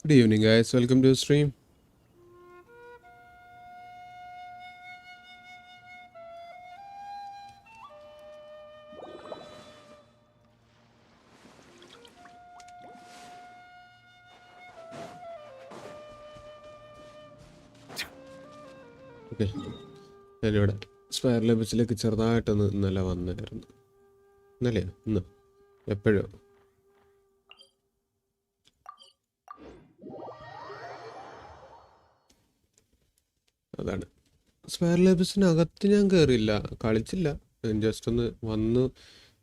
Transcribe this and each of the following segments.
Good evening, guys. Welcome to the stream. Okay. ഞാനിവിടെ സ്പയർ ലെബസിലേക്ക് ചെറുതായിട്ടൊന്ന് ഇന്നലെ വന്നായിരുന്നു. ഇന്നലെയോ ഇന്ന് എപ്പോഴോ അതാണ്. സ്പയർ ലെബസിനകത്ത് ഞാൻ കയറിയില്ല, കളിച്ചില്ല. ജസ്റ്റ് ഒന്ന് വന്നു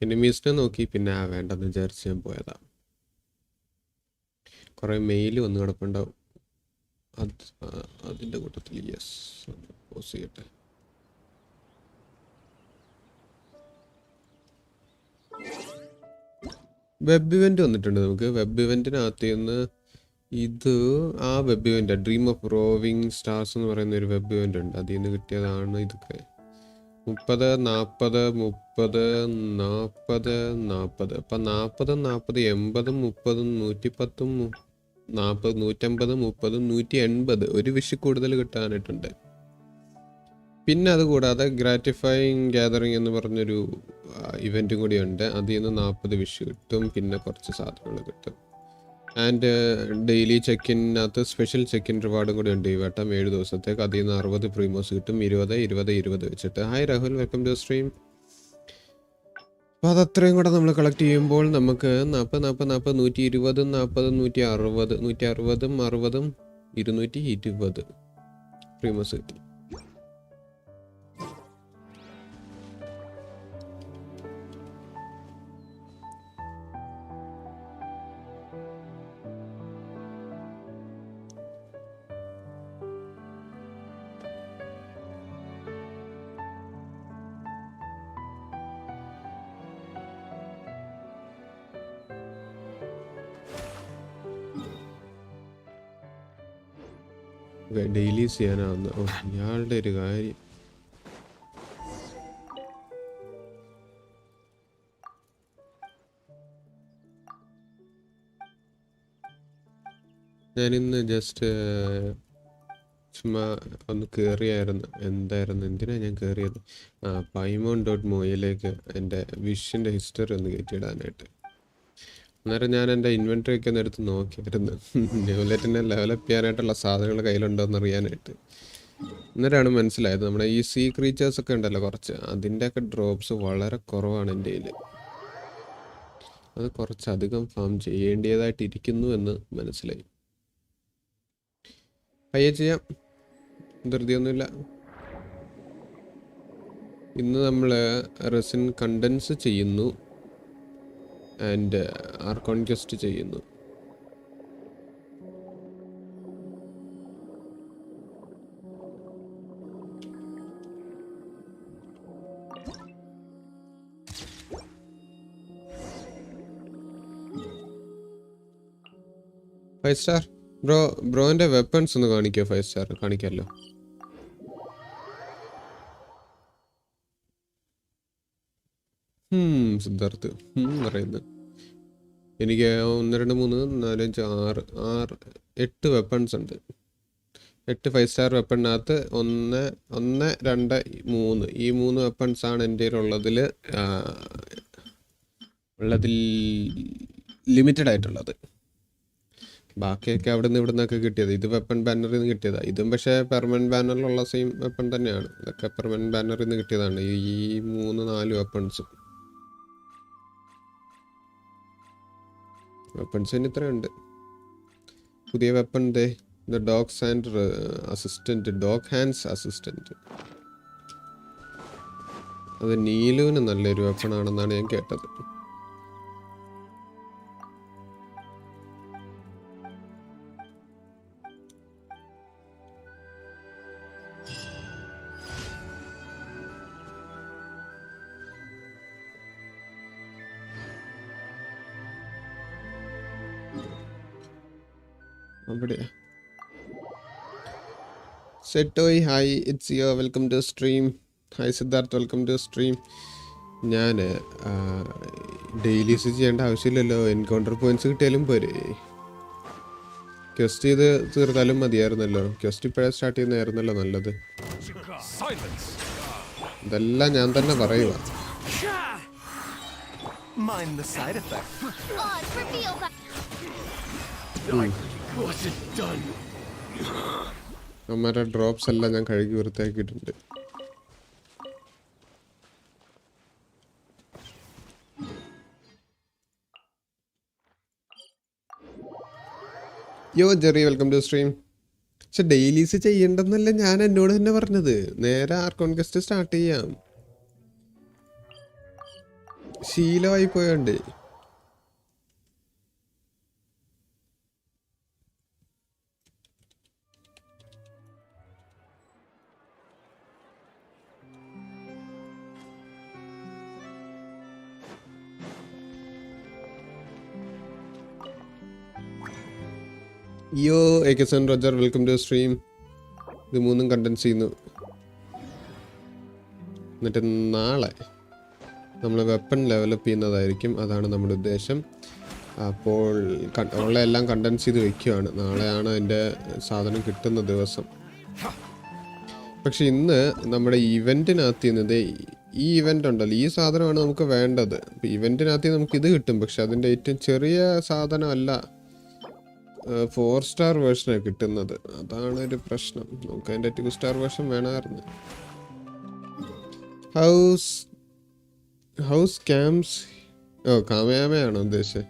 എനിമീസിനെ നോക്കി, പിന്നെ വേണ്ടെന്ന് വിചാരിച്ച് ഞാൻ പോയതാ. കുറേ മെയിൽ വന്ന് കിടപ്പുണ്ടാവും. അതിൻ്റെ കൂട്ടത്തിൽ യെസ് പോസ് ചെയ്യട്ടെ. വെബ് ഇവന്റ് വന്നിട്ടുണ്ട് നമുക്ക്. വെബ് ഇവന്റിനകത്ത് നിന്ന് ഇത് ആ web event dream of rowing stars എന്ന് പറയുന്ന ഒരു വെബ് ഇവന്റ് ഉണ്ട്. അതിൽ നിന്ന് കിട്ടിയതാണ് ഇതൊക്കെ. 30, 40, 30, 40, 40. അപ്പം 40, 40, 80, 30, 110, 40, 150, 30, 180 ഒരു വിഷ് കൂടുതൽ കിട്ടാനായിട്ടുണ്ട്. പിന്നെ അതുകൂടാതെ ഗ്രാറ്റിഫൈങ് ഗ്യാതറിങ് എന്ന് പറഞ്ഞൊരു ഇവൻറ്റും കൂടി ഉണ്ട്. അതിൽ നിന്ന് 40 വിഷ് കിട്ടും, പിന്നെ കുറച്ച് സാധനങ്ങൾ കിട്ടും. ആൻഡ് ഡെയിലി ചെക്കിനകത്ത് സ്പെഷ്യൽ ചെക്കിൻ റിവാർഡും കൂടി ഉണ്ട് ഈ വട്ടം 7 ദിവസത്തേക്ക്. അതിൽ നിന്ന് 60 പ്രീമോസ് കിട്ടും, 20, 20, 20 വെച്ചിട്ട്. Hi Rahul, welcome to stream. അപ്പോൾ അതത്രയും കൂടെ നമ്മൾ കളക്ട് ചെയ്യുമ്പോൾ നമുക്ക് 40, 40, 40, 120, 40, 160, 160, 60, 220 പ്രീമോസ് കിട്ടും. ഡെയിലി ചെയ്യാനാവുന്ന ഇയാളുടെ ഒരു കാര്യം. ഞാനിന്ന് ജസ്റ്റ് ചുമ്മാ ഒന്ന് കയറിയായിരുന്നു. എന്തിനാ ഞാൻ കയറിയത്? paimon.moയിലേക്ക് എൻ്റെ വിഷിൻ്റെ ഹിസ്റ്ററി ഒന്ന് കയറ്റിയിടാനായിട്ട്. അന്നേരം ഞാൻ എൻ്റെ ഇൻവെൻട്രി ഒക്കെ ഒന്ന് എടുത്ത് നോക്കിയായിരുന്നു, ന്യൂലെറ്റിനെ ഡെവലപ്പ് ചെയ്യാനായിട്ടുള്ള സാധനങ്ങൾ കയ്യിലുണ്ടോ എന്ന് അറിയാനായിട്ട്. അന്നേരമാണ് മനസ്സിലായത് നമ്മുടെ ഈ സീ ക്രീച്ചേഴ്സ് ഒക്കെ ഉണ്ടല്ലോ കുറച്ച്, അതിൻ്റെയൊക്കെ ഡ്രോപ്സ് വളരെ കുറവാണ് എൻ്റെ കയ്യിൽ. അത് കുറച്ചധികം ഫാം ചെയ്യേണ്ടതായിട്ടിരിക്കുന്നു എന്ന് മനസ്സിലായി. പയ്യെ ചെയ്യാം, ധൃതിയൊന്നുമില്ല. ഇന്ന് നമ്മൾ റെസിൻ കണ്ടൻസ് ചെയ്യുന്നു ആൻഡ് ആർക്കോൺക്വസ്റ്റ് ചെയ്യുന്നു. ഫൈവ് സ്റ്റാർ ബ്രോന്റെ വെപ്പൺസ് ഒന്ന് കാണിക്കോ? 5 സ്റ്റാർ കാണിക്കാമല്ലോ. സിദ്ധാർത്ഥ് പറയുന്നത് എനിക്ക് 1, 2, 3, 4, 5, 6, 8 വെപ്പൺസ് ഉണ്ട്. 8 5 സ്റ്റാർ വെപ്പണിനകത്ത് 1, 2, 3 ഈ 3 വെപ്പൺസാണ് എൻ്റെ ഉള്ളതിൽ ലിമിറ്റഡ് ആയിട്ടുള്ളത്. ബാക്കിയൊക്കെ അവിടെ നിന്ന് ഇവിടെ നിന്നൊക്കെ കിട്ടിയത്. ഇത് വെപ്പൺ ബാനറിൽ നിന്ന് കിട്ടിയതാണ്. ഇതും പക്ഷേ പെർമനൻറ്റ് ബാനറിലുള്ള സെയിം വെപ്പൺ തന്നെയാണ്. ഇതൊക്കെ പെർമനൻറ്റ് ബാനറിൽ നിന്ന് കിട്ടിയതാണ് ഈ 3, 4 വെപ്പൺസും. വെപ്പൺസിന് ഇത്രയുണ്ട്. പുതിയ വെപ്പൺ ഡോഗ് ഹാൻഡ്സ് അസിസ്റ്റന്റ്. അത് നീലുവിന് നല്ലൊരു വെപ്പൺ ആണെന്നാണ് ഞാൻ കേട്ടത്. അവിടെ സെറ്റോയ് hi, it's yo, welcome to stream. Hi Siddharth, welcome to stream. ഞാൻ ഡെയിലീസ് ചെയ്യേണ്ട ആവശ്യമില്ലല്ലോ, എൻകൗണ്ടർ പോയിന്റ്സ് കിട്ടിയാലും പോരെ. ക്വസ്റ്റ് ചെയ്ത് തീർത്താലും മതിയായിരുന്നല്ലോ. ക്വസ്റ്റ് ഇപ്പോഴേ സ്റ്റാർട്ട് ചെയ്യുന്നതായിരുന്നല്ലോ നല്ലത്. ഇതെല്ലാം ഞാൻ തന്നെ പറയുക. അമ്മയുടെ ഡ്രോപ്സ് എല്ലാം ഞാൻ കഴുകി വൃത്തിയാക്കിയിട്ടുണ്ട്. യോ ജെറി, വെൽക്കം ടു സ്ട്രീം. പക്ഷെ ഡെയിലീസ് ചെയ്യണ്ടെന്നല്ല ഞാൻ എന്നോട് തന്നെ പറഞ്ഞത്. നേരെ ആർക്കോൺ ഗസ്റ്റ് സ്റ്റാർട്ട് ചെയ്യാം. ശീലമായി പോയോണ്ട്. യോ എകസൺ റോജർ, വെൽക്കം ടു സ്ട്രീം. ഇത് മൂന്നും കണ്ടൻസ് ചെയ്യുന്നു. എന്നിട്ട് നാളെ നമ്മൾ വെപ്പൺ ഡെവലപ്പ് ചെയ്യുന്നതായിരിക്കും. അതാണ് നമ്മുടെ ഉദ്ദേശം. അപ്പോൾ ഉള്ള എല്ലാം കണ്ടൻസ് ചെയ്ത് വെക്കുകയാണ്. നാളെയാണ് അതിൻ്റെ സാധനം കിട്ടുന്ന ദിവസം. പക്ഷെ ഇന്ന് നമ്മുടെ ഇവൻറ്റിനകത്ത് ചെയ്യുന്നത്, ഈ ഇവൻ്റ് ഉണ്ടല്ലോ, ഈ സാധനമാണ് നമുക്ക് വേണ്ടത്. അപ്പോൾ ഇവൻറ്റിനകത്ത് നമുക്ക് ഇത് കിട്ടും. പക്ഷെ അതിൻ്റെ ഏറ്റവും ചെറിയ സാധനമല്ല 4 സ്റ്റാർ വേർഷനാണ് കിട്ടുന്നത്. അതാണ് ഒരു പ്രശ്നം. നമുക്ക് അതിൻ്റെ 2 സ്റ്റാർ വേർഷൻ വേണമായിരുന്നു. House camps. കാമയാമയാണോ ഉദ്ദേശിച്ചത്?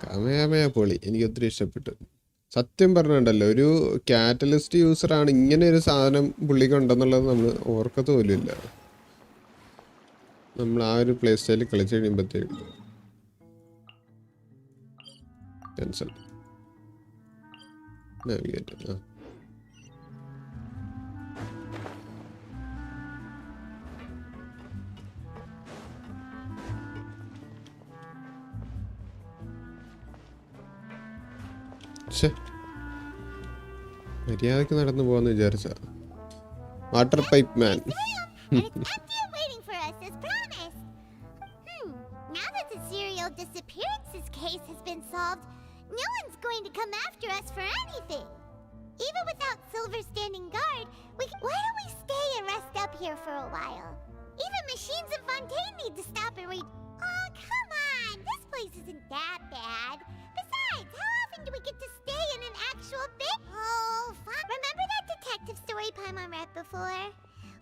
കാമയാമയ പൊളി, എനിക്ക് ഒത്തിരി ഇഷ്ടപ്പെട്ടു. സത്യം പറഞ്ഞിട്ടുണ്ടല്ലോ, ഒരു കാറ്റലിസ്റ്റ് യൂസറാണ് ഇങ്ങനെ ഒരു സാധനം പുള്ളിക്ക് ഉണ്ടെന്നുള്ളത് നമ്മൾ ഓർക്കത്ത് പോലും ഇല്ല. നമ്മൾ ആ ഒരു പ്ലേ സ്റ്റൈലിൽ കളിച്ച് കഴിയുമ്പോഴത്തേക്കും ക്യാൻസൽ നാവിഗേറ്റർ. മര്യാദക്ക് നടന്നു പോവാന്ന് വിചാരിച്ച water pipe man. No one's going to come after us for anything. Even without Silver standing guard, why don't we stay and rest up here for a while? Even machines and Fontaine need to stop and read. Oh, come on! This place isn't that bad. Besides, how often do we get to stay in an actual big... Oh, fuck. Remember that detective story Paimon read before?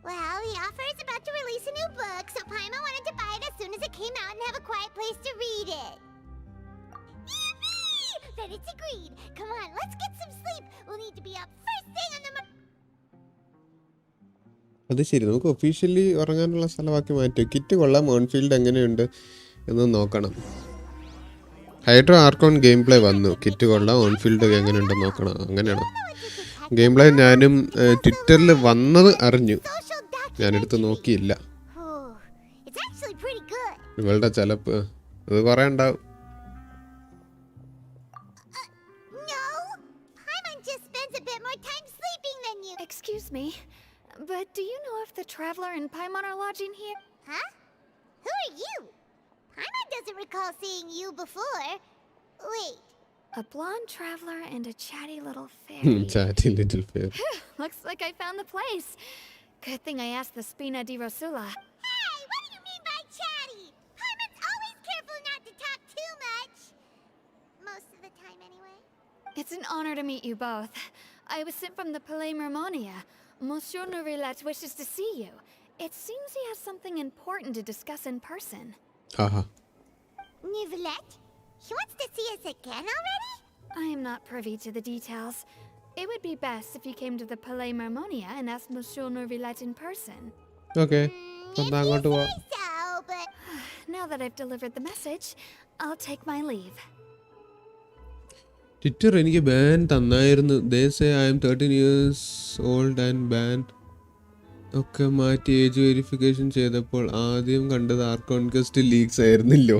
Well, the author is about to release a new book, so Paimon wanted to buy it as soon as it came out and have a quiet place to read it. Then it's agreed. Come on, let's get some sleep. We'll need to be up first thing on the morning. അത് ശരി, നമുക്ക് officially ഉറങ്ങാനുള്ള സ്ഥലമാക്കി മാറ്റും. Kit കൊള്ളാം. On-field എങ്ങനെയുണ്ട് എന്ന് നോക്കണം. Hydro argon game play വന്നു. Kit കൊള്ളാം. ഓൺഫീൽഡ് എങ്ങനെയുണ്ടെന്ന് നോക്കണം. അങ്ങനെയാണ് ഗെയിം പ്ലേ. ഞാനും ട്വിറ്ററിൽ വന്നത് അറിഞ്ഞു, ഞാനെടുത്ത് നോക്കിയില്ല. ഇവളുടെ ചിലപ്പ് അത് കുറേ ഉണ്ടാവും. Excuse me, but do you know if the Traveler and Paimon are lodging here? Huh? Who are you? Paimon doesn't recall seeing you before. Wait. A blonde traveler and a chatty little fairy. Chatty little fairy. Looks like I found the place. Good thing I asked the Spina di Rosula. Hey, what do you mean by chatty? Paimon's always careful not to talk too much. Most of the time, anyway. It's an honor to meet you both. I was sent from the Palais Mermonia. Monsieur Nourillet wishes to see you. It seems he has something important to discuss in person. Haha. Nourillet? He wants to see us again already? I am not privy to the details. It would be best if you came to the Palais Mermonia and asked Monsieur Nourillet in person. Okay. So, but now that I've delivered the message, I'll take my leave. Twitter എനിക്ക് ban തന്നായിരുന്നു. They say I am 13 years old and banned. ഒക്കെ മാറ്റി age verification ചെയ്തപ്പോൾ ആദ്യം കണ്ടത് argon guest leaks ആയിരുന്നല്ലോ.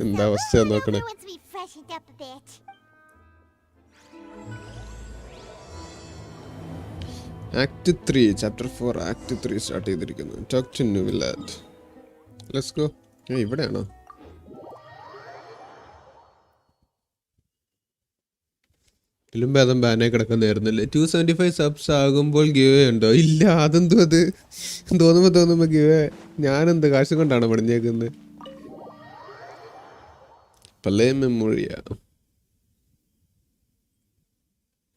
എന്താ അവസ്ഥ നോക്കണേ. ആക്ട് 3 ചാപ്റ്റർ 4 ആക്ട് 3 സ്റ്റാർട്ട് ചെയ്തിരിക്കുന്നു. Talk to Neuvillette. Let's go. ഇവിടെയാണോ? ഇതിലും ഭേദം ബാനായി കിടക്കുന്നതായിരുന്നല്ലേ. 275 സബ്സ് ആകുമ്പോൾ ഗിവ് ഉണ്ടോ? ഇല്ല. അതെന്തോ അത് തോന്നുമ്പോൾ ഗിവ്. ഞാനെന്ത് കാശ് കൊണ്ടാണ് പണിഞ്ഞേക്കുന്നത്? പല മെമ്മോറിയ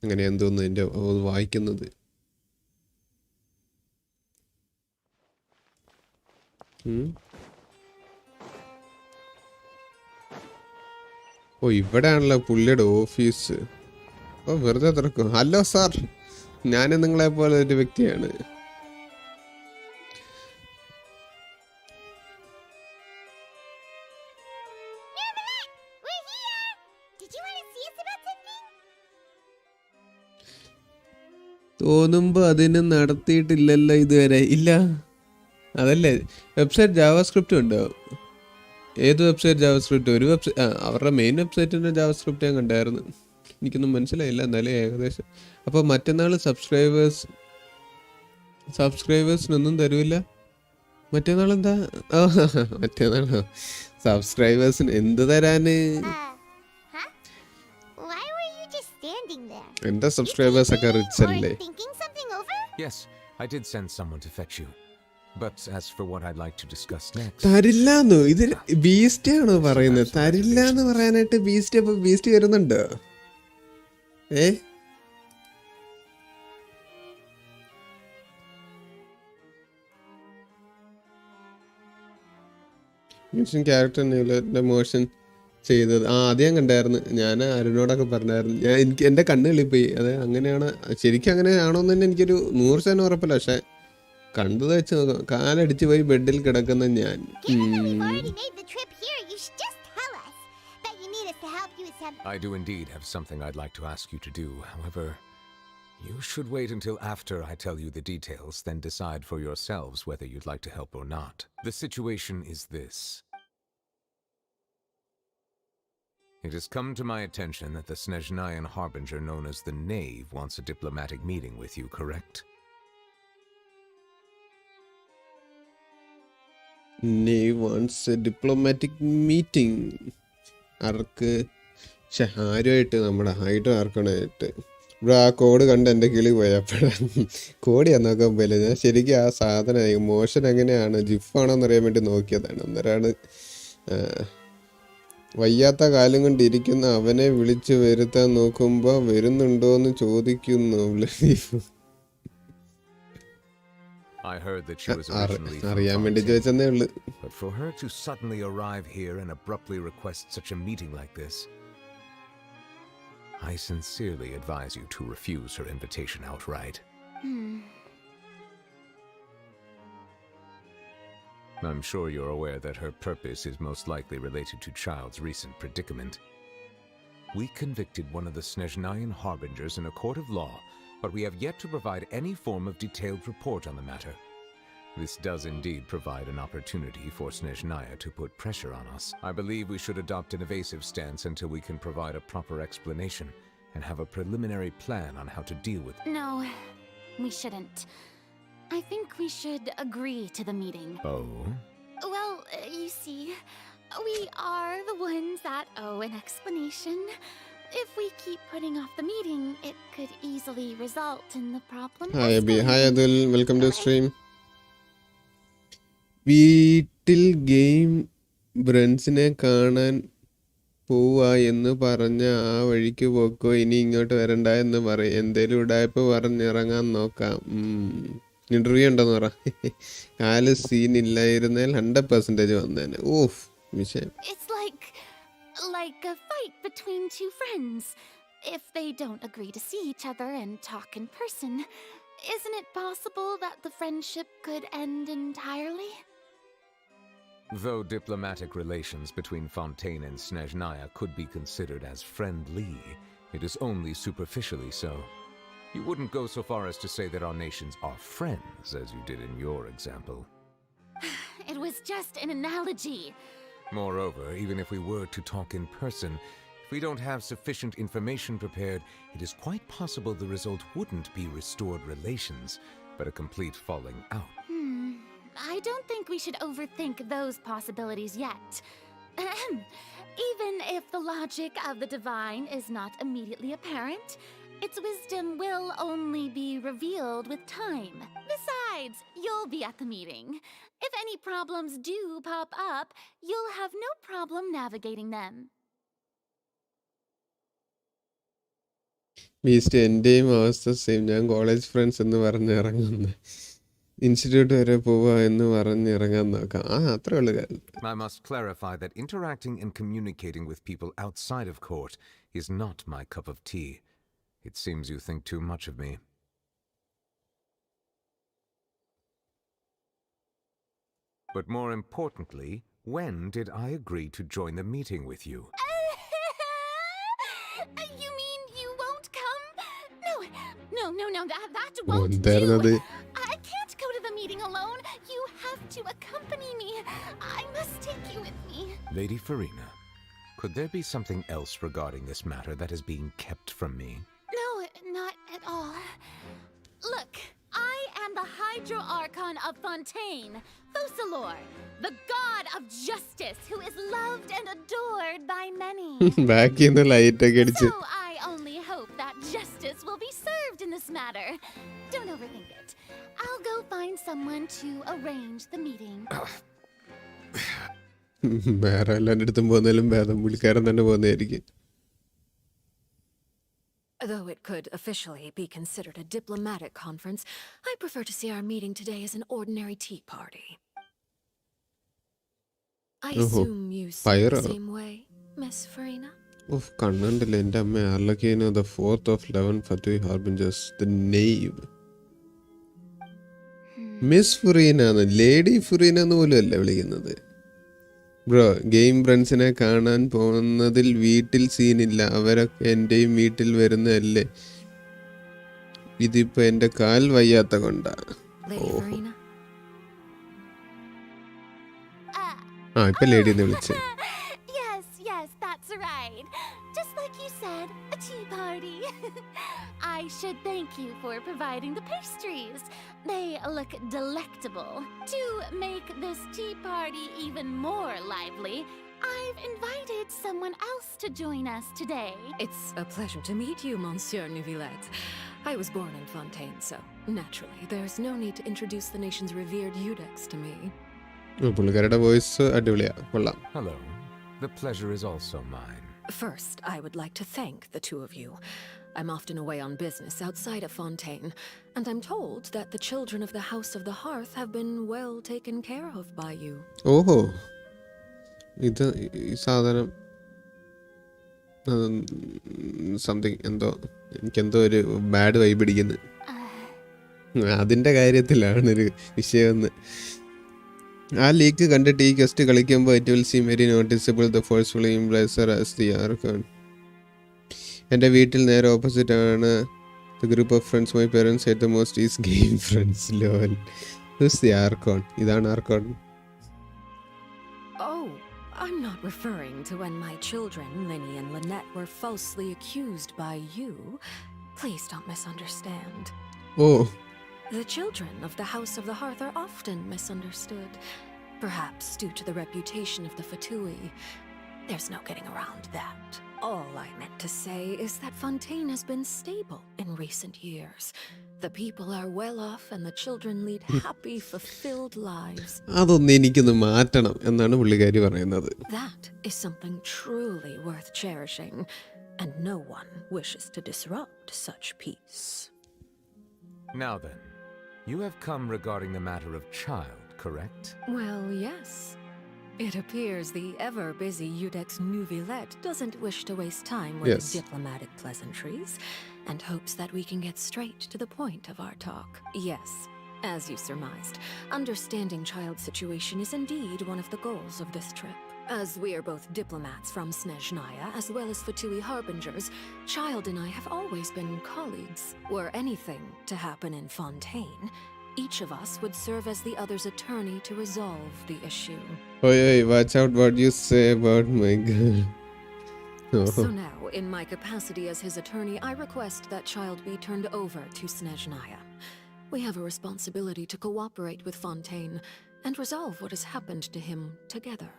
അങ്ങനെയാന്ന് തോന്നുന്നു എൻ്റെ വായിക്കുന്നത്. ഓ, ഇവിടെയാണല്ലോ പുള്ളിയുടെ ഓഫീസ്. ഓ, വെറുതെ തുറക്കും. ഹലോ സാർ, ഞാൻ നിങ്ങളെ പോലെ ഒരു വ്യക്തിയാണ്. തോന്നുമ്പോ അതിന് നടത്തിയിട്ടില്ലല്ലോ ഇതുവരെ. ഇല്ല, അതല്ലേ വെബ്സൈറ്റ് ജാവാസ്ക്രിപ്റ്റ് ഉണ്ടോ? ഏത് വെബ്സൈറ്റ് ജാവാസ്ക്രിപ്റ്റ്? ഒരു വെബ്സൈറ്റ് അവരുടെ മെയിൻ വെബ്സൈറ്റിൻ്റെ ജാവാസ്ക്രിപ്റ്റ് ഞാൻ കണ്ടായിരുന്നു. എനിക്കൊന്നും മനസ്സിലായില്ല, എന്നാലും ഏകദേശം. അപ്പോൾ മറ്റന്നാൾ സബ്സ്ക്രൈബേഴ്സിനൊന്നും തരൂല്ല. മറ്റന്നാൾ എന്താ? മറ്റന്നാളോ? സബ്സ്ക്രൈബേഴ്സിന് എന്ത് തരാന്? എന്റെ സബ്സ്ക്രൈബേഴ്സ് ഒക്കെ റിച്ച് അല്ലേ? Yes, I did send someone to fetch you. But as for what I'd like to discuss next. തരില്ലാന്നോ? ഇത് ബീസ്റ്റ് ആണോ പറയുന്നത്? തരില്ലാന്ന് പറയാനായിട്ട് ബീസ്റ്റ് വരുന്നുണ്ടോ? ക്യാരക്ടർ മോഷൻ ചെയ്തത് അത് ഞാൻ കണ്ടായിരുന്നു. ഞാൻ അരുണോടൊക്കെ പറഞ്ഞായിരുന്നു. എനിക്ക് എൻ്റെ കണ്ണുകളിൽ പോയി. അത് അങ്ങനെയാണ്, ശരിക്കും അങ്ങനെയാണോ എന്ന് തന്നെ എനിക്കൊരു 100% ഉറപ്പില്ല. പക്ഷെ കണ്ടത് വെച്ച് നോക്കാം. കാലടിച്ച് പോയി ബെഡിൽ കിടക്കുന്ന ഞാൻ. I do indeed have something I'd like to ask you to do. However, you should wait until after I tell you the details, then decide for yourselves whether you'd like to help or not. The situation is this. It has come to my attention that the Snezhnayan Harbinger known as the Knave wants a diplomatic meeting with you, correct? Knave wants a diplomatic meeting. ആർക്ക്? ആരുമായിട്ട്? നമ്മുടെ ഹൈഡോ ആർക്കണായിട്ട്? ഇവിടെ ആ code കണ്ട് എൻ്റെ കിളി പോയപ്പോഴാണ്. Code ഞാൻ നോക്കാൻ പോയില്ല. ഞാൻ ശരിക്കും ആ സാധനം മോഷൻ എങ്ങനെയാണ്, ജിഫാണോന്ന് അറിയാൻ വേണ്ടി നോക്കിയതാണ്. അന്നേരമാണ് വയ്യാത്ത കാലം കൊണ്ടിരിക്കുന്ന അവനെ വിളിച്ചു വരുത്താൻ നോക്കുമ്പോ വരുന്നുണ്ടോന്ന് ചോദിക്കുന്നു. I heard that she was originally അറിയാൻ വേണ്ടി ചോദിച്ചെന്നേ ഉള്ളു. But for her to suddenly arrive here and abruptly request such a meeting like this, I sincerely advise you to refuse her invitation outright. I'm sure you're aware that her purpose is most likely related to Child's recent predicament. We convicted one of the Snezhnayan Harbingers in a court of law, but we have yet to provide any form of detailed report on the matter. This does indeed provide an opportunity for Snezhnaya to put pressure on us. I believe we should adopt an evasive stance until we can provide a proper explanation and have a preliminary plan on how to deal with it. No, we shouldn't. I think we should agree to the meeting. Oh? Well, you see, we are the ones that owe an explanation. If we keep putting off the meeting, it could easily result in the problem. Hi Abhi. Hi Adul. Welcome to the stream. വീട്ടിൽ game ബ്രൻസിനെ കാണാൻ പോവാ എന്ന് പറഞ്ഞ ആ വഴിക്ക് പോക്കോ, ഇനി ഇങ്ങോട്ട് വരണ്ട എന്ന് പറയും. എന്തേലും ഉടായ്പ പറഞ്ഞിറങ്ങാൻ നോക്കാം. ഇന്റർവ്യൂ ഉണ്ടെന്ന് പറ. കാല് സീൻ ഇല്ലായിരുന്നേൽ 100% വന്നേനെ. ഓഫ് വിഷയം. It's like a fight between two friends. If they don't agree to see each other and talk in person, isn't it possible that the friendship could end entirely? Though diplomatic relations between Fontaine and Snezhnaya could be considered as friendly, it is only superficially so. You wouldn't go so far as to say that our nations are friends, as you did in your example. It was just an analogy. Moreover, even if we were to talk in person, if we don't have sufficient information prepared, it is quite possible the result wouldn't be restored relations, but a complete falling out. I don't think we should overthink those possibilities yet. Even if the logic of the divine is not immediately apparent, its wisdom will only be revealed with time. Besides, you'll be at the meeting. If any problems do pop up, you'll have no problem navigating them. Beast എൻ്റെയും അവസ്ഥ same. ഞാൻ college friends എന്ന് പറഞ്ഞിറങ്ങുന്നു, institute വരെ പോവുക എന്ന് പറഞ്ഞിറങ്ങാൻ നോക്കാം. അത്രേ ഉള്ളു കാര്യം. I must clarify that interacting and communicating with people outside of court is not my cup of tea. It seems you think too much of me. But more importantly, when did I agree to join the meeting with you? You mean you won't come? No, that won't എന്തായിരുന്നത്? do. I can't go to the meeting alone. You have to accompany me. I must take you with me. Lady Farina, could there be something else regarding this matter that is being kept from me? No, not at all. Look, I am the Hydro Archon of Fontaine, Focalor, the god of justice who is loved and adored by many. ബാക്കിൽ നിന്ന് ലൈറ്റൊക്കെ അടിച്ച്. So I only hope that justice will be served in this matter. Don't overthink it. I'll go find someone to arrange the meeting. വേറെ എല്ലാൻ്റെ അടുത്തും പോകുന്നതിലും ഭേദം പുള്ളിക്കാരൻ തന്നെ പോകുന്നതായിരിക്കും. Though it could officially be considered a diplomatic conference, I prefer to see our meeting today as an ordinary tea party. I assume you see fire. the same way, Miss Farina? ഓഫ് കണ്ണുണ്ടല്ലോ എൻ്റെ അമ്മ. Arlecchino the 4th of 11 Fatui Harbingers, the name. Miss Furina എന്ന്, lady ഫുറീന എന്ന് പോലും അല്ല വിളിക്കുന്നത്. Bro, game ഫ്രണ്ട്സിനെ കാണാൻ പോകുന്നതിൽ വീട്ടിൽ സീനില്ല. അവരൊക്കെ എൻ്റെയും വീട്ടിൽ വരുന്നതല്ലേ. ഇതിപ്പോ എൻ്റെ കാൽ വയ്യാത്ത കൊണ്ടാ. Lady Farina? ഇപ്പൊ ലേഡി എന്ന് വിളിച്ചേ. Yes, that's right. Just like you said, a tea party. I should thank you for providing the pastries. They look delectable. To make this tea party even more lively, I've invited someone else to join us today. It's a pleasure to meet you, Monsieur Neuvillette. I was born in Fontaine, so naturally there's no need to introduce the nation's revered Udex to me. പുള്ളിക്കാരുടെ voice അടിപൊളിയാ, കൊള്ളാം. Hello. The pleasure is also mine. First, I would like to thank the two of you. I'm often away on business outside of Fontaine, and I'm told that the children of the House of the Hearth have been well taken care of by you. ഓഹോ, ഇത് ഈ സാധനം something എന്തോ, എനിക്കെന്തോ ഒരു bad vibe അടിക്കുന്നു. അതിൻ്റെ കാര്യത്തിലാണ് ഒരു വിഷയമെന്ന്. ആ ലീക്ക് കണ്ടിട്ട് ഈ ഗസ്റ്റ് കളിക്കുമ്പോൾ it will seem very noticeable the forcefully impresser as the Archon. എൻ്റെ വീട്ടിൽ നേരെ ഓപ്പോസിറ്റ് ആണ് the group of friends my parents hate the most is game friends. Lol, who's the Archon? ഇതാണ് Archon. Oh, I'm not referring to when my children, Linny and Lynette, were falsely accused by you. Please don't misunderstand. Oh. The children of the House of the Hearth are often misunderstood, perhaps due to the reputation of the Fatui. There's no getting around that. All I meant to say is that Fontaine has been stable in recent years. The people are well off and the children lead happy, fulfilled lives. അതൊന്നും എനിക്കൊന്ന് മാറ്റണം എന്നാണ് പുള്ളിക്കാരി പറയുന്നത്. That is something truly worth cherishing, and no one wishes to disrupt such peace. Now then, you have come regarding the matter of child, correct? Well, yes. It appears the ever-busy Udex Neuvillette doesn't wish to waste time with diplomatic pleasantries and hopes that we can get straight to the point of our talk. Yes, as you surmised, understanding child's situation is indeed one of the goals of this trip. As we are both diplomats from Snezhnaya as well as Fatui Harbingers, Child and I have always been colleagues. Were anything to happen in Fontaine, each of us would serve as the other's attorney to resolve the issue. Oi, watch out what you say about my girl. So now, in my capacity as his attorney, I request that Child be turned over to Snezhnaya. We have a responsibility to cooperate with Fontaine and resolve what has happened to him together.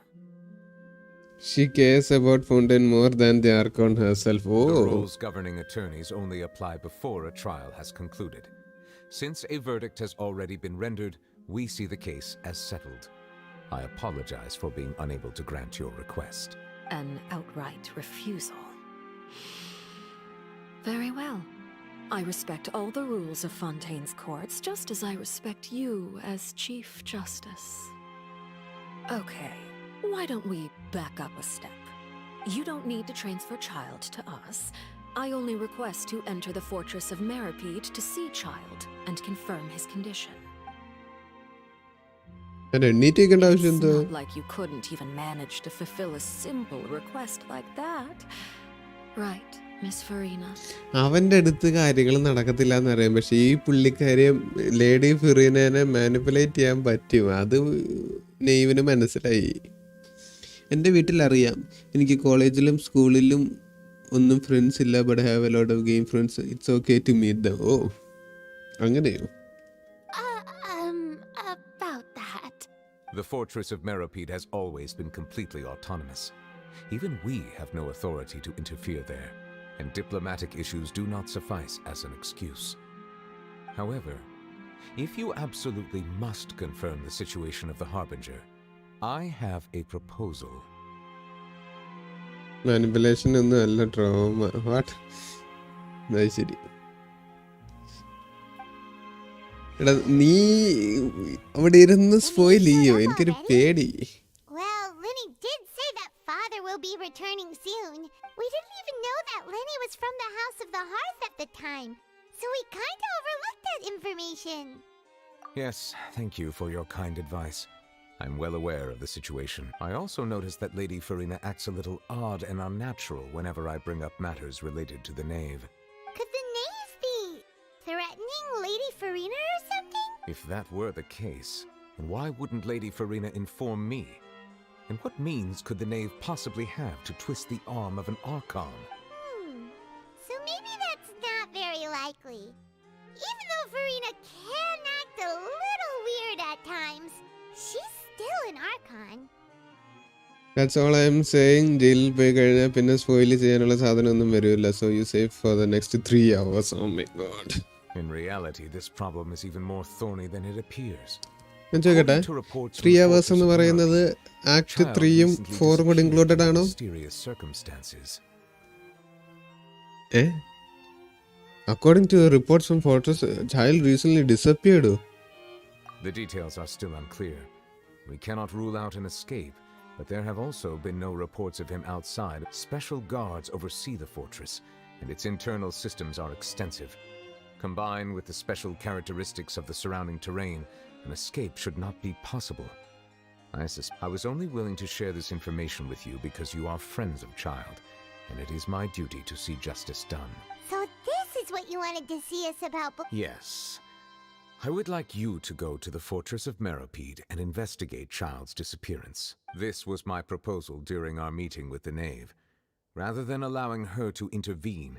She cares about Fontaine more than the Archon herself. The Oh. rules governing attorneys only apply before a trial has concluded. Since a verdict has already been rendered, we see the case as settled. I apologize for being unable to grant your request. An outright refusal. Very well. I respect all the rules of Fontaine's courts, just as I respect you as Chief Justice. Okay, why don't we back up a step? You don't need to transfer Child to us. I only request to enter the Fortress of Meripede to see Child and confirm his condition. It's not like you couldn't even manage to fulfill a simple request like that. Right, Miss Farina? അവൻ്റെ അടുത്ത് കാര്യങ്ങൾ നടക്കത്തില്ല എന്നറിയാം, പക്ഷെ ഈ പുള്ളിക്കാരിയെ lady ഫിറീനെ manipulate ചെയ്യാൻ പറ്റും. അത് നെയ്വിന് മനസ്സിലായി. എൻ്റെ വീട്ടിലറിയാം, എനിക്ക് കോളേജിലും സ്കൂളിലും ഒന്നും ഫ്രണ്ട്സ് ഇല്ല, but have a lot of game friends. It's okay to meet them. Oh, അങ്ങനെയോ? About that. The Fortress of Meripede has always been completely autonomous. Even we have no authority to interfere there, and diplomatic issues do not suffice as an excuse. However, if you absolutely must confirm the situation of the Harbinger, I have a proposal. Manipulation ഒന്നും അല്ല, trauma. What? അത് ശരി. എടാ, നീ അവിടെ ഇരുന്ന് spoil ചെയ്യോ? എനിക്കൊരു പേടി. Well, Lenny did say that father will be returning soon. We didn't even know that Lenny was from the House of the Hearth at the time, so we kind of overlooked that information. Yes, thank you for your kind advice. I'm well aware of the situation. I also noticed that Lady Farina acts a little odd and unnatural whenever I bring up matters related to the Knave. Could the knave be threatening Lady Farina or something? If that were the case, then why wouldn't Lady Farina inform me? And what means could the Knave possibly have to twist the arm of an Archon? So maybe that's not very likely. Even though Farina can act a little weird at times, she's still an Archon. That's all I am saying. ജയിലിൽ പോയി കഴിഞ്ഞാൽ പിന്നെ spoil ചെയ്യാനുള്ള സാധനമൊന്നും വരില്ല. So you save for the next 3 hours. Oh my god. In reality, this problem is even more thorny than it appears. ഞാൻ ചോദിക്കട്ടെ, 3 hours എന്ന് പറയുന്നത് ആക്ട് 3-ഉം 4-ഉം കൂടി ഇൻക്ലൂഡഡ് ആണോ? According to the reports from Fortress, child recently disappeared. The details are still unclear. We cannot rule out an escape, but there have also been no reports of him outside. Special guards oversee the fortress, and its internal systems are extensive. Combined with the special characteristics of the surrounding terrain, an escape should not be possible. I was only willing to share this information with you because you are friends of Child, and it is my duty to see justice done. So this is what you wanted to see us about. Yes. I would like you to go to the Fortress of Meripede and investigate Child's disappearance. This was my proposal during our meeting with the Knave. Rather than allowing her to intervene,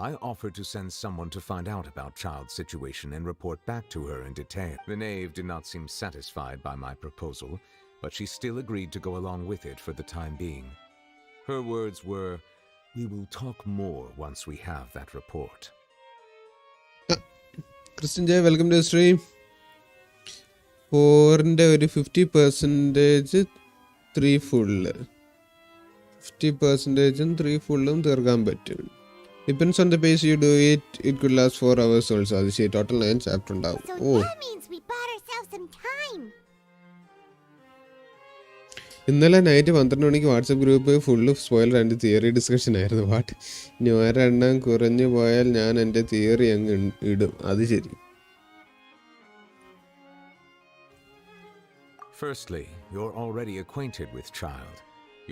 I offered to send someone to find out about Child's situation and report back to her in detail. The Knave did not seem satisfied by my proposal, but she still agreed to go along with it for the time being. Her words were, "We will talk more once we have that report." Christian Jay, welcome to the stream. 4-ന്റെ ഒരു 50% 3 full. 50%-ഉം 3 full-ഉം തീർക്കാൻ പറ്റും. Depends on the pace you do it. It could last 4 hours also. അത് ശരി, total 9 chapter ഉണ്ടാവും. So that means we bought ourselves some time. ഇന്നലെ night 12 മണിക്ക് WhatsApp group full spoiler and theory discussion ആയിരുന്നു. What, ഇനി ഒരെണ്ണം കുറഞ്ഞു പോയാൽ ഞാൻ എൻ്റെ തിയറി അങ്ങ് ഇടും. അത് ശരി. Firstly, you're already acquainted with Child.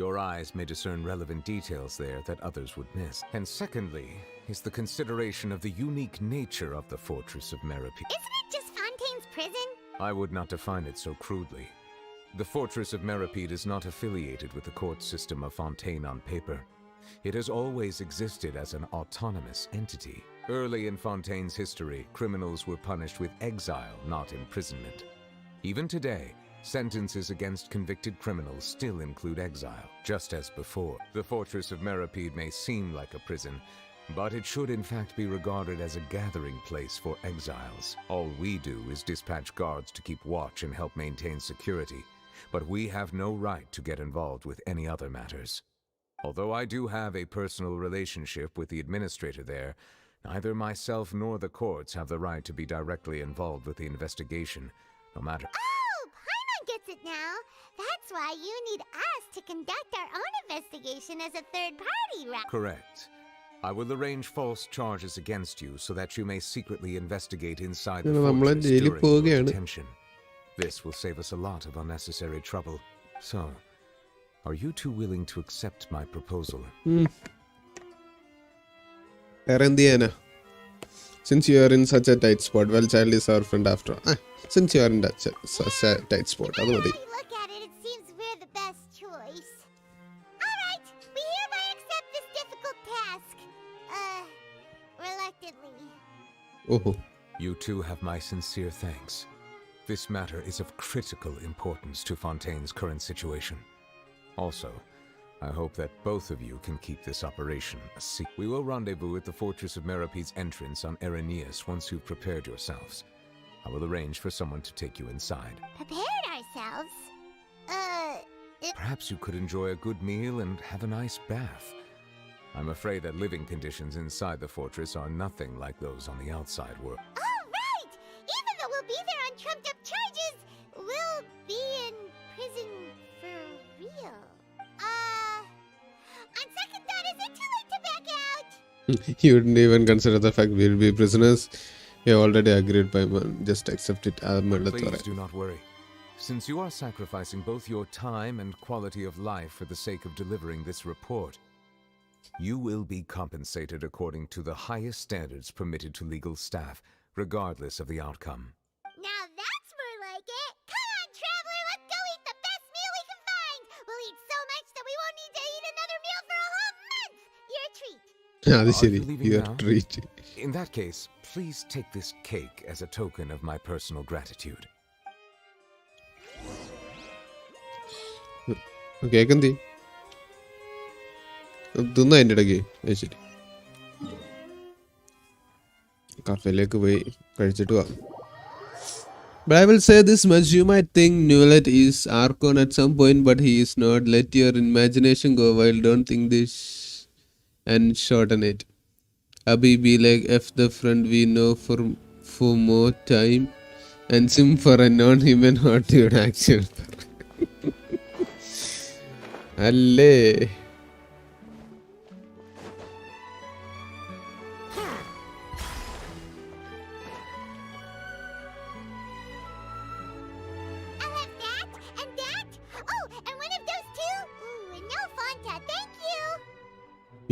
Your eyes may discern relevant details there that others would miss. And secondly, is the consideration of the unique nature of the Fortress of Meripede. Isn't it just Fontaine's prison? I would not define it so crudely. The Fortress of Meripede is not affiliated with the court system of Fontaine on paper. It has always existed as an autonomous entity. Early in Fontaine's history, criminals were punished with exile, not imprisonment. Even today, Sentences against convicted criminals still include exile, just as before. The fortress of Meripede may seem like a prison, but it should in fact be regarded as a gathering place for exiles. All we do is dispatch guards to keep watch and help maintain security, but we have no right to get involved with any other matters. Although I do have a personal relationship with the administrator there, neither myself nor the courts have the right to be directly involved with the investigation, no matter... Oh, Paimon gets it now. That's why you need us to conduct our own investigation as a third party, right? Correct. I will arrange false charges against you so that you may secretly investigate inside the fortress during your detention. This will save us a lot of unnecessary trouble. So, are you two willing to accept my proposal? Arandiana, since you are in such a tight spot, well, child is our friend after all. Since you are in such a tight spot, When you look at it, it seems we're the best choice. Alright, we hereby accept this difficult task. Reluctantly. Oh. You two have my sincere thanks. This matter is of critical importance to Fontaine's current situation. Also, I hope that both of you can keep this operation a secret. We will rendezvous at the Fortress of Meripede's entrance on Erinius once you've prepared yourselves. I will arrange for someone to take you inside. Prepared ourselves? Perhaps you could enjoy a good meal and have a nice bath. I'm afraid that living conditions inside the fortress are nothing like those on the outside world. Oh, right! Even though we'll be there on trumped-up charges, we'll be in prison for real. On second thought, is it too late to back out? You wouldn't even consider the fact we'll be prisoners. We have already agreed, Paimon. Just accept it. Please do not worry. Since you are sacrificing both your time and quality of life for the sake of delivering this report, you will be compensated according to the highest standards permitted to legal staff, regardless of the outcome. Now that's more like it. Come on, traveler, let's go eat the best meal we can find. We'll eat so much that we won't need to eat another meal for a whole month. Your treat. Are you leaving Your now? treat. In that case, please take this cake as a token of my personal gratitude. Cake എന്തി തിന്നാ എൻ്റെ ഇടയ്ക്ക് ശരി കഫേയിലേക്ക് പോയി കഴിച്ചിട്ട് വാ. But I will say this much, you might think Newlet is Archon at some point, but he is not. Let your imagination go wild, don't think this and shorten it. Abhi be like F the friend we know for more time and Sim for a non-human hot-tune action. അല്ലേ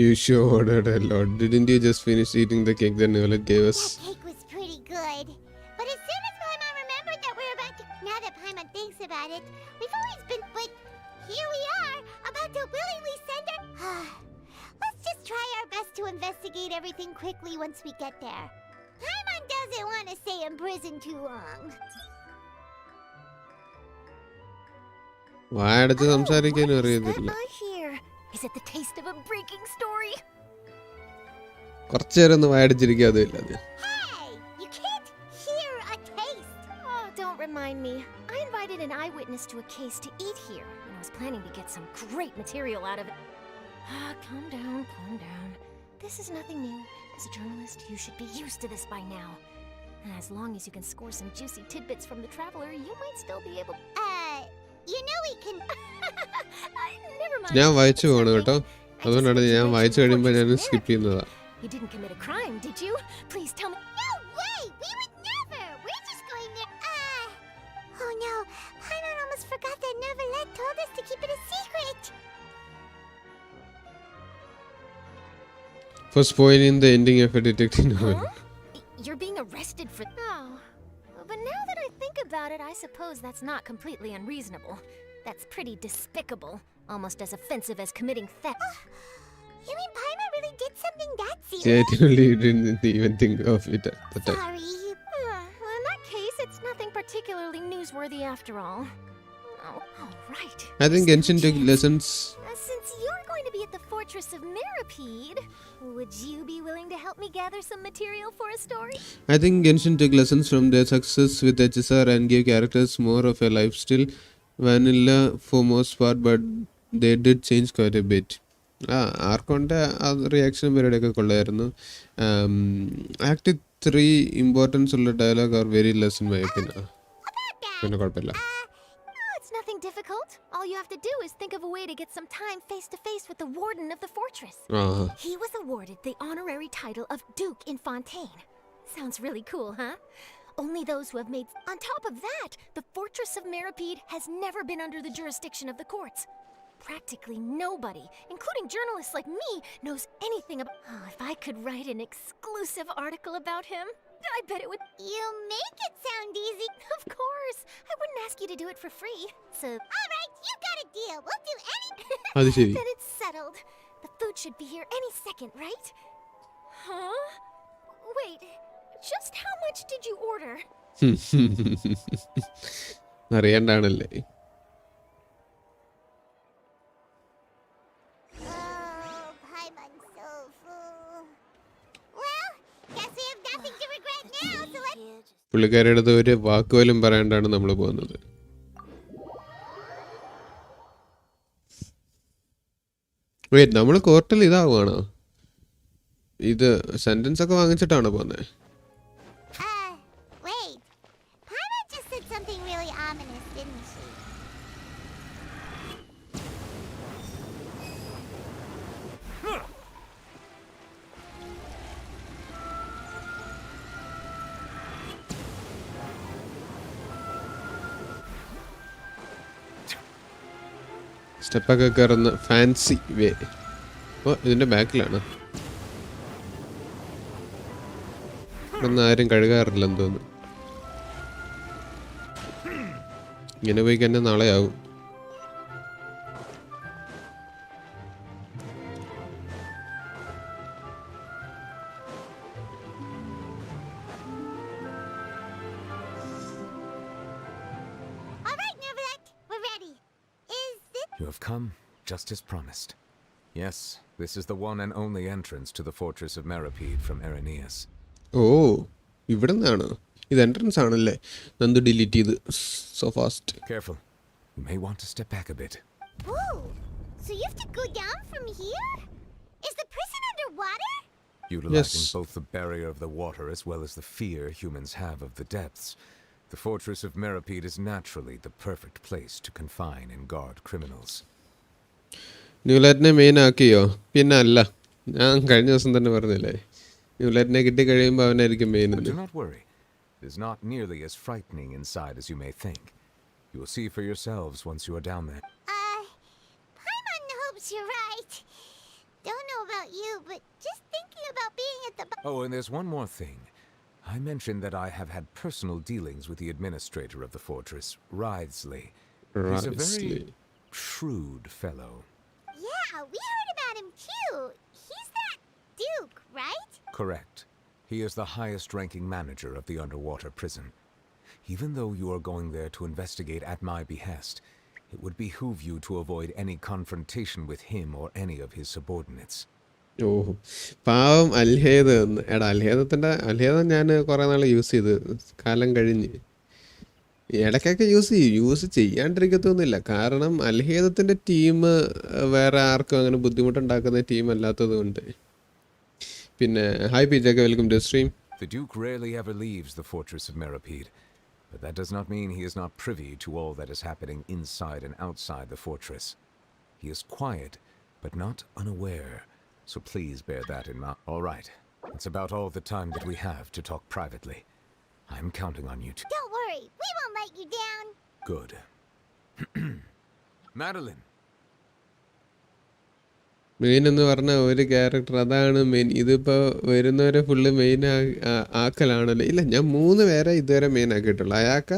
You sure ordered a lot. Didn't you just finish eating the cake that Newlet gave us? That cake was pretty good. But as soon as Paimon remembered that we're about to... Now that Paimon thinks about it, we've always been... But here we are, about to willingly send our... Let's just try our best to investigate everything quickly once we get there. Paimon doesn't want to stay in prison too long. വായടച്ച് സംസാരിക്കാനും അറിയത്തില്ല. Is it the taste of a breaking story? കുറച്ചു നേരം ഒന്ന് വായടിച്ചിരിക്കാതെ ഇല്ല. Hey, you can't hear a taste. Oh, don't remind me. I invited an eyewitness to a case to eat here, and I was planning to get some great material out of it. Calm down, calm down. This is nothing new. As a journalist, you should be used to this by now. And as long as you can score some juicy tidbits from the traveler, you might still be able... You know we can... Never mind. ഞാൻ വായിച്ചു പോകണം കേട്ടോ. അതുകൊണ്ടാണ് ഞാൻ വായിച്ചു കഴിയുമ്പോൾ ഞാൻ skip ചെയ്യുന്നതാ. You didn't commit a crime, did you? Please tell me. No way! We would never! We're just going there... Oh no, Paimon almost forgot that Neuvillette told us to keep it a secret! For spoiling the ending of a detective novel. Huh? You're being arrested for... Oh. But now that I think about it, I suppose that's not completely unreasonable. That's pretty despicable. Almost as offensive as committing theft. You mean Paimon really did something that I serious? genuinely didn't even think of it at the time. Sorry. Well, in that case, it's nothing particularly newsworthy after all. Oh, all right. I think There's Genshin no took chance. lessons. Since you're going to be at the Fortress of Mirapede, would you be willing to help me gather some material for a story? I think Genshin took lessons from their success with HSR and gave characters more of a lifestyle vanilla for most part, but they did change quite a bit. ആർക്കൊണ്ട ആ reaction പരിപാടിയൊക്കെ കൊള്ളായിരുന്നു. Act 3 importance ഉള്ള dialogue are very less in my opinion. പിന്നെ കുഴപ്പമില്ല. It's nothing difficult. All you have to do is think of a way to get some time face to face with the warden of the fortress. He was awarded the honorary title of Duke in Fontaine. Sounds really cool, huh? Only those who have made... On top of that, the Fortress of Mirapede has never been under the jurisdiction of the courts. Practically nobody, including journalists like me, knows anything about... Oh, if I could write an exclusive article about him, I bet it would... You make it sound easy. Of course. I wouldn't ask you to do it for free. So... All right, you got a deal. We'll do അത് ശരി. Then it's settled. The food should be here any second, right? Huh? Wait, just how much did you order? അറിയണ്ടാണല്ലേ. I'm so full. Well, guess we have nothing to regret now, so let's... പുള്ളിക്കാരുടെ അടുത്ത് ഒരു വാക്കുപോലും പറയാണ്ടാണ് നമ്മൾ പോകുന്നത്. Wait, നമ്മൾ കോർട്ടിൽ ഇതാവുകയാണോ? ഇത് sentence ഒക്കെ വാങ്ങിച്ചിട്ടാണോ പോകുന്നത്? Wait. Paimon just said something really ominous, didn't she? സ്റ്റെപ്പൊക്കെ കയറുന്ന ഫാൻസി വേ. ഓ, ഇതിൻ്റെ ബാക്കിലാണ്. ഇവിടുന്ന് ആരും കഴുകാറില്ലെന്ന് തോന്നുന്നു. ഇങ്ങനെ പോയി തന്നെ നാളെ ആവും. All right, Nervalek, we're ready. Is this... You have come, just as promised. Yes, this is the one and only entrance to the Fortress of Mirapede from Eraneus. ഓ, ഇവിടെ നിന്നാണ്. ഇത് എൻട്രൻസ് ആണല്ലേ? നന്ദു ഡിലീറ്റ് ചെയ്ത്. So fast. Careful. You may want to step back a bit. Whoa! So you have to go down from here? Is the prison underwater? Utilizing Yes. both the barrier of the water as well as the fear humans have of the depths, the Fortress of Mirapede is naturally the perfect place to confine and guard criminals. ന്യൂലൈറ്റിനെ main ആക്കിയോ? പിന്നെ അല്ല, ഞാൻ കഴിഞ്ഞ ദിവസം തന്നെ പറഞ്ഞില്ലേ, ന്യൂലൈറ്റിനെ കിട്ടിക്കഴിയുമ്പോൾ അവനായിരിക്കും മെയിൻ But എന്ന്. do not worry. It is not nearly as frightening inside as you may think. You will see for yourselves once you are down there. Paimon hopes you're right. Don't know about you, but just thinking about being at the... Oh, and there's one more thing. I mentioned that I have had personal dealings with the administrator of the fortress, Wriothesley. He's a very Wriothesley. shrewd fellow. Yeah, we heard about him too. He's that Duke, right? Correct. He is the highest-ranking manager of the underwater prison. Even though you are going there to investigate at my behest, it would behoove you to avoid any confrontation with him or any of his subordinates. ഓ, പാവം അൽഹേദ് എന്ന്. എടാ, അൽഹേദം ഞാൻ കുറേ നാൾ use ചെയ്ത്, കാലം കഴിഞ്ഞ്. ഇടയ്ക്കൊക്കെ യൂസ് ചെയ്യാണ്ടിരിക്കത്തൊന്നുമില്ല. കാരണം അൽഹേദത്തിൻ്റെ ടീം വേറെ ആർക്കും അങ്ങനെ ബുദ്ധിമുട്ടുണ്ടാക്കുന്ന ടീം അല്ലാത്തത് കൊണ്ട്. പിന്നെ ഹായ് പിജൊക്കെ, welcome to stream. The Duke rarely ever leaves the Fortress of Mirapede, but that does not mean he is not privy to all that is happening inside and outside the fortress. He is quiet, but not unaware, so please bear that in mind. All right, that's about all the time that we have to talk privately. I'm counting on you to... Don't worry, we won't let you down. Good. Madeline! Main എന്ന് പറഞ്ഞ ഒരു character, അതാണ് main. ഇതിപ്പോൾ വരുന്നവരെ full main ആക്കലാണല്ലോ. ഇല്ല, ഞാൻ 3 പേരെ ഇതുവരെ main ആക്കിയിട്ടുള്ളൂ. അയാക്ക,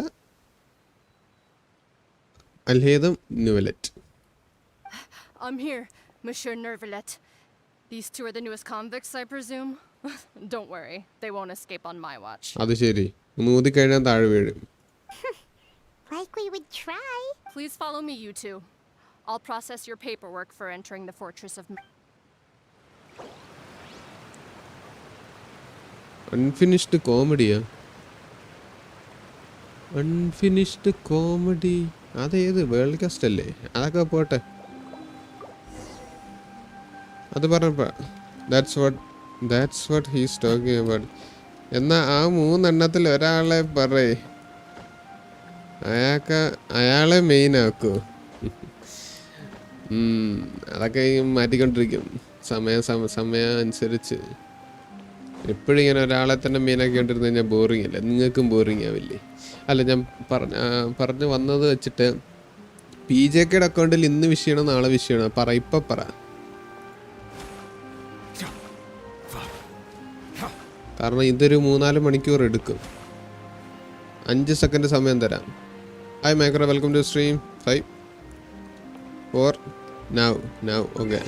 അൽഹേദം, ന്യൂവലറ്റ്. I'm here, Monsieur Nervalet. These 2 are the newest convicts, I presume? Don't worry, they won't escape on my watch. അത് ശരി, 3 കഴിഞ്ഞാൽ താഴെ വീഴും. Like we would try. Please follow me, you two. I'll process your paperwork for entering the Fortress of... unfinished കോമഡിയാ? Unfinished comedy അതേത് world quest അല്ലേ? അതൊക്കെ പോട്ടെ, അത് പറഞ്ഞപ്പോ that's what he's talking about. എന്നാ ആ 3 എണ്ണത്തിൽ ഒരാളെ പറയേ, അയാളെ മെയിൻ ആക്കൂ. അതൊക്കെ മാറ്റിക്കൊണ്ടിരിക്കും സമയം അനുസരിച്ച്. എപ്പോഴും ഇങ്ങനെ ഒരാളെ തന്നെ മെയിനാക്കിക്കൊണ്ടിരുന്ന് കഴിഞ്ഞാൽ ബോറിംഗ് അല്ലേ? നിങ്ങൾക്കും ബോറിംഗ് ആവില്ലേ? അല്ല, ഞാൻ പറഞ്ഞു വന്നത് വെച്ചിട്ട് PJK അക്കൗണ്ടിൽ ഇന്ന് വിഷയമാണോ നാളെ വിഷയമാണോ? ഇപ്പം പറ. കാരണം ഇതൊരു 3-4 മണിക്കൂർ എടുക്കും. 5 സെക്കൻഡ് സമയം തരാം. Hi micro, welcome to stream. 5 4 now okay.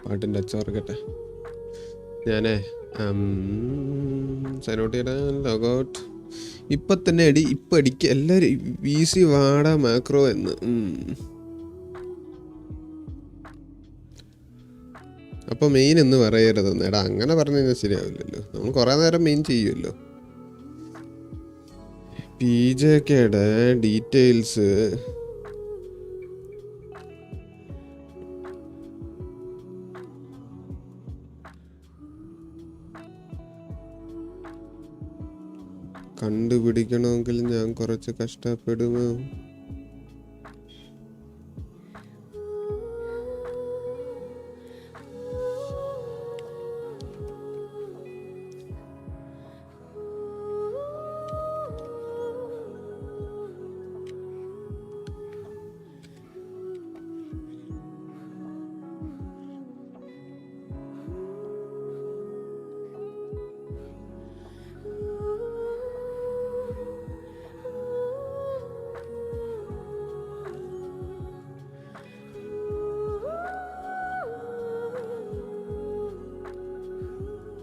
പാട്ടിൻ്റെ അച്ചോർക്കട്ടെ. ഞാനേ സൈനോട്ട് ചെയ്താൽ ലോഗൗട്ട് ഇപ്പം തന്നെ ഇപ്പം അടിക്കുക എല്ലാവരും. VC വാട മാക്രോ എന്ന്. അപ്പോൾ മെയിൻ എന്ന് പറയരുതെന്ന്. എടാ അങ്ങനെ പറഞ്ഞു കഴിഞ്ഞാൽ ശരിയാവില്ലല്ലോ. നമ്മൾ കുറേ നേരം മെയിൻ ചെയ്യുമല്ലോ. PJKയുടെ ഡീറ്റെയിൽസ് കണ്ടുപിടിക്കണമെങ്കിൽ ഞാൻ കുറച്ച് കഷ്ടപ്പെടുമോ?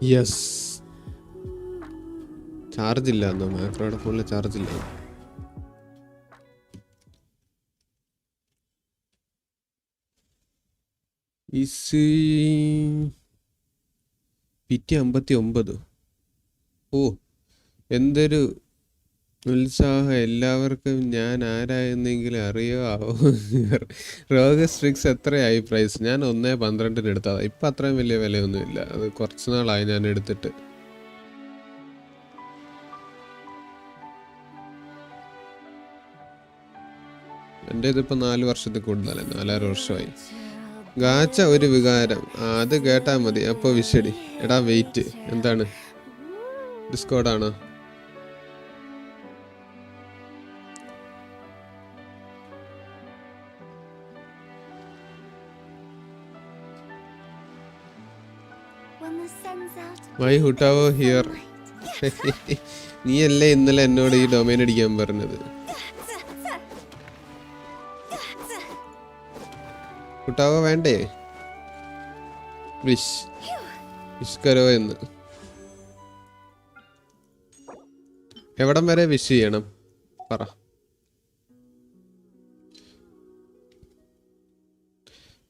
യെസ്, ചാർജ് ഇല്ല എന്നോ? മാക്രോയുടെ ഫോണിൽ ചാർജ് ഇല്ല. PT59. ഓ, എന്തൊരു ഉത്സാഹം എല്ലാവർക്കും. ഞാൻ ആരായെന്നെങ്കിലും അറിയാവോ? ROG Strix എത്രയായി പ്രൈസ്? ഞാൻ 1.12 എടുത്തതാണ്. ഇപ്പം അത്രയും വലിയ വിലയൊന്നുമില്ല. അത് കുറച്ച് നാളായി ഞാൻ എടുത്തിട്ട്. എൻ്റെ ഇതിപ്പോൾ 4 വർഷത്തിൽ കൂടുതലേ, 4-6 വർഷമായി. ഗാച്ച ഒരു വികാരം. അത് കേട്ടാൽ മതി. അപ്പോൾ വിഷടി. എടാ വെയിറ്റ്, എന്താണ് ഡിസ്കോഡാണോ? My ഹുട്ടാവോ here. നീയല്ലേ ഇന്നലെ എന്നോട് ഈ ഡൊമൈൻ അടിക്കാൻ പറഞ്ഞത്? ഹുട്ടാവോ വേണ്ടേ? വിഷ് കരോ എന്ന്. എവിടം വരെ വിഷ് ചെയ്യണം പറ.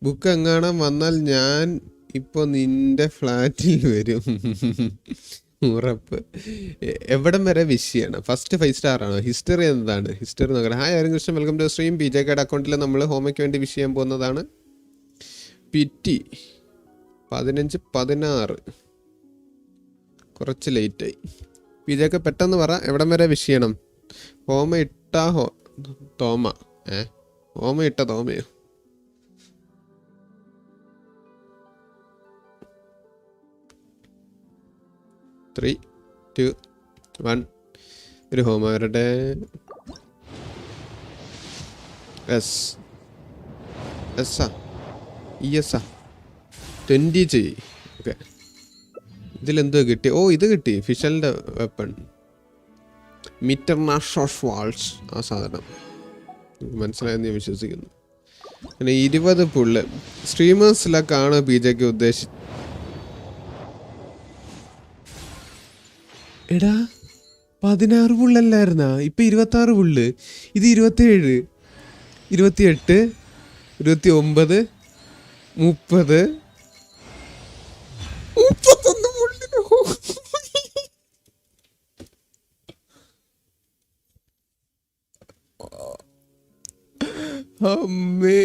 ബുക്ക് എങ്ങാണം വന്നാൽ ഞാൻ ഇപ്പൊ നിന്റെ ഫ്ലാറ്റിൽ വരും. ഉറപ്പ്. എവിടം വരെ വിഷ് ചെയ്യണം? ഫസ്റ്റ് 5 സ്റ്റാർ ആണോ? ഹിസ്റ്ററി എന്താണ്? ഹിസ്റ്ററി നോക്കണം. Hi Arunkrishnan, welcome to stream. PJKയുടെ അക്കൗണ്ടിൽ നമ്മൾ ഹോമയ്ക്ക് വേണ്ടി വിഷ് ചെയ്യാൻ പോകുന്നതാണ്. PT 15-16 കുറച്ച് ലേറ്റായി. PJK പെട്ടെന്ന് പറ, എവിടം വരെ വിഷ് ചെയ്യണം? ഹോമ ഇട്ട തോമ. ഹോമ ഇട്ട തോമയോ? ത്രീ, 2, 1. ഒരു ഹോമ വരട്ടെ. എസ്സാ 20 ചെയ്. ഓക്കെ, ഇതിലെന്തോ കിട്ടി? ഓ, ഇത് കിട്ടി. ഫിഷലിൻ്റെ വെപ്പൺ, മീറ്റർ വാൾസ്. ആ സാധനം മനസ്സിലായെന്ന് ഞാൻ വിശ്വസിക്കുന്നു. പിന്നെ 20 പുള്ള് സ്ട്രീമേഴ്സിലൊക്കെയാണ് പി ജെക്ക് ഉദ്ദേശിച്ചത്. എടാ 16 പുള്ളല്ലായിരുന്നാ? ഇപ്പൊ 26 പുള്ള്. ഇത് 27, 28, 29, 30, 31 പുള്ളിന്. അമ്മേ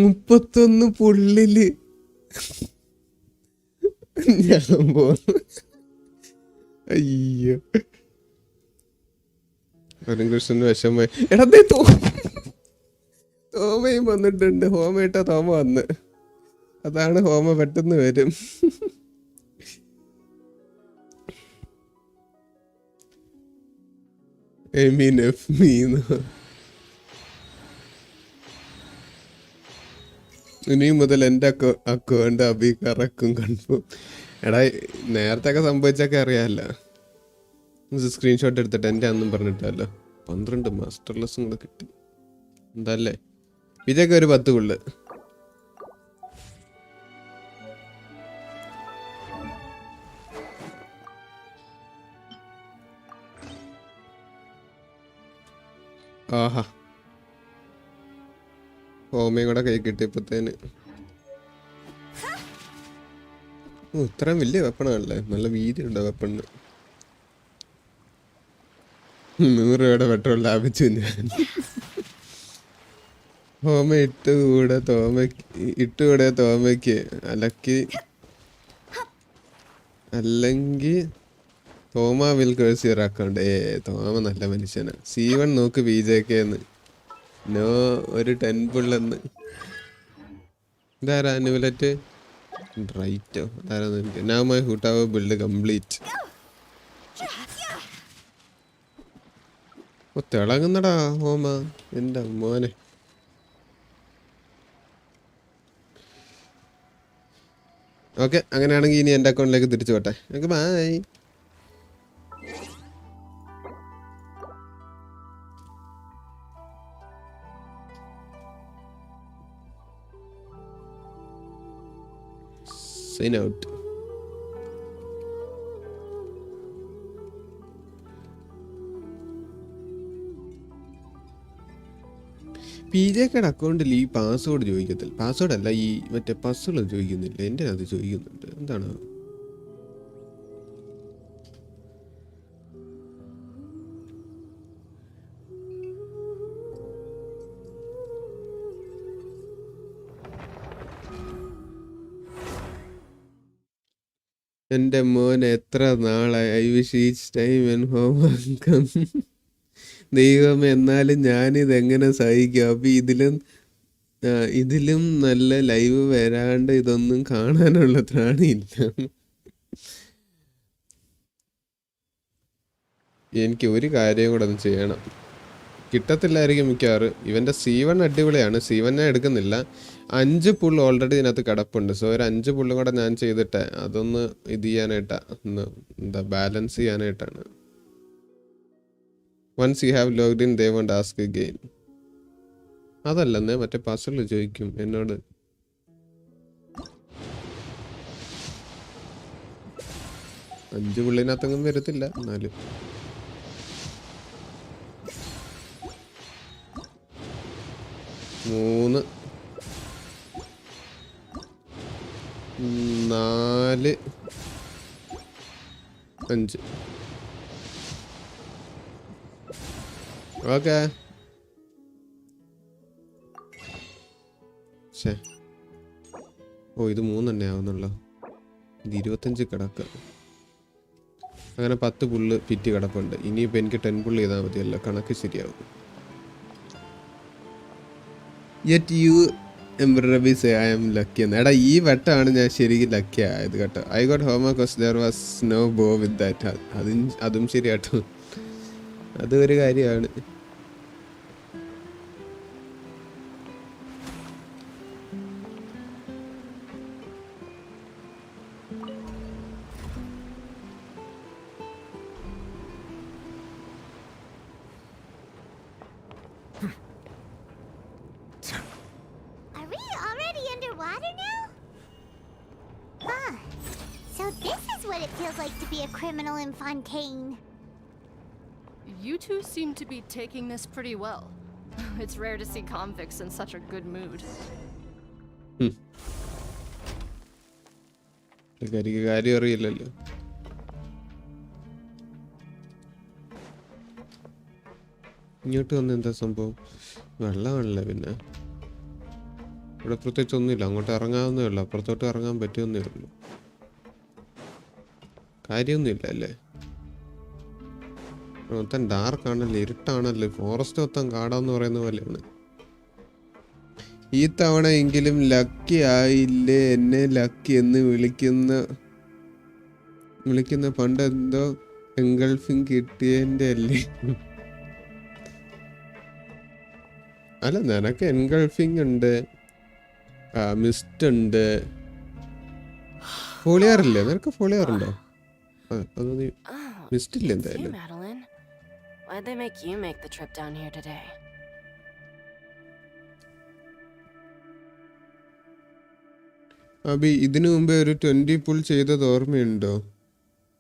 31 പുള്ളില് ഞാൻ പോന്നു. അയ്യോ കൃഷ്ണന് വിഷമമായി. എടാ തോമയും വന്നിട്ടുണ്ട്. ഹോമ ഇട്ട തോമ വന്ന്. അതാണ് ഹോമ പെട്ടെന്ന് വരും. ഇനി മുതൽ എൻ്റെ അക്കൗണ്ട് അബി കറക്കും കൺഫേം. എടാ നേരത്തെ ഒക്കെ സംഭവിച്ചൊക്കെ അറിയാമല്ലോ. സ്ക്രീൻഷോട്ട് എടുത്തിട്ട് എൻ്റെ അന്നും പറഞ്ഞിട്ടല്ലോ. 12 മാസ്റ്റർലെസ്സും കൂടെ കിട്ടി. എന്തല്ലേ വിജയ്ക്ക് ഒരു 10 പുള്ള്. ആഹാ ഹോമയും കൂടെ കൈ കിട്ടിയപ്പോഴത്തേന്. ഇത്രയും വലിയ വെപ്പണാണല്ലേ. നല്ല വീതിയുണ്ടോ വെപ്പണിന്. 100 രൂപയുടെ പെട്രോൾ ലാഭിച്ചു ഞാൻ. ഹോമ ഇട്ടുകൂടെ തോമയ്ക്ക് അല്ലെങ്കിൽ തോമ വിൽ കേഴ്സ് യുവർ അക്കൗണ്ട്. തോമ നല്ല മനുഷ്യനാ. C1 നോക്ക് BJK നോ ഒരു 10 പുള്ളെന്ന്. ഇതാരാ ന്യൂലറ്റ് റൈറ്റോ? അതാരാന്ന് എനിക്ക്. Now my Hu Tao build complete. തിളങ്ങുന്നടാ ഹോമ എൻ്റെ മോനെ. ഓക്കെ അങ്ങനെയാണെങ്കിൽ ഇനി എൻ്റെ അക്കൗണ്ടിലേക്ക് തിരിച്ചു പോട്ടെ. Okay bye. Sign out. PJKയുടെ അക്കൗണ്ടിൽ ഈ പാസ്വേഡ് ചോദിക്കത്തില്ല. പാസ്വേഡ് അല്ല, ഈ മറ്റേ പസ്സുകൾ ചോദിക്കുന്നില്ല. എൻ്റെ അത് ചോദിക്കുന്നുണ്ട്. എന്താണ്? എൻ്റെ മോൻ എത്ര നാളായി I wish each time and home come. ദൈവം എന്നാലും ഞാനിതെങ്ങനെ സഹിക്കും? അപ്പം ഇതിലും നല്ല ലൈവ് വരാണ്ട് ഇതൊന്നും കാണാനുള്ള ത്രാണിയില്ല. എനിക്ക് ഒരു കാര്യം കൂടെ ഒന്ന് ചെയ്യണം. കിട്ടത്തില്ലായിരിക്കും മിക്കവാറും. ഇവൻ്റെ C1 അടിപൊളിയാണ്. C1 ഞാൻ എടുക്കുന്നില്ല. 5 പുൾ ഓൾറെഡി ഇതിനകത്ത് കിടപ്പുണ്ട്. സോ ഒരു 5 പുള്ളും കൂടെ ഞാൻ ചെയ്തിട്ട് അതൊന്ന് ഇത് ചെയ്യാനായിട്ടാണ്, ഒന്ന് ബാലൻസ് ചെയ്യാനായിട്ടാണ്. Once you have logged in they won't ask again. അതല്ലെന്നേ മറ്റേ പസിൽ ചോദിക്കും എന്നോട്. അഞ്ച് പുള്ളിനകത്തൊന്നും വരത്തില്ല. എന്നാലും 3 4 5. ഓക്കെ. ഇത് 3 തന്നെ ആവുന്നുള്ളൂ. ഇത് 25 കിടക്ക. അങ്ങനെ 10 പുള്ള് ഫിറ്റ് കിടപ്പുണ്ട്. ഇനിയിപ്പോൾ എനിക്ക് 10 പുള്ള് ചെയ്താൽ മതിയല്ലോ, കണക്ക് ശരിയാവും. യെറ്റ് യു എംബ്രബി സേ ഐ എം ലക്കി എന്ന്. എടാ ഈ വട്ടമാണ് ഞാൻ ശരിക്കും ലക്കി ആയത് കേട്ടോ. I got homework because there was no bow with that. അതും ശരിയാട്ടോ. അതും ഒരു കാര്യമാണ്. what it feels like to be a criminal in Fontaine. You two seem to be taking this pretty well. It's rare to see convicts in such a good mood. കാര്യം അറിയില്ലല്ലോ. ഇങ്ങോട്ട് വന്ന എന്താ സംഭവം? വെള്ളമാണല്ലേ. പിന്നെ ഇവിടെ പ്രത്യേകിച്ച് ഒന്നുമില്ല. അങ്ങോട്ട് ഇറങ്ങാവുന്നേ ഉള്ളൂ. അപ്പുറത്തോട്ട് ഇറങ്ങാൻ പറ്റുമെന്നേ ഉള്ളൂ. കാര്യമൊന്നുമില്ല അല്ലേ? മൊത്തം ഡാർക്കാണല്ലേ, ഇരുട്ടാണല്ലേ. ഫോറസ്റ്റ് മൊത്തം കാടാന്ന് പറയുന്ന പോലെയാണ്. ഈ തവണ എങ്കിലും ലക്കി ആയില്ലേ. എന്നെ ലക്കി എന്ന് വിളിക്കുന്ന പണ്ട് എന്തോ എൻഗൾഫിങ് കിട്ടിയതിൻ്റെ അല്ലേ? അല്ല, നിനക്ക് എൻഗൾഫിങ് ഉണ്ട്, മിസ്റ്റ് ഉണ്ട്, ഫോളിയാറില്ലേ? നിനക്ക് ഫോളിയാറുണ്ടോ? അത് നീ മിസ്റ്റ് ഇല്ല എന്തായാലും. Why'd they make you make the trip down here today? Abi, ഇതിനു മുമ്പേ ഒരു 20 പുൾ ചെയ്തത് ഓർമ്മയുണ്ടോ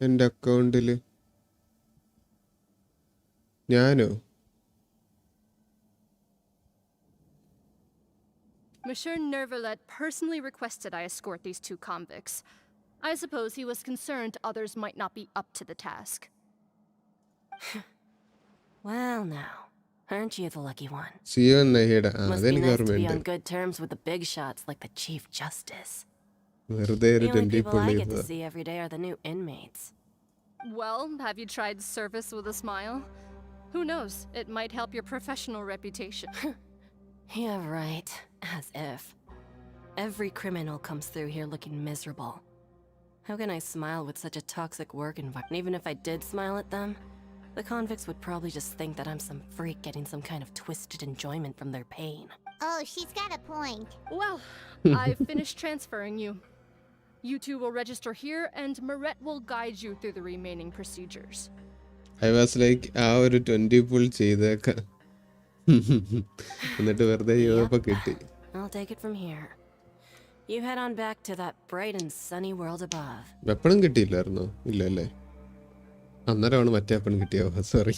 എൻ്റെ അക്കൗണ്ടിൽ? ഞാനോ? Monsieur Nervalet personally requested I escort these two convicts. I suppose he was concerned others might not be up to the task. Well, now, aren't you the lucky one? See you in the head. Must be nice to be on good terms with the big shots like the Chief Justice. The only people I get to see every day are the new inmates. Well, have you tried service with a smile? Who knows? It might help your professional reputation. Yeah, right. As if. Every criminal comes through here looking miserable. How can I smile with such a toxic work environment? Even if I did smile at them, the convicts would probably just think that I'm some freak getting some kind of twisted enjoyment from their pain. Oh, she's got a point. Well, I've finished transferring you. You two will register here, and Maret will guide you through the remaining procedures. I was like, ആ ഒരു 20 pull ചെയ്തേക്കാം. എന്നിട്ട് വെറുതെ ചെയ്തപ്പോൾ കിട്ടി. I'll take it from here. You head on back to that bright and sunny world above. വെപ്പണം കിട്ടിയില്ലായിരുന്നോ? ഇല്ല അല്ലേ? അന്നേരമാണ് മറ്റേ വെപ്പൺ കിട്ടിയോ? Sorry.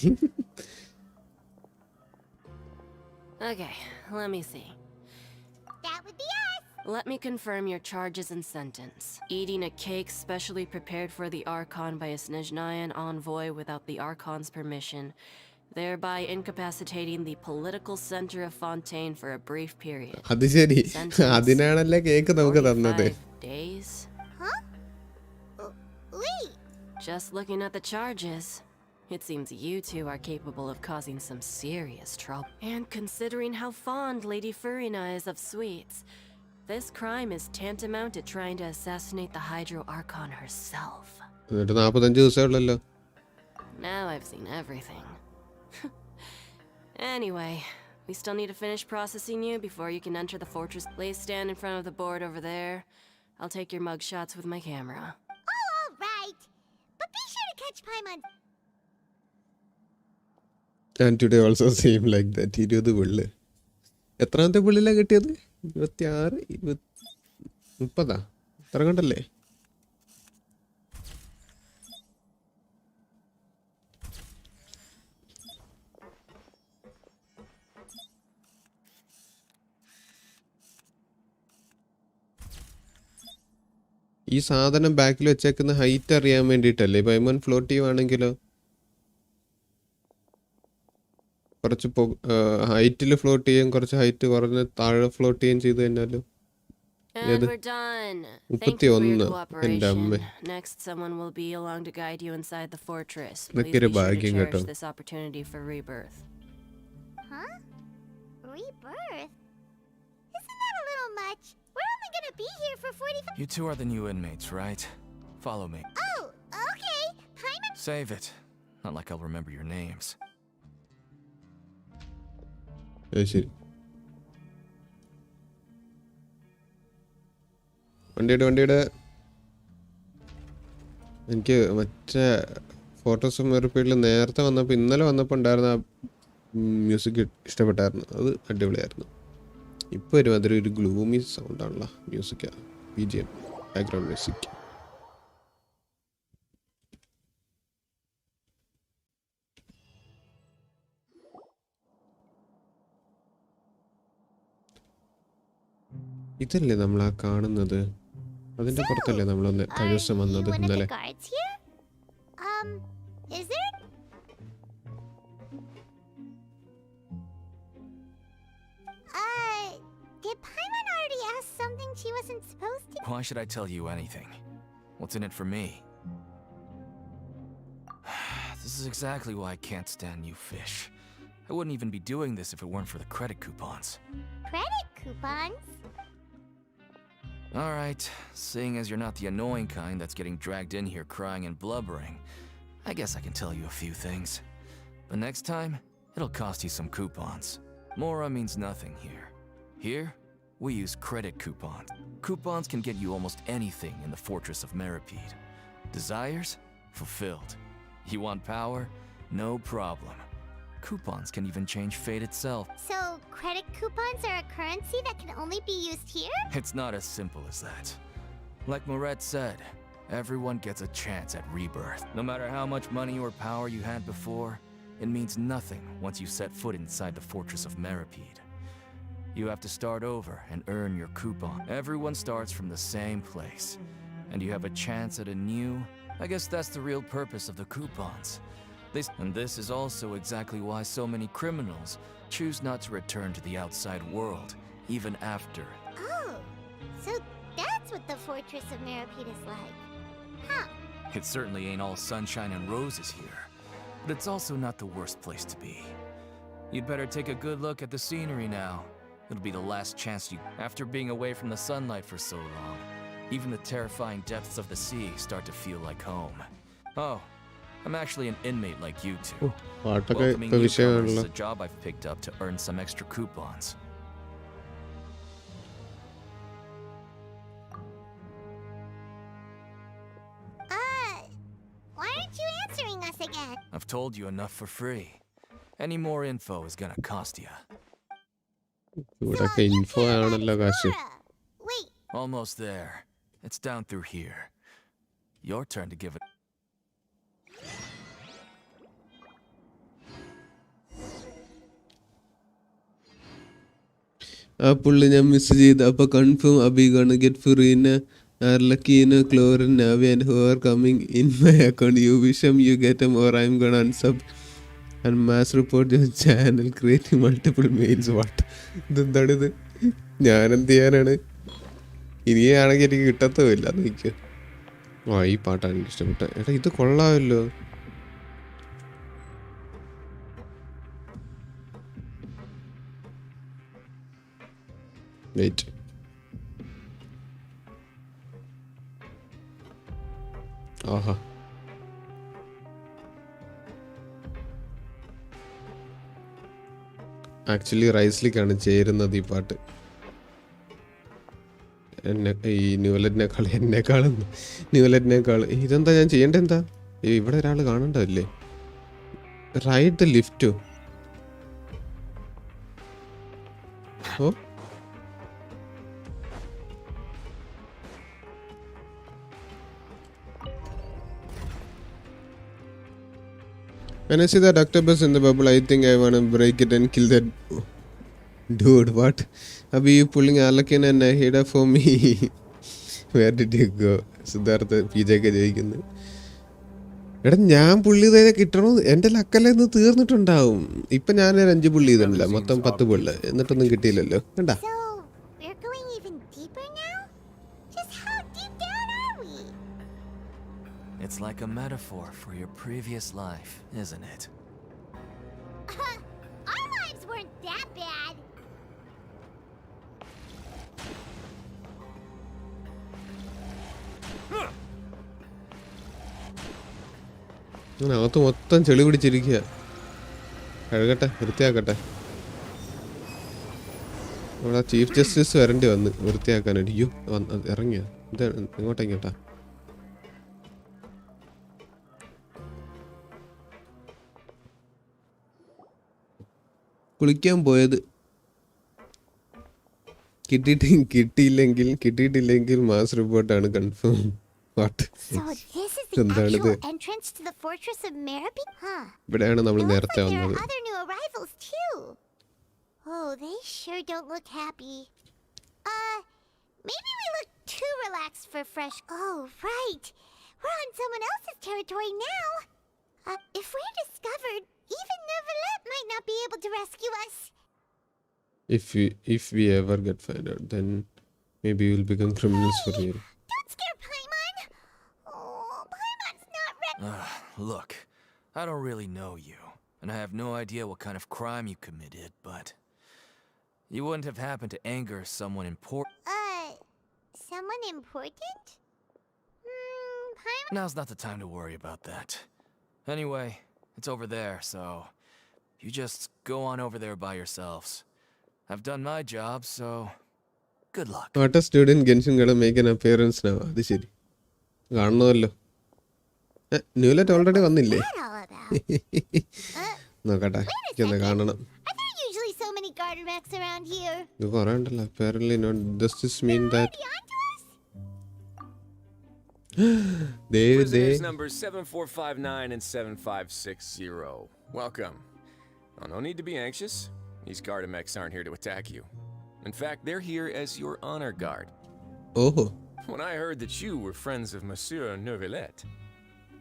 Okay, let me see. That would be us. Let me confirm your charges and sentence. Eating a cake specially prepared for the Archon by a Snezhnayan envoy without the Archon's permission, thereby incapacitating the political center of Fontaine for a brief period. അത് ശരി, അതിനാണല്ലേ cake നമുക്ക് തന്നത്. 45 days. Huh? Wait. Just looking at the charges, it seems you two are capable of causing some serious trouble. And considering how fond Lady Furina is of sweets, this crime is tantamount to trying to assassinate the Hydro Archon herself. എന്നിട്ട് 45 ദിവസമേ ഉള്ളല്ലോ. Now I've seen everything. Anyway, we still need to finish processing you before you can enter the fortress. Please stand in front of the board over there. I'll take your mug shots with my camera. Oh, all right. But be sure to catch Paimon. And today also same like that. 20 പുള്ള്. എത്രാമത്തെ പുള്ളിലാണ് കിട്ടിയത്? 26, 30 എത്ര കണ്ടല്ലേ? ഈ സാധനം ബാക്കിൽ വെച്ചേക്കുന്ന height അറിയാൻ വേണ്ടിയിട്ടല്ലേ? പൈമോൻ ഫ്ലോട്ട് ചെയ്യുവാണെങ്കിലോ കുറച്ച് ഹൈറ്റിൽ ഫ്ലോട്ട് ചെയ്യും, കുറച്ച് ഹൈറ്റ് കുറഞ്ഞ് താഴെ ഫ്ലോട്ട് ചെയ്യും ചെയ്ത് കഴിഞ്ഞാലോ? And we're done. Thank you for your 31 എൻ്റെ cooperation. അമ്മ. Next, someone will be along to guide you inside the fortress. Please ഇതൊക്കെ be ഒരു sure to ഭാഗ്യം കേട്ടോ. cherish this opportunity for rebirth. Huh? Rebirth? Isn't that a little much? We're only gonna be here for 45. You two are the new inmates, right? Follow me. Oh, okay. Paimon. Save it. Not like I'll remember your names. ശരി, വണ്ടിയുടെ എനിക്ക് മറ്റേ photos മെറിപ്പീഡിൽ നേരത്തെ വന്നപ്പോൾ, ഇന്നലെ വന്നപ്പോൾ ഉണ്ടായിരുന്ന music ഇഷ്ടപ്പെട്ടായിരുന്നു. അത് അടിപൊളിയായിരുന്നു. ഇപ്പോൾ ഒരുമാതിരി ഒരു ഗ്ലൂമി സൗണ്ടാണല്ലോ മ്യൂസിക്, BGM ബാക്ക്ഗ്രൗണ്ട് മ്യൂസിക്. ഇതല്ലേ നമ്മൾ ആ കാണുന്നത്? അതിന്റെ പുറത്തല്ലേ നമ്മളൊന്ന് കഴിഞ്ഞ ദിവസം വന്നത് ഇന്നലെ? Is there? Did Paimon already ask something she wasn't supposed to? Why should I tell you anything? What's in it for me? This is exactly why I can't stand you fish. I wouldn't even be doing this if it weren't for the credit coupons. Credit coupons? Alright, seeing as you're not the annoying kind that's getting dragged in here crying and blubbering, I guess I can tell you a few things. But next time, it'll cost you some coupons. Mora means nothing here. Here, we use credit coupons. Coupons can get you almost anything in the Fortress of Meripede. Desires? Fulfilled. You want power? No problem. Coupons can even change fate itself. So, credit coupons are a currency that can only be used here? It's not as simple as that. Like Moret said, everyone gets a chance at rebirth. No matter how much money or power you had before, it means nothing once you set foot inside the Fortress of Meripede. You have to start over and earn your coupon. Everyone starts from the same place, and you have a chance at a new... I guess that's the real purpose of the coupons. And this is also exactly why so many criminals choose not to return to the outside world, even after. Oh, so that's what the Fortress of Meripede is like. Huh. It certainly ain't all sunshine and roses here, but it's also not the worst place to be. You'd better take a good look at the scenery now. It'll be the last chance you... After being away from the sunlight for so long, even the terrifying depths of the sea start to feel like home. Oh, I'm actually an inmate like you two. Welcoming newcomers is a job I've picked up to earn some extra coupons. Why aren't you answering us again? I've told you enough for free. Any more info is gonna cost you. ഇവിടൊക്കെ info ആണല്ലോ കാശ്. Wait. Almost there. It's down through here. Your turn to give it. ആ പുള്ളി ഞാൻ miss ചെയ്ത്. അപ്പൊ confirm അബി gonna get Furina Arlecchino, Chlorine, Navi, and who are coming in my account. You wish them, you get them, or I'm gonna unsub and mass report your channel, creating multiple mails. What? ഇതെന്താണിത്? ഞാനെന്ത് ചെയ്യാനാണ്? ഇനിയാണെങ്കിൽ എനിക്ക് കിട്ടത്തുമില്ല. നോക്കിയോ. ആ ഈ പാട്ടാണ് എനിക്ക് ഇഷ്ടപ്പെട്ട. എടാ ഇത് കൊള്ളാമല്ലോ. വെയിറ്റ്. ആഹാ. ആക്ച്വലി റൈസ്ലിക്കാണ് ചേരുന്നത് ഈ പാട്ട്. ഈ ന്യൂലറ്റിനേക്കാൾ ഇതെന്താ ഞാൻ ചെയ്യേണ്ടത്? എന്താ ഇവിടെ ഒരാൾ കാണണ്ടല്ലേ? റൈഡ് ദ ലിഫ്റ്റോ? Oh when I see that octopus in the bubble, I think I want to break it and kill that dude. What? Are you pulling Arlecchino and Nahida for me? Where did you go? Siddhartha PJK ജയിക്കുന്നു. എടാ ഞാൻ പുള്ളി ചെയ്താൽ കിട്ടണം. എൻ്റെ ലക്കല്ലെന്ന് തീർന്നിട്ടുണ്ടാവും. ഇപ്പം ഞാനൊരു 5 പുള്ളി ചെയ്തിട്ടില്ല, മൊത്തം 10 പുള്ളി, എന്നിട്ടൊന്നും കിട്ടിയില്ലല്ലോ. കണ്ടാ? It's like a metaphor for your previous life, isn't it? Our lives weren't that bad. അകത്ത് മൊത്തം ചെളി പിടിച്ചിരിക്കുക. കഴുകട്ടെ, വൃത്തിയാക്കട്ടെ. അവിടെ ചീഫ് ജസ്റ്റിസ് വരേണ്ടി വന്ന് വൃത്തിയാക്കാൻ. അയ്യോ ഇറങ്ങിയ ഇങ്ങോട്ടാ. കുളിക്കാൻ പോയത്. കിട്ടിയിട്ടില്ലെങ്കിൽ മാസ് റിപ്പോർട്ടാണ് കൺഫേം. ഇവിടെയാണ് നമ്മൾ നേരത്തെ വന്നത്. Oh, they sure don't look happy. Maybe we look too relaxed for fresh. Oh, right. We're on someone else's territory now. If we're discovered, even Neuvillette might not be able to rescue us. If we ever get found out, then maybe we'll become criminals for real. Don't scare Paimon. Oh, Paimon's not ready. Look, I don't really know you, and I have no idea what kind of crime you committed, but you wouldn't have happened to anger someone important. Someone important? Paimon? Now's not the time to worry about that. Anyway, it's over there, so you just go on over there by yourselves. I've done my job, so good luck. What a student Genshin gonna make an appearance now. അത് ശരി കാണണമല്ലോ. ന്യൂലറ്റ് already വന്നില്ലേ? What all about? നോക്കട്ടെ, എനിക്കൊന്ന് കാണണം. Are there usually so many garter mechs around here? ഇത് കുറേ ഉണ്ടല്ലോ. Apparently not. Does this mean that Already onto us? Prisoners numbers 7459 and 7560. Welcome. Oh, no need to be anxious. These Gardamex aren't here to attack you. In fact, they're here as your honor guard. Oh. When I heard that you were friends of Monsieur Neuvillette,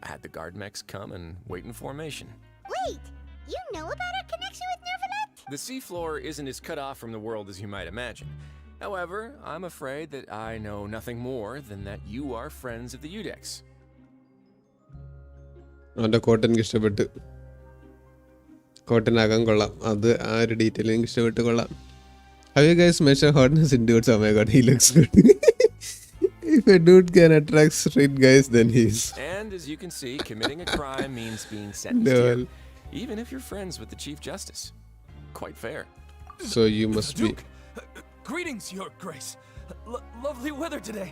I had the Gardamex come and wait in formation. Wait, you know about our connection with Neuvillette? The seafloor isn't as cut off from the world as you might imagine. However, I'm afraid that I know nothing more than that you are friends of the UDEX. അവൻ്റെ coat എനിക്ക് ഇഷ്ടപ്പെട്ടു. കോട്ടനകം കൊള്ളാം. അത് ആ ഒരു detail എനിക്ക് ഇഷ്ടപ്പെട്ട് കൊള്ളാം. Have you guys measured hotness in dudes? Oh my god, he looks good. If a dude can attract straight guys, then he's... And as you can see, committing a crime means being sentenced here, even if you're friends with the Chief Justice. Quite fair. So you must be... Duke, greetings, Your Grace. Lovely weather today,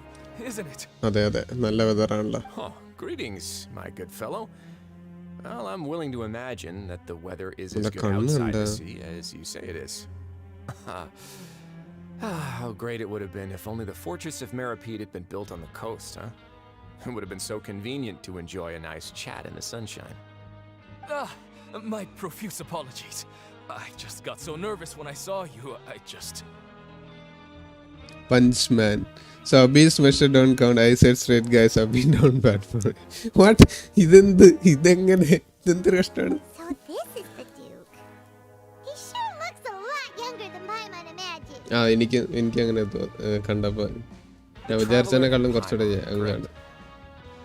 isn't it? അതെ അതെ, നല്ല വെതറാണല്ലോ. Oh, greetings, my good fellow. Well, I'm willing to imagine that the weather is as good outside the sea as you say it is. How great it would have been if only the Fortress of Meripede had been built on the coast, huh? It would have been so convenient to enjoy a nice chat in the sunshine. My profuse apologies. I just got so nervous when I saw you, Punch man. So Abhi's measure don't count. I said straight guys have been down bad for it. What? ഇതെങ്ങനെ? ഇതെന്ത് കഷ്ടമാണ്? So this is the Duke. He sure looks a lot younger than Paimon imagined. എനിക്ക് അങ്ങനെ കണ്ടപ്പോൾ ഞാൻ വിചാരിച്ചതിനെക്കാളും കുറച്ചുകൂടെ അങ്ങനെയാണ്.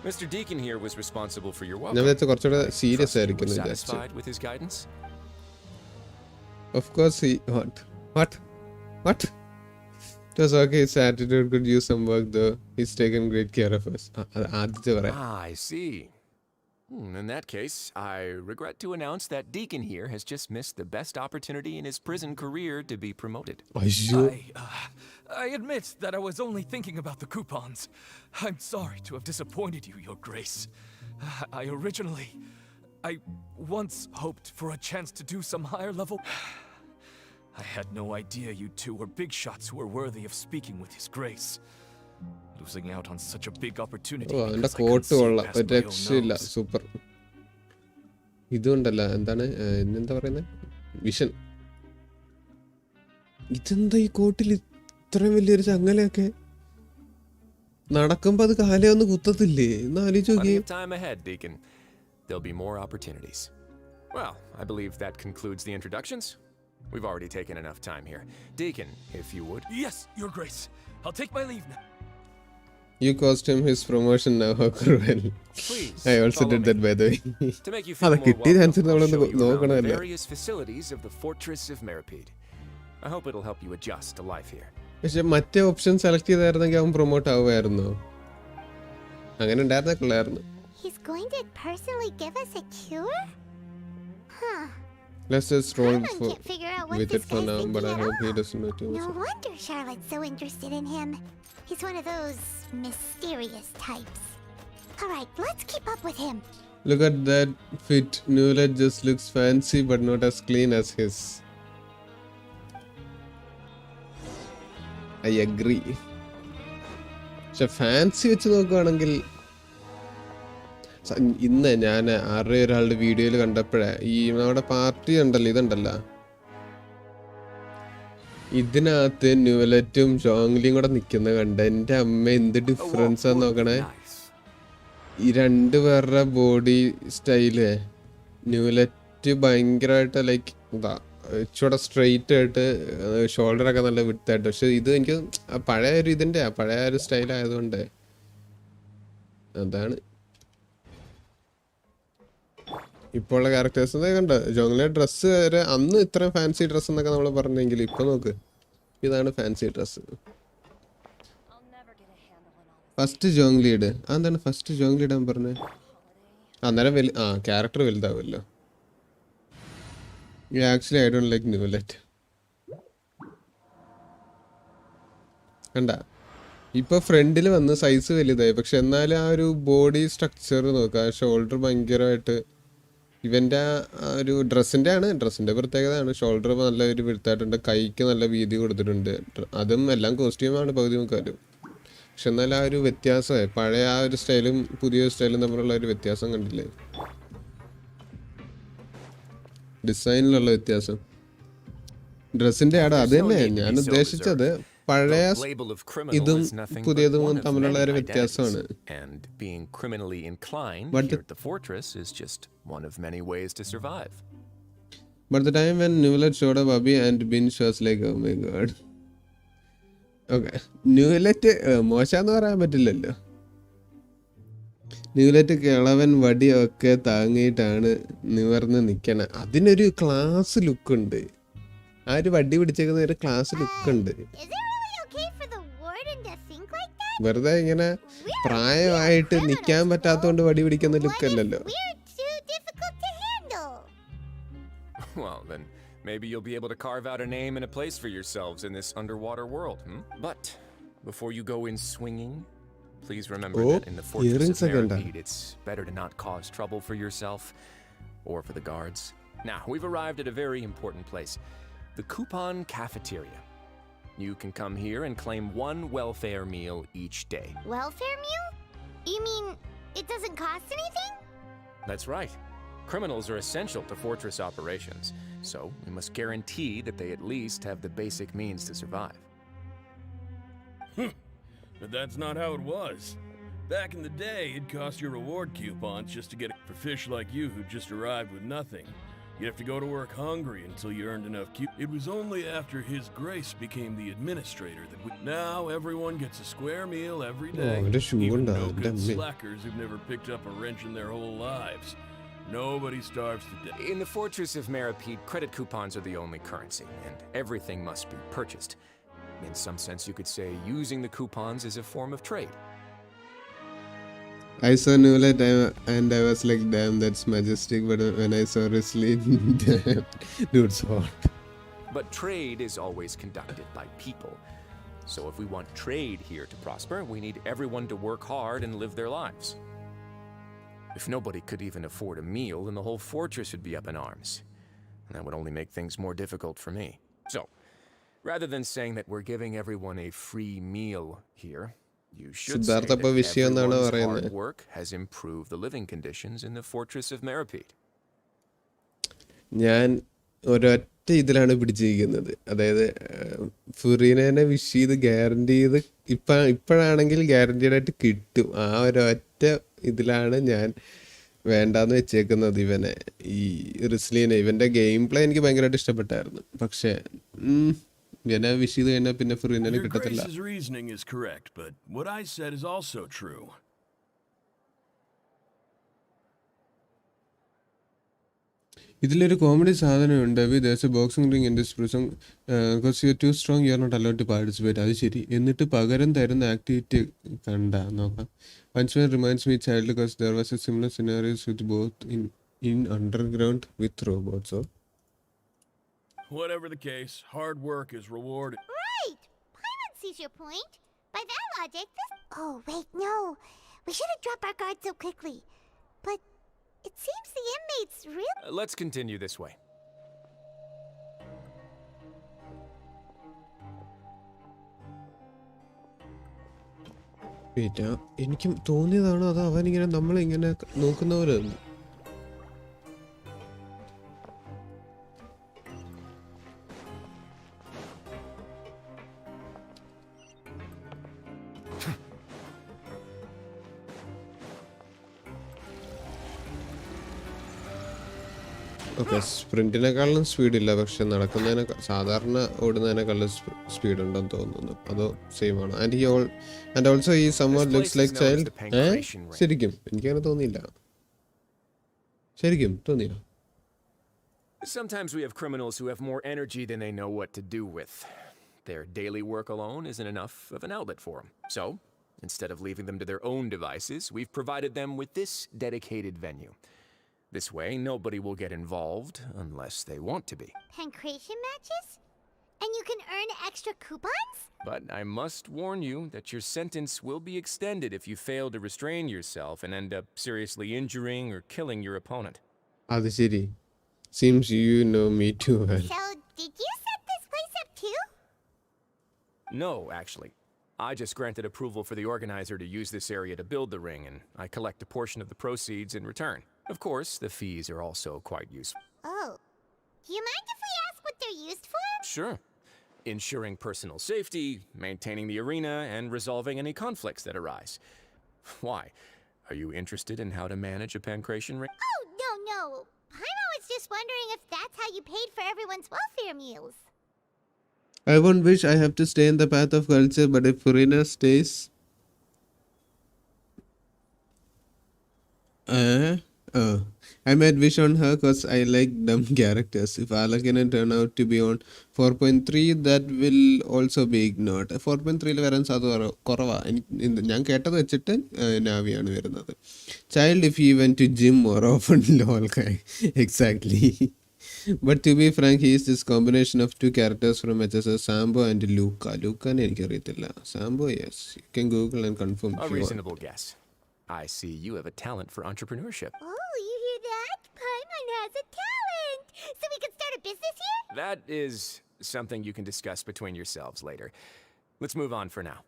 Mr. Deacon here was responsible for your ഞാൻ welcome. വിചാരിച്ച കുറച്ചുകൂടെ സീരിയസ് ആയിരിക്കും എന്ന് വിചാരിച്ചു. Satisfied with his guidance? Of course he... What? It was okay, his attitude could use some work though. He's taken great care of us. ആദ്യത്തെ പറയാം. I see. In that case, I regret to announce that Deacon here has just missed the best opportunity in his prison career to be promoted. അയ്യോ. I admit that I was only thinking about the coupons. I'm sorry to have disappointed you, Your Grace. I once hoped for a chance to do some higher level. I had no idea you two were big shots who were worthy of speaking with His Grace. Losing out on such a big opportunity. അവൻ്റെ coat കൊള്ളാം, ഒരു രക്ഷയില്ല, super. ഇതുണ്ടല്ല, എന്താണ് എന്താ പറയുന്നത്, vision. ഇതെന്താ ഈ കോട്ടിൽ ഇത്രയും വലിയൊരു ചങ്ങലയൊക്കെ? നടക്കുമ്പോ അത് കാലേ ഒന്ന് കുത്തത്തില്ലേ? ഒന്ന് ആലോചിച്ച് നോക്കിയേ. Time ahead, Deacon. There'll be more opportunities. Well, I believe that concludes the introductions. We've already taken enough time here. Deacon, if you would. Yes, Your Grace. I'll take my leave now. You cost him his promotion now, how cruel. Please. I also did that, by the way. To make you feel more welcome, I'll show you around the various facilities of the Fortress of Meripede. I hope it'll help you adjust to life here. പക്ഷെ മറ്റേ option select ചെയ്തായിരുന്നെങ്കിൽ അവൻ promote ആവുമായിരുന്നോ? അങ്ങനെ ഉണ്ടായിരുന്ന കൊള്ളായിരുന്നു. He's going to personally give us a cure? Huh. Let's just roll with it for now, but I hope he doesn't know too much. No wonder Charlotte's so interested in him. He's one of those mysterious types. Alright, let's keep up with him. Look at that fit. Newlet just looks fancy but not as clean as his. I agree. പക്ഷെ fancy വെച്ച് നോക്കുകയാണെങ്കിൽ ഇന്ന് ഞാൻ ആരുടെ ഒരാളുടെ വീഡിയോയിൽ കണ്ടപ്പോഴേ ഈ നമ്മുടെ പാർട്ടി ഉണ്ടല്ലോ, ഇതുണ്ടല്ലോ, ഇതിനകത്ത് ന്യൂലറ്റും ജോങ്ലിയും കൂടെ നിൽക്കുന്ന കണ്ട എൻ്റെ അമ്മ എന്ത് ഡിഫറൻസ് ആന്ന് നോക്കണേ. ഈ രണ്ട് പേരുടെ ബോഡി സ്റ്റൈല്. ന്യൂലറ്റ് ഭയങ്കരമായിട്ട് ലൈക്ക് എന്താ ഇച്ചിരി സ്ട്രെയിറ്റ് ആയിട്ട് ഷോൾഡറൊക്കെ നല്ല വിട്ടായിട്ട്. പക്ഷെ ഇത് എനിക്ക് പഴയ ഒരു ഇതിൻ്റെ പഴയ ഒരു സ്റ്റൈലായതുകൊണ്ട് അതാണ് ഇപ്പോൾ ഉള്ള ക്യാരക്ടേഴ്സ് കണ്ട. ജോങ്ലിയുടെ ഡ്രസ്സ് വരെ അന്ന് ഇത്രയും ഫാൻസി ഡ്രസ്സ് എന്നൊക്കെ നമ്മൾ പറഞ്ഞെങ്കിൽ ഇപ്പൊ നോക്ക്, ഇതാണ് ഫാൻസി ഡ്രസ്സ്. ഫസ്റ്റ് ജോങ്ലിയുടെ അതെന്താണ് ഫസ്റ്റ് ജോങ്ലി ഇടാൻ പറഞ്ഞത്? അന്നേരം ക്യാരക്ടർ വലുതാവുമല്ലോ. Actually I don't like Neuvillette. കണ്ട ഇപ്പൊ ഫ്രണ്ടിൽ വന്ന് സൈസ് വലുതായി, പക്ഷെ എന്നാലും ആ ഒരു ബോഡി സ്ട്രക്ചർ നോക്കുക. ഷോൾഡർ ഭയങ്കരമായിട്ട് ഇവൻ്റെ ആ ഒരു ഡ്രസ്സിൻ്റെ പ്രത്യേകതയാണ്. ഷോൾഡർ നല്ല ഒരു വലുതായിട്ടുണ്ട്, കൈക്ക് നല്ല വീതി കൊടുത്തിട്ടുണ്ട്. അതും എല്ലാം കോസ്റ്റ്യൂമാണ് പകുതി മുക്കാലും. പക്ഷെ എന്നാൽ ആ ഒരു വ്യത്യാസമായി പഴയ ആ ഒരു സ്റ്റൈലും പുതിയ സ്റ്റൈലും തമ്മിലുള്ള ഒരു വ്യത്യാസം കണ്ടില്ലേ? ഡിസൈനിലുള്ള വ്യത്യാസം, ഡ്രസ്സിൻ്റെ അത് തന്നെ ഞാൻ ഉദ്ദേശിച്ചത്. പഴയ ഇതും പുതിയതും തമ്മിലുള്ള ഒരു വ്യത്യാസമാണ്. But the time when Newlet showed up, Abhi and Binge was like, oh my god. Okay, ന്യൂലറ്റ് മോശാന്ന് പറയാൻ പറ്റില്ലല്ലോ. ന്യൂലറ്റ് കിളവൻ വടിയൊക്കെ താങ്ങിയിട്ടാണ് നിവർന്ന് നിൽക്കണ. അതിനൊരു ക്ലാസ് ലുക്കുണ്ട്. ആ ഒരു വടി പിടിച്ചേക്കുന്ന ഒരു ക്ലാസ് ലുക്കുണ്ട്. വെറുതെ ഇങ്ങനെ പ്രായമായിട്ട് നിൽക്കാൻ പറ്റാത്തതുകൊണ്ട് വടി പിടിക്കുന്ന ലുക്കല്ലല്ലോ. Well, then maybe you'll be able to carve out a name and a place for yourselves in this underwater world. But before you go in swinging, please remember that in the Fortress of Meripede, it's better to not cause trouble for yourself or for the guards. Now, we've arrived at a very important place, the Coupon Cafeteria. You can come here and claim one welfare meal each day. Welfare meal? You mean it doesn't cost anything? That's right. Criminals are essential to fortress operations, so we must guarantee that they at least have the basic means to survive. But that's not how it was. Back in the day, it cost you reward coupons just to get it for fish like you who just arrived with nothing. You'd have to go to work hungry until you earned enough It was only after His Grace became the administrator that now everyone gets a square meal every day. Even no good slackers who've never picked up a wrench in their whole lives. Nobody starves to death. In the Fortress of Meripede, credit coupons are the only currency, and everything must be purchased. In some sense, you could say using the coupons is a form of trade. I saw Newlet and I was like, damn, that's majestic. But when I saw Wrestling, dude's hot. But trade is always conducted by people. So if we want trade here to prosper, we need everyone to work hard and live their lives. If nobody could even afford a meal, then the whole fortress would be up in arms. And that would only make things more difficult for me. So, rather than saying that we're giving everyone a free meal here, you should say that everyone's hard work has improved the living conditions in the Fortress of Meripede. ഞാൻ ഒരൊറ്റ ഇതിലാണ് പിടിച്ചിരിക്കുന്നത്. അതായത് ഫുറീനെ wish ചെയ്ത് guarantee ചെയ്ത് ഇപ്പോഴാണെങ്കിൽ guaranteed ആയിട്ട് കിട്ടും. ആ ഒരൊറ്റ ഇതിലാണ് ഞാൻ വേണ്ടാന്ന് വെച്ചേക്കുന്നത് ഇവനെ, ഈ റിസ്ലീനെ. ഇവൻ്റെ ഗെയിം പ്ലേ എനിക്ക് ഭയങ്കരമായിട്ട് ഇഷ്ടപ്പെട്ടായിരുന്നു. പക്ഷേ ഇവനെ വിഷ് ചെയ്ത് കഴിഞ്ഞാൽ പിന്നെ ഫുറീനെ കിട്ടത്തില്ല. ഇതിലൊരു കോമഡി സാധനമുണ്ട്. there's a boxing ring in this prison because you're too strong, you're not allowed to participate. അത് ശരി. എന്നിട്ട് പകരം തരുന്ന ആക്ടിവിറ്റി കണ്ട നോക്കാം. Punchman reminds me child because there was a similar scenarios with both in underground with robots. So whatever the case, hard work is rewarded. Right! Paimon sees your point. By that logic, this... Oh, wait, no. We should have dropped our guard so quickly. But it seems the inmates really... Let's continue this way. എനിക്ക് തോന്നിയതാണ് അത് അവനിങ്ങനെ നമ്മളിങ്ങനെ നോക്കുന്നവരാണ്. Okay, സ്പ്രിൻറ്റിനെക്കാളും സ്പീഡില്ല, പക്ഷെ നടക്കുന്നതിനെ സാധാരണ ഓടുന്നതിനേക്കാളും സ്പീഡുണ്ടെന്ന് തോന്നുന്നു. അതോ same ആണ്? And also ഈ somewhat looks like child. ശരിക്കും എനിക്കങ്ങനെ തോന്നിയില്ല. ശരിക്കും തോന്നിയോ? Sometimes we have criminals who have more energy than they know what to do with. Their daily work alone isn't enough of an outlet for them. So, instead of leaving them to their own devices, we've provided them with this dedicated venue. This way, nobody will get involved unless they want to be. Pancration matches? And you can earn extra coupons? But I must warn you that your sentence will be extended if you fail to restrain yourself and end up seriously injuring or killing your opponent. അത് ശരി. Seems you know me too well. So, did you set this place up too? No, actually. I just granted approval for the organizer to use this area to build the ring, and I collect a portion of the proceeds in return. Of course, the fees are also quite useful. Oh. Do you mind if we ask what they're used for? Sure. Ensuring personal safety, maintaining the arena, and resolving any conflicts that arise. Why? Are you interested in how to manage a pancration ring? Oh, no. Paimon was just wondering if that's how you paid for everyone's welfare meals. I won't wish I have to stay in the path of culture, but if Furina stays... I might wish on her because I like dumb characters. If Alakina turn out to be on 4.3, that will also be ignored. 4.3 വരാൻ സാധ്യത കുറവാണ്. ഞാൻ കേട്ടത് വെച്ചിട്ട് നാവിയാണ് വരുന്നത്. Child if he went to gym more often. Lol. Exactly. But to be frank, he is this combination of two characters from HSS, Sambo and Luca. Luca എനിക്കറിയത്തില്ല. Sambo, yes. You can Google and confirm. A reasonable guess. I see you have a talent for entrepreneurship. Oh, you hear that? Paimon has a talent! So we can start a business here? That is something you can discuss between yourselves later. Let's move on for now.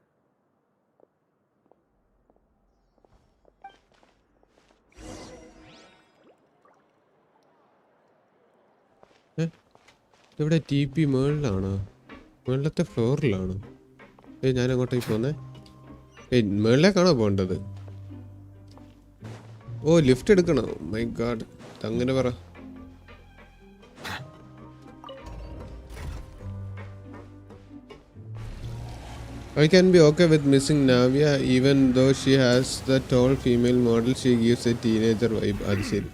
ഇവിടെ T P മേളിലാണോ? മേളിലത്തെ ഫ്ലോറിലാണോ? ഞാൻ അങ്ങോട്ടേക്ക് പോന്നേ. മേളിലേക്കാണോ പോകേണ്ടത്? ഓ, lift എടുക്കണോ? My God, അങ്ങനെ പറ. I can be okay with missing Navia even though she has the tall female model. She gives a teenager vibe. അത് ശരി,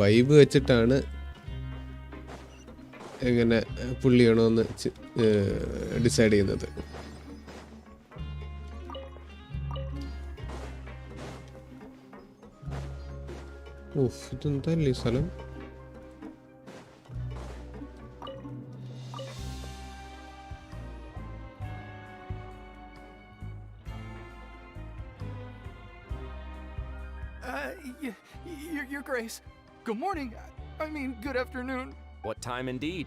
വൈബ് വെച്ചിട്ടാണ് എങ്ങനെ പുള്ളിയാണോ എന്ന് ഡിസൈഡ് ചെയ്യുന്നത്. ഓഫ്, ഇതെന്തല്ലേ സ്ഥലം? Your Grace. Good morning. I mean, good afternoon. What time indeed?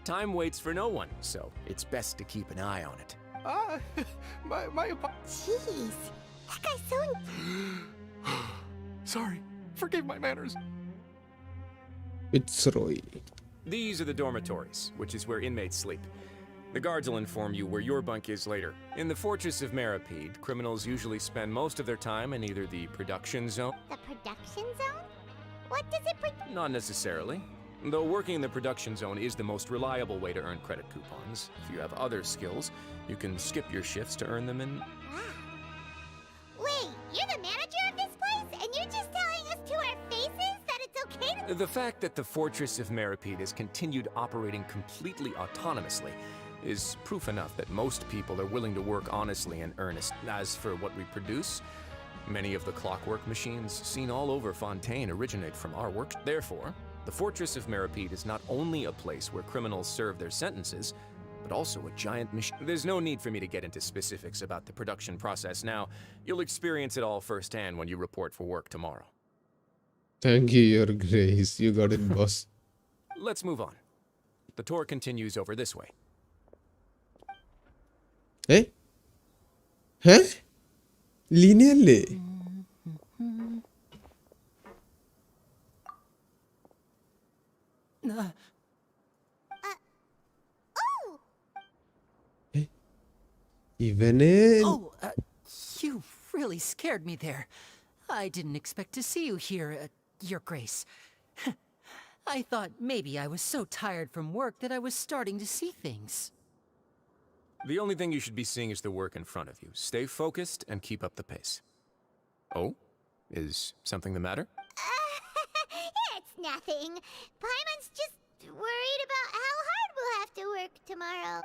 Time waits for no one, so it's best to keep an eye on it. My Jeez, that guy's so... Sorry. Forgive my manners. It's Roy. These are the dormitories, which is where inmates sleep. The guards will inform you where your bunk is later. In the Fortress of Maripede, criminals usually spend most of their time in either the production zone... The production zone? What does it Not necessarily. Though working in the production zone is the most reliable way to earn credit coupons. If you have other skills, you can skip your shifts to earn them in... Wow. Wait, you're the manager of this place? And you're just telling us to our faces that it's okay to... The fact that the Fortress of Maripede has continued operating completely autonomously is proof enough that most people are willing to work honestly and earnest. As for what we produce, many of the clockwork machines seen all over Fontaine originate from our work. Therefore, the Fortress of Maripede is not only a place where criminals serve their sentences, but also a giant machine. There's no need for me to get into specifics about the production process now. You'll experience it all firsthand when you report for work tomorrow. Thank you, Your Grace. You got it, boss. Let's move on. The tour continues over this way. Hey? Huh? Linearly? Oh! Even Oh, you really scared me there. I didn't expect to see you here, Your Grace. I thought maybe I was so tired from work that I was starting to see things. The only thing you should be seeing is the work in front of you. Stay focused and keep up the pace. Oh? Is something the matter? It's nothing. Paimon's just worried about how hard we'll have to work tomorrow.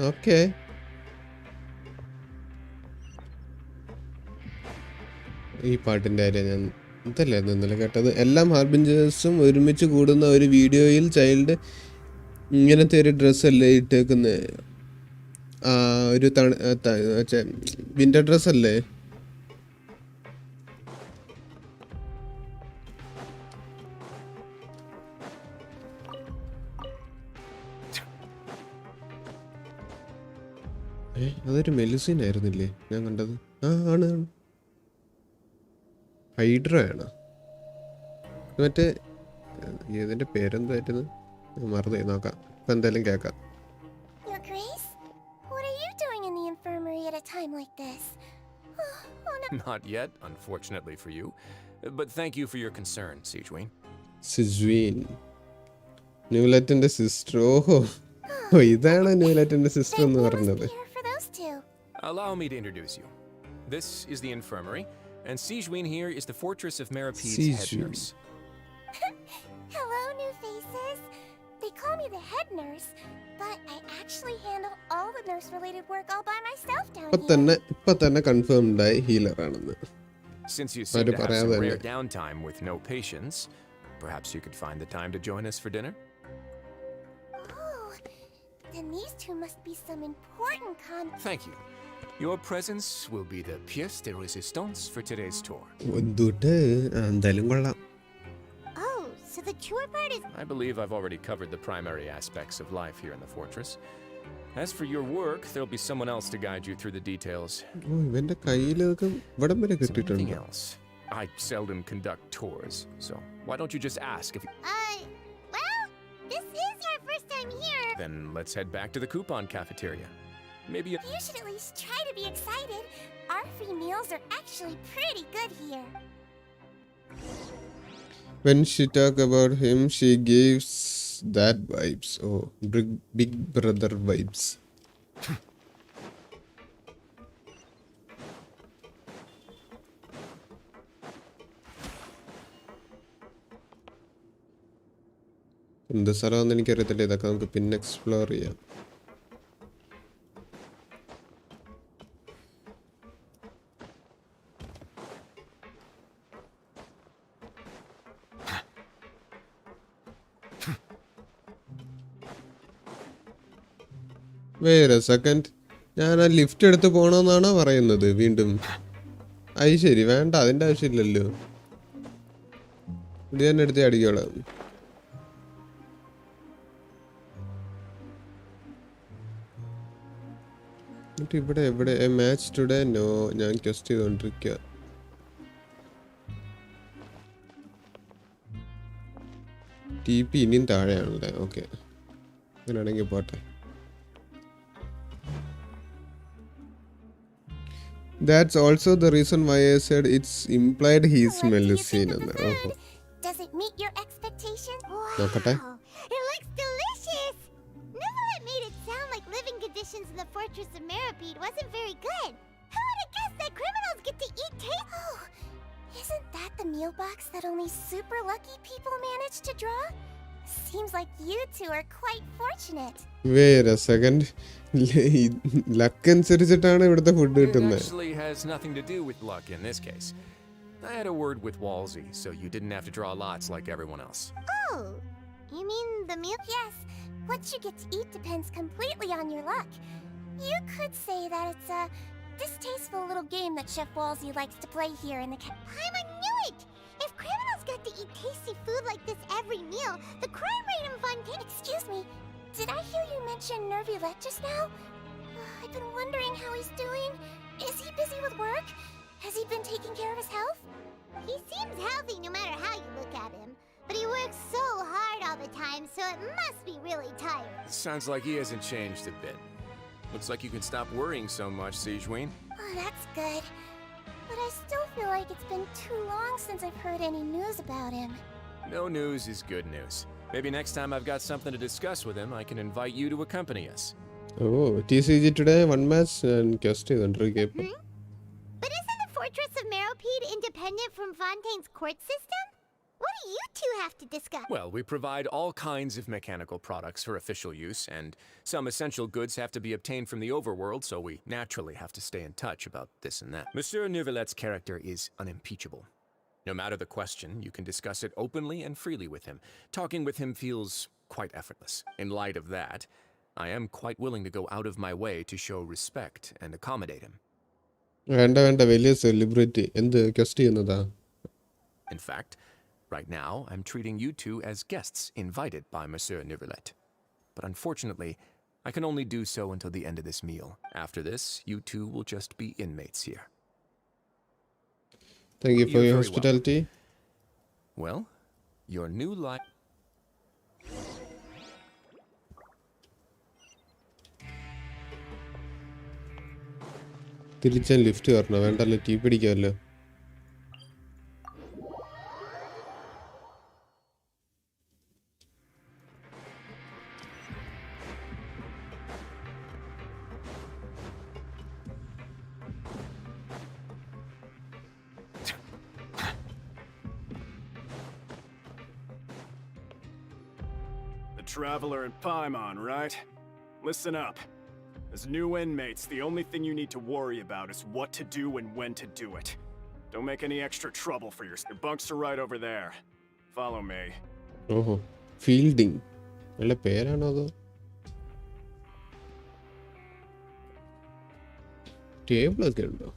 Okay. ഈ പാട്ടിൻ്റെ കാര്യം ഞാൻ ഇതല്ലായിരുന്നു ഇന്നലെ കേട്ടത്. എല്ലാ ഹാർബിഞ്ചേഴ്സും ഒരുമിച്ച് കൂടുന്ന ഒരു വീഡിയോയിൽ ചൈൽഡ് ഇങ്ങനത്തെ ഒരു ഡ്രസ്സല്ലേ ഇട്ടേക്കുന്നത്? ഒരു വിൻ്റർ ഡ്രസ്സല്ലേ? അതൊരു മെലുസിൻ ആയിരുന്നില്ലേ ഞാൻ കണ്ടത്? ആണ്. ഹൈഡ്രയാണ്. മറ്റേ ഇതിൻ്റെ പേരെന്തായിരുന്നു? മറന്നു. നോക്കാം. ഇപ്പം എന്തായാലും കേൾക്കാം. Your Grace? What are you doing in the infirmary at a time like this? Oh, no. Not yet, unfortunately for you. But thank you for your concern, Sijween. Sigewinne, ന്യൂലറ്റിൻ്റെ സിസ്റ്റർ. ഓഹോ, ഇതാണ് ന്യൂലറ്റിൻ്റെ സിസ്റ്റർ എന്ന് പറഞ്ഞത്. Allow me to introduce you. This is the infirmary, and Sijween here is the Fortress of Merapede's head nurse. Hello, new faces. They call me the head nurse, but I actually handle all the nurse-related work all by myself down here. ഇപ്പൊ തന്നെ confirmed ആയി healer ആണെന്ന്. Since you seem to have some rare downtime with no patients, perhaps you could find the time to join us for dinner? Oh, then these two must be some important Thank you. Your presence will be the pièce de résistance for today's tour. എന്തായാലും കൊള്ളാം. Oh, so the tour part is... I believe I've already covered the primary aspects of life here in the fortress. As for your work, there'll be someone else to guide you through the details. ഇവന്റെ കയ്യിലൊക്കെ ഇവിടം വരെ കിട്ടിയിട്ടുണ്ട്. Something else. I seldom conduct tours, so why don't you just ask if you... well, this is our first time here. Then let's head back to the coupon cafeteria. Maybe You should at least try to be excited. Our free meals are actually pretty good here. When she talk about him, she gives that vibes. Oh, big brother vibes. എന്ത് സ്ഥലമാണെന്ന് എനിക്കറിയത്തില്ല. ഇതൊക്കെ നമുക്ക് പിന്നെ explore ചെയ്യാം. വേറെ second, ഞാൻ ആ lift എടുത്ത് പോകണമെന്നാണോ പറയുന്നത് വീണ്ടും? അത് ശരി, വേണ്ട, അതിൻ്റെ ആവശ്യമില്ലല്ലോ. ഇത് തന്നെ എടുത്ത് അടിക്കോളാം. എന്നിട്ട് ഇവിടെ എവിടെ മാച്ച് ടുഡേ? നോ, ഞാൻ ടെസ്റ്റ് ചെയ്തോണ്ടിരിക്കുക. ടി പി ഇനിയും താഴെയാണല്ലേ? ഓക്കെ, അങ്ങനെയാണെങ്കിൽ പോട്ടെ. That's also the reason why I said it's implied he's Melusine. Oh. Does it meet your expectations? Nokkate. Wow, it looks delicious. Neverlet made it sound like living conditions in the Fortress of Meripede wasn't very good. Who would have guessed that criminals get to eat Oh, isn't that the meal box that only super lucky people manage to draw? Seems like you two are quite fortunate. Wait a second. Luck അനുസരിച്ചിട്ടാണ് ഇവിടുത്തെ food കിട്ടുന്നത്. It actually has nothing to do with luck in this case. I had a word with Walsey, so you didn't have to draw lots like everyone else. Oh, you mean the meal? Yes. What you get to eat depends completely on your luck. You could say that it's a distasteful little game that Chef Walsey likes to play here in the I knew it! If criminals got to eat tasty food like this every meal, the crime rate in Fontaine... Excuse me, did I hear you mention Nervulette just now? I've been wondering how he's doing. Is he busy with work? Has he been taking care of his health? He seems healthy no matter how you look at him. But he works so hard all the time, so it must be really tired. It sounds like he hasn't changed a bit. Looks like you can stop worrying so much, Sijween. Oh, that's good. But I still feel like it's been too long since I've heard any news about him. No news is good news. Maybe next time I've got something to discuss with him, I can invite you to accompany us. Oh, TCG today, one match and cast is under game. But isn't the Fortress of Meropede independent from Fontaine's court system? What do you two have to discuss? Well, we provide all kinds of mechanical products for official use, and some essential goods have to be obtained from the overworld, so we naturally have to stay in touch about this and that. Monsieur Neuvillette's character is unimpeachable. No matter the question, you can discuss it openly and freely with him. Talking with him feels quite effortless. In light of that, I am quite willing to go out of my way to show respect and accommodate him. വലിയ celebrity എന്ത് guest ചെയ്യുന്നതാ? In fact, right now I'm treating you two as guests invited by Monsieur Neuvillette. But unfortunately, I can only do so until the end of this meal. After this, you two will just be inmates here. Thank you for You're your very hospitality. Well, your new life. തിരിച്ചാൻ lift കയറണം വേണ്ടല്ലോ T പിടിക്കാമല്ലോ. Traveler and Paimon, right? Listen up. As new inmates, the only thing you need to worry about is what to do and when to do it. Don't make any extra trouble for yourself. Your bunks are right over there. Follow me. ഓഹോ, fielding നല്ല പേരാണോ അതോ? ടേബിളൊക്കെ ഉണ്ടോ?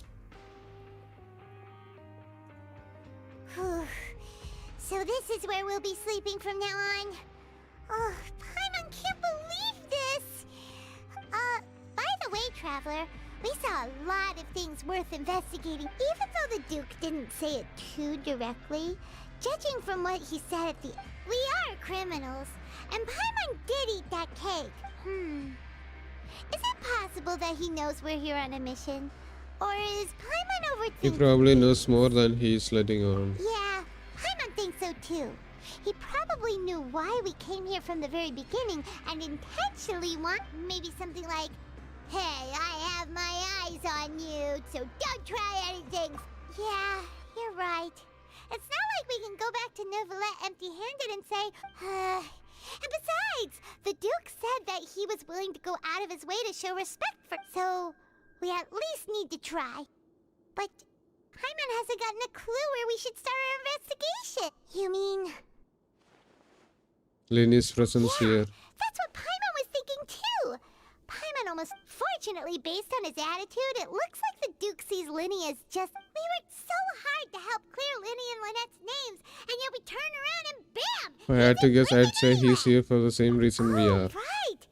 So this is where we'll be sleeping from now on. Oh, Paimon can't believe this! By the way, Traveler, we saw a lot of things worth investigating, even though the Duke didn't say it too directly. Judging from what he said at the... We are criminals, and Paimon did eat that cake. Is it possible that he knows we're here on a mission? Or is Paimon He overthinking? probably knows more than he's letting on. Yeah, Paimon thinks so too. He probably knew why we came here from the very beginning and intentionally want maybe something like, hey, I have my eyes on you, so don't try anything. Yeah, you're right. It's not like we can go back to Neuvillette empty-handed and say, And besides, the Duke said that he was willing to go out of his way to show respect for... So, we at least need to try. But Paimon hasn't gotten a clue where we should start our investigation. You mean... Lenny's presence here. That's what Paimon was thinking too. Paimon almost... Fortunately, based on his attitude, it looks like the Duke sees Lenny as just... We worked so hard to help clear Lenny and Lynette's names, and yet we turn around and bam! If I had to guess, I'd say he's here for the same reason we are. Right!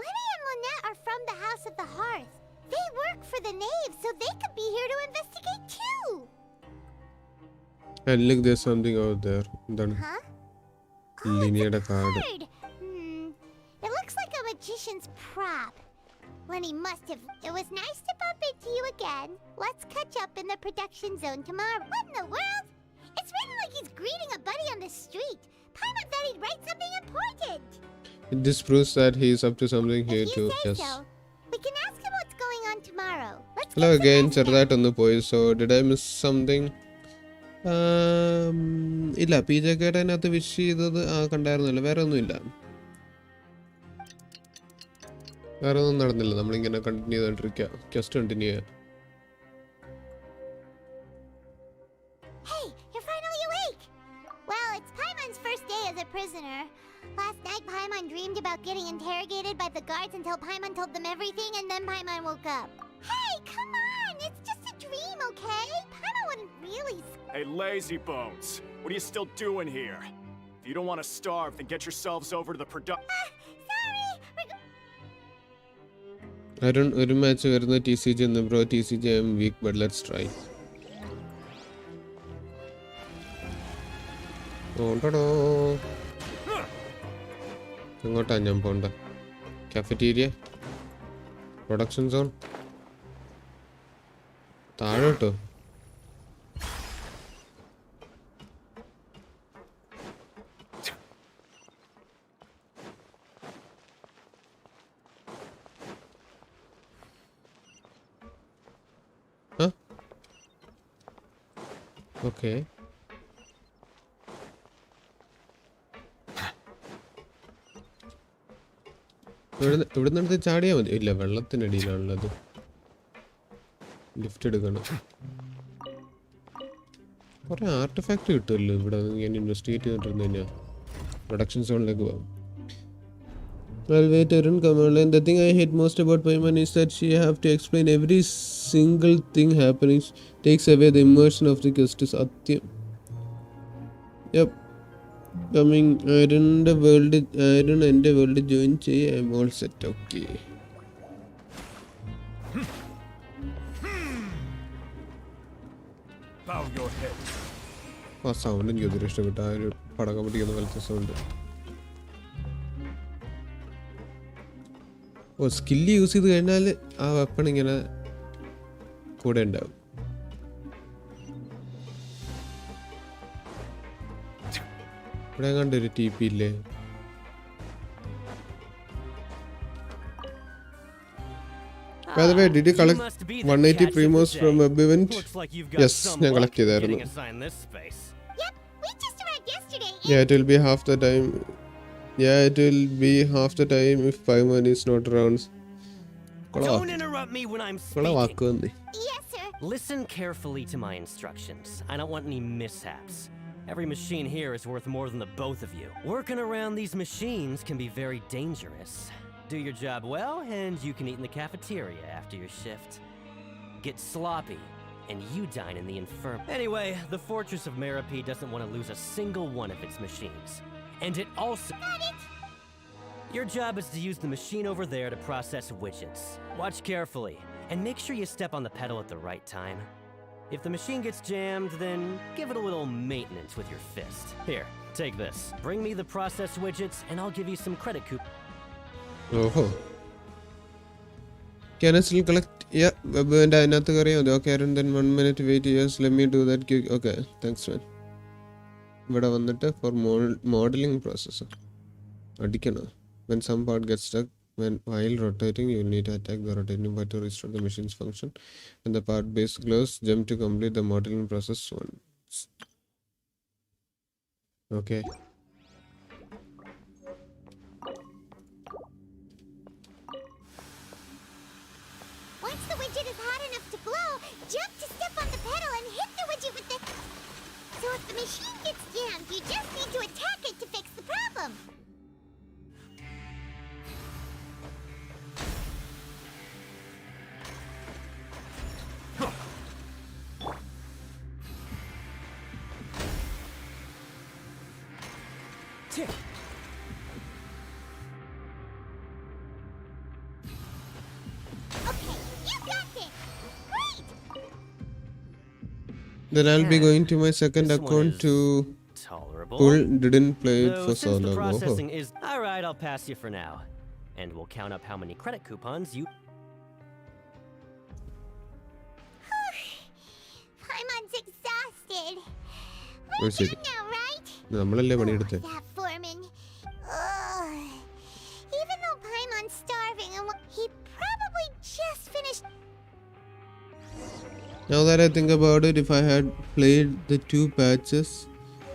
Lenny and Lynette are from the House of the Hearth. They work for the Knave, so they could be here to investigate too. And look, there's something out there. Then Huh? Linear card. It looks like a magician's prop. Lenny must have... It was nice to bump into you again. Let's catch up in the production zone tomorrow. What in the world? It's written like he's greeting a buddy on the street. Paimon thought he'd write something important. This proves that he's up to something here If too. you say Yes. so. We can ask him what's going on tomorrow. Let's Hello get some again, rest now. ചെറുതായിട്ടൊന്ന് പോയി. So did I miss something? ഇല്ല, PJ കേട്ടതിനകത്ത് wish ചെയ്തത് കണ്ടായിരുന്നല്ലോ. വേറെ ഒന്നുമില്ല, വേറെ ഒന്നും നടന്നില്ല. നമ്മളിങ്ങനെ കണ്ടിന്യൂ ചെയ്തോണ്ടിരിക്കുക. ജസ്റ്റ് കണ്ടിന്യൂ ചെയ്യാം. Hey, you're finally awake! Well, it's Paimon's first day as a prisoner. Last night, Paimon dreamed about getting interrogated by the guards until Paimon told them everything, and then Paimon woke up. Hey, come on! It's just a dream, okay? Paimon wouldn't really... Hey, lazy bones. What are you still doing here? If you don't want to starve, then get yourselves over to the sorry! ഒരു match വരുന്ന TCG എന്ന് bro. TCG I am weak, but let's try. എങ്ങോട്ടാ ഞാൻ പോണ്ട? Cafeteria. Production zone താഴോട്ടോ? Okay, ഇവിടുന്ന് എടുത്ത് ചാടിയാൽ മതി. ഇല്ല, വെള്ളത്തിനടിയിലാണുള്ളത്. ലിഫ്റ്റ് എടുക്കണം. കുറെ ആർട്ടിഫാക്ട് കിട്ടുമല്ലോ ഇവിടെ ഞാൻ ഇൻവെസ്റ്റിഗേറ്റ് ചെയ്തിട്ടിരുന്നു കഴിഞ്ഞാൽ. പ്രൊഡക്ഷൻ സോണിലേക്ക് പോകാം. I'll wait Arun come online. The thing I hate most about Payman is that she have to explain every single thing happening. Takes away the immersion of the quest. Satyam. Yep. Coming Iron the world, Iron and the world join Che. I'm all set. Okay. Bow your head. ആ sound എനിക്ക് ഒത്തിരി ഇഷ്ടപ്പെട്ടു. ആ ഒരു പടക്കം പൊട്ടിക്കുന്ന പോലത്തെ sound. ഓ, skill use ചെയ്ത് കഴിഞ്ഞാൽ ആ വെപ്പൺ ഇങ്ങനെ കൂടെ ഉണ്ടാവും. ഇവിടെ കണ്ടൊരു ടി പി ഇല്ലേ? By the way, did you collect 180 primos from a event? Yes, ഞാൻ കളക്ട് ചെയ്തായിരുന്നു. Yep, we just arrived yesterday. Yeah, it will be half the time. Yeah, it will be half the time if Payman is not around. Don't interrupt me when I'm speaking. വാക്കുവന്നി. Yes, sir. Listen carefully to my instructions. I don't want any mishaps. Every machine here is worth more than the both of you. Working around these machines can be very dangerous. Do your job well, and you can eat in the cafeteria after your shift. Get sloppy, and you dine in the infirm. Anyway, the Fortress of Merope doesn't want to lose a single one of its machines. And it also... Got it. Your job is to use the machine over there to process widgets. Watch carefully, and make sure you step on the pedal at the right time. If the machine gets jammed, then give it a little maintenance with your fist. Here, take this. Bring me the process widgets, and I'll give you some credit coupons. ഓഹോ, can I still collect? Yeah, and അതിനകത്ത് കയറിയാൽ മതി. Okay, and then 1 minute wait. Yes, let me do that. Okay, thanks man. ഇവിടെ വന്നിട്ട് for modeling process അടിക്കണം. When some part gets stuck, while rotating, you will need to attack the rotating part to restore the machine's function. When the part base glows, jump to complete the modeling process once. Okay. Once the widget is hot enough to glow, jump to step on the pedal and hit the widget with the... So if the machine gets jammed, you just need to attack it to fix the problem. Okay, you got this. Great. Then I'll be going to my second This one account is to tolerable. pull. Didn't play it Though for so since the long. processing is... Alright, I'll pass you for now. And we'll count up how many credit coupons you... Paimon's exhausted. Oh, We're shit. done now, right? നമ്മളല്ലേ പണിയെടുത്തേ? That foreman. Ugh. Even though Paimon's starving, and he probably just finished. Now that I think about it, if I had played the 2 patches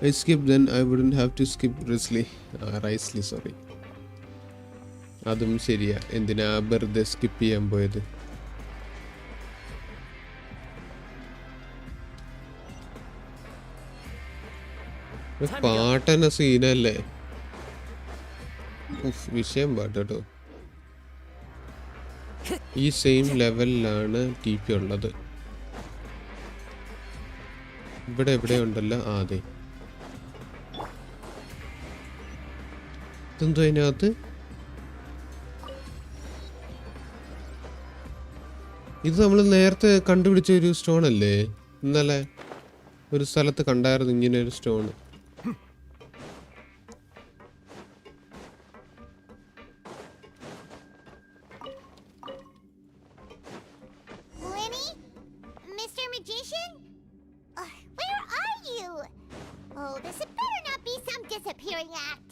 I skipped, then I wouldn't have to skip Risley, sorry. അതും ശരിയാ. എന്തിനാ വെറുതെ skip ചെയ്യാൻ പോയത്? പാട്ടന സീനല്ലേ? വിഷയം പാട്ട് കേട്ടോ. ഈ സെയിം ലെവലിലാണ് ടി പി ഉള്ളത്. ഇവിടെ എവിടെ ഉണ്ടല്ലോ? അതെ, ഇതെന്തോ അതിനകത്ത്? ഇത് നമ്മൾ നേരത്തെ കണ്ടുപിടിച്ച ഒരു സ്റ്റോൺ അല്ലേ? ഇന്നലെ ഒരു സ്ഥലത്ത് കണ്ടായിരുന്നു ഇങ്ങനെ ഒരു stone. balancing act.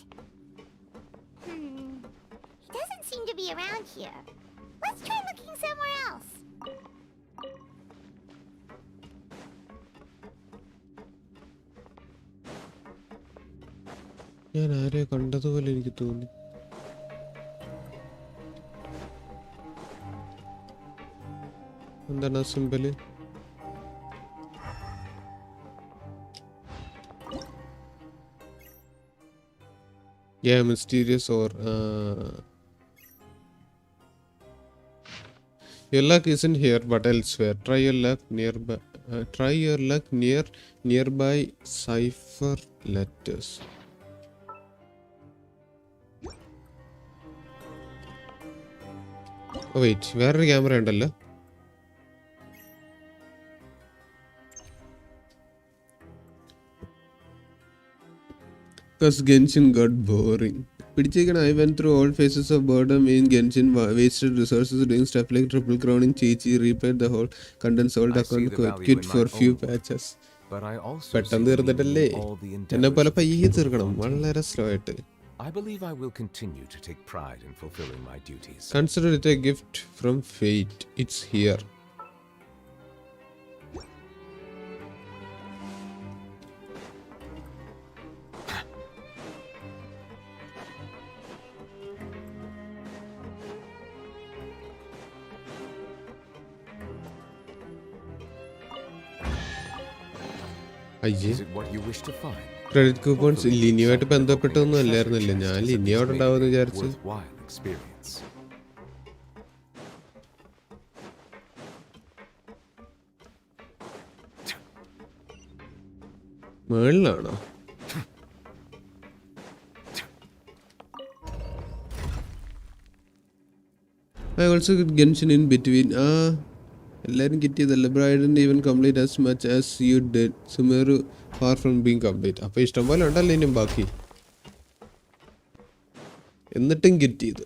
He doesn't seem to be around here. Let's try looking somewhere else. ഞാൻ ആരെയോ കണ്ടതുപോലെ എനിക്ക് തോന്നി. എന്താണ് ആ symbol? Yeah, mysterious or your luck isn't here but elsewhere. Try your luck nearby. Try your luck nearby cipher letters. Oh wait, വേറൊരു camera ഉണ്ടല്ലോ. Because Genshin got boring. I went through all phases of boredom in Genshin, wasted resources doing stuff like triple crowning, Chi-Chi, repaired the whole condensed old account, quit for few patches. But I also പെട്ടെന്ന് തീർന്നിട്ടല്ലേ എന്നെ പോലെ പയ്യെ തീർക്കണം, വളരെ slow ആയിട്ട്. I believe I will continue to take pride in fulfilling my duties. Consider it a gift from fate. It's here. Is it what you wish to find? Credit coupons ലിനിയുമായിട്ട് ബന്ധപ്പെട്ടൊന്നും അല്ലായിരുന്നില്ല. ഞാൻ ലിനി അവിടെ ഉണ്ടാവുമെന്ന് വിചാരിച്ചു. Worthwhile experience. മേളിലാണോ? I also get Genshin in between. എല്ലാരും കിട്ടിയതല്ല. But I didn't even complete as much as you did. Sumeru far from being complete. അപ്പൊ ഇഷ്ടം പോലെ ഉണ്ടല്ലോ ഇനിയും ബാക്കി. എന്നിട്ടും കിട്ടിയത്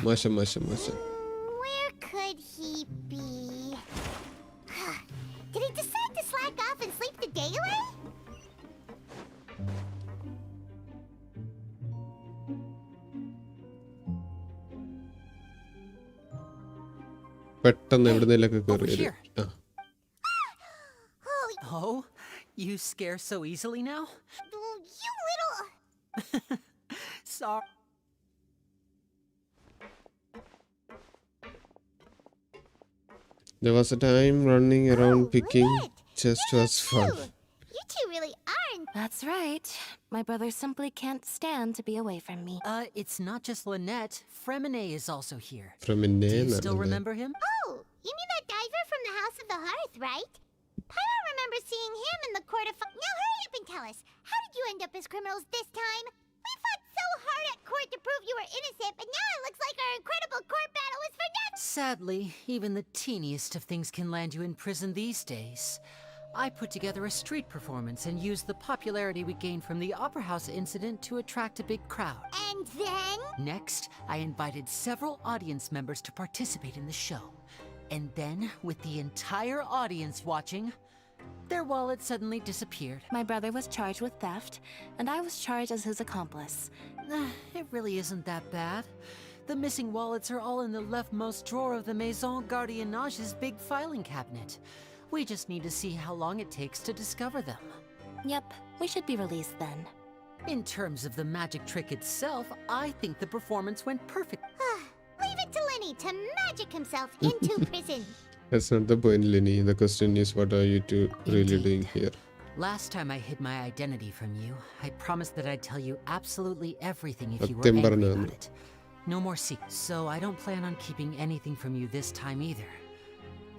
മോശം. Where could he be? Did he decide to slack off and sleep the day away? പെട്ടെന്ന് എവിടുന്നേലൊക്കെ കയറി വരും. Oh, you scare so easily now? You little... Sorry. There was a time running around picking just was fun. You two really aren't. That's right. My brother simply can't stand to be away from me. It's not just Lynette. Fremine is also here. Fremine, do you still remember him? Oh, you mean that diver from the House of the Hearth, right? I don't remember seeing him in the court of... Now hurry up and tell us. How did you end up as criminals this time? We fought so hard at court to prove you were innocent, but now it looks like our incredible court battle was for nothing. Sadly, even the teeniest of things can land you in prison these days. I put together a street performance and used the popularity we gained from the Opera House incident to attract a big crowd. And then? Next, I invited several audience members to participate in the show. And then, with the entire audience watching, their wallet suddenly disappeared. My brother was charged with theft, and I was charged as his accomplice. It really isn't that bad. The missing wallets are all in the leftmost drawer of the Maison Gardiennage's big filing cabinet. We just need to see how long it takes to discover them. Yep, we should be released then. In terms of the magic trick itself, I think the performance went perfect. Leave it to Lenny to magic himself into prison. That's not the point, Lenny. The question is, what are you two really doing here? Last time I hid my identity from you, I promised that I'd tell you absolutely everything if you were സത്യം angry പറഞ്ഞാ about it. No more secrets. So I don't plan on keeping anything from you this time either.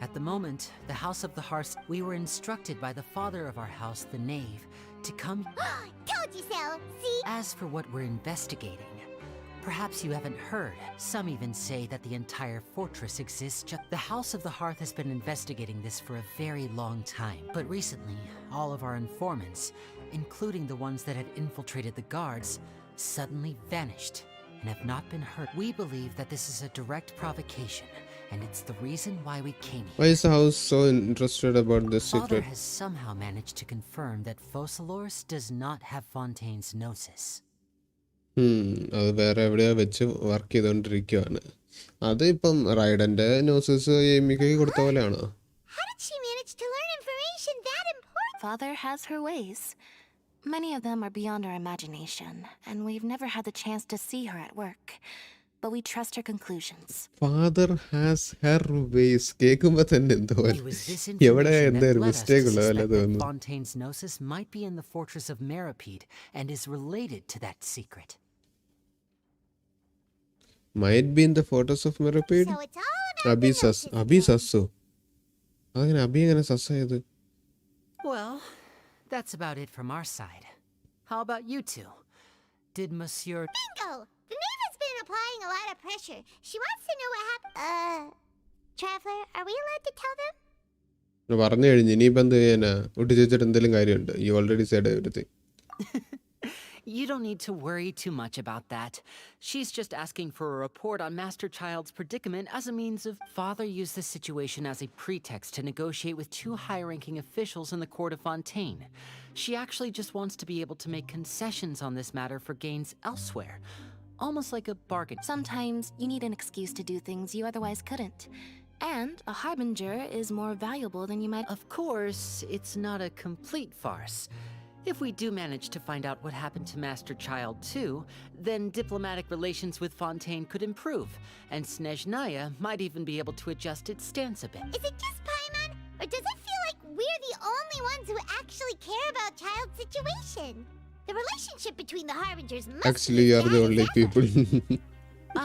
At the moment, the House of the Hearth, we were instructed by the father of our house, the Knave, to come... Told you so, see? As for what we're investigating, perhaps you haven't heard. Some even say that the entire fortress exists The House of the Hearth has been investigating this for a very long time. But recently, all of our informants, including the ones that had infiltrated the guards, suddenly vanished and have not been heard. We believe that this is a direct provocation, and it's the reason why we came here. Why is the house so interested about this Father secret? has somehow managed to confirm that Focalors does not have Fontaine's gnosis. അത് വേറെ എവിടെയോ വെച്ച് work ചെയ്തുകൊണ്ടിരിക്കുകയാണ്. അത് ഇപ്പം റൈഡന്റെ gnosis എമിക്ക് കൊടുത്ത പോലെയാണോ? How did she manage to learn information that important? Father has her ways. Many of them are beyond our imagination, and we've never had the chance to see her at work. But we trust her conclusions. Father has her ways. കേൾക്കുമ്പോ തന്നെ എന്തോ It was this എവിടെ information എന്താ that ഒരു led us to mistake ഉള്ള പോലെ suspect that തോന്നുന്നു. Fontaine's gnosis might be in the fortress of Meripede and is related to that secret. Might be in the photos of Meripede. So it's all about the gnosis Abi then. സസ്സു. അങ്ങനെ അബി എങ്ങനെ സസ്സായത്? Well, that's about it from our side. How about you two? Did Monsieur... Bingo! The knave has been applying a lot of pressure. She wants to know what happened. Traveler, are we allowed to tell them? പറഞ്ഞു കഴിഞ്ഞു. ഇനിയിപ്പോൾ എന്ത് ചെയ്യാനാ? ഒട്ടി ചോദിച്ചിട്ട് എന്തെങ്കിലും കാര്യമുണ്ട്? You already said everything. You don't need to worry too much about that. She's just asking for a report on Master Child's predicament as a means of... Father used this situation as a pretext to negotiate with two high-ranking officials in the court of Fontaine. She actually just wants to be able to make concessions on this matter for gains elsewhere. Almost like a bargain. Sometimes you need an excuse to do things you otherwise couldn't. And a harbinger is more valuable than you might... Of course, it's not a complete farce. If we do manage to find out what happened to Master Child too, then diplomatic relations with Fontaine could improve, and Snezhnaya might even be able to adjust its stance a bit. Is it just Paimon? Or does it feel like we're the only ones who actually care about Child's situation? The relationship between the harbingers must Actually, be you are the bad only as people.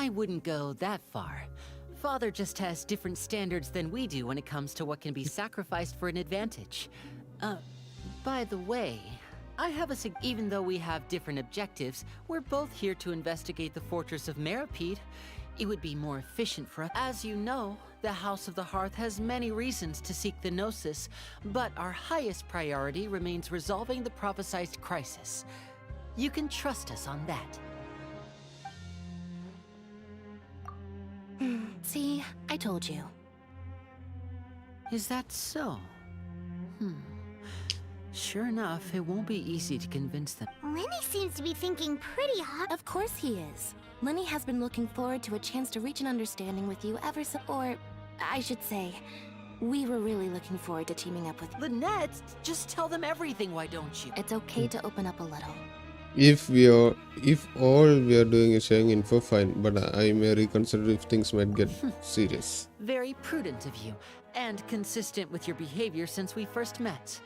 I wouldn't go that far. Father just has different standards than we do when it comes to what can be sacrificed for an advantage. By the way, I have even though we have different objectives, we're both here to investigate the fortress of Meripede. It would be more efficient for us. As you know, the House of the Hearth has many reasons to seek the Gnosis, but our highest priority remains resolving the prophesized crisis. You can trust us on that. See, I told you. Is that so? Sure enough, it won't be easy to convince them. Lenny seems to be thinking pretty hard. Of course he is. Lenny has been looking forward to a chance to reach an understanding with you ever so... Or, I should say, we were really looking forward to teaming up with... Lynette, just tell them everything, why don't you? It's okay to open up a little. If all we are doing is sharing info, fine, but I may reconsider if things might get serious. Very prudent of you, and consistent with your behavior since we first met.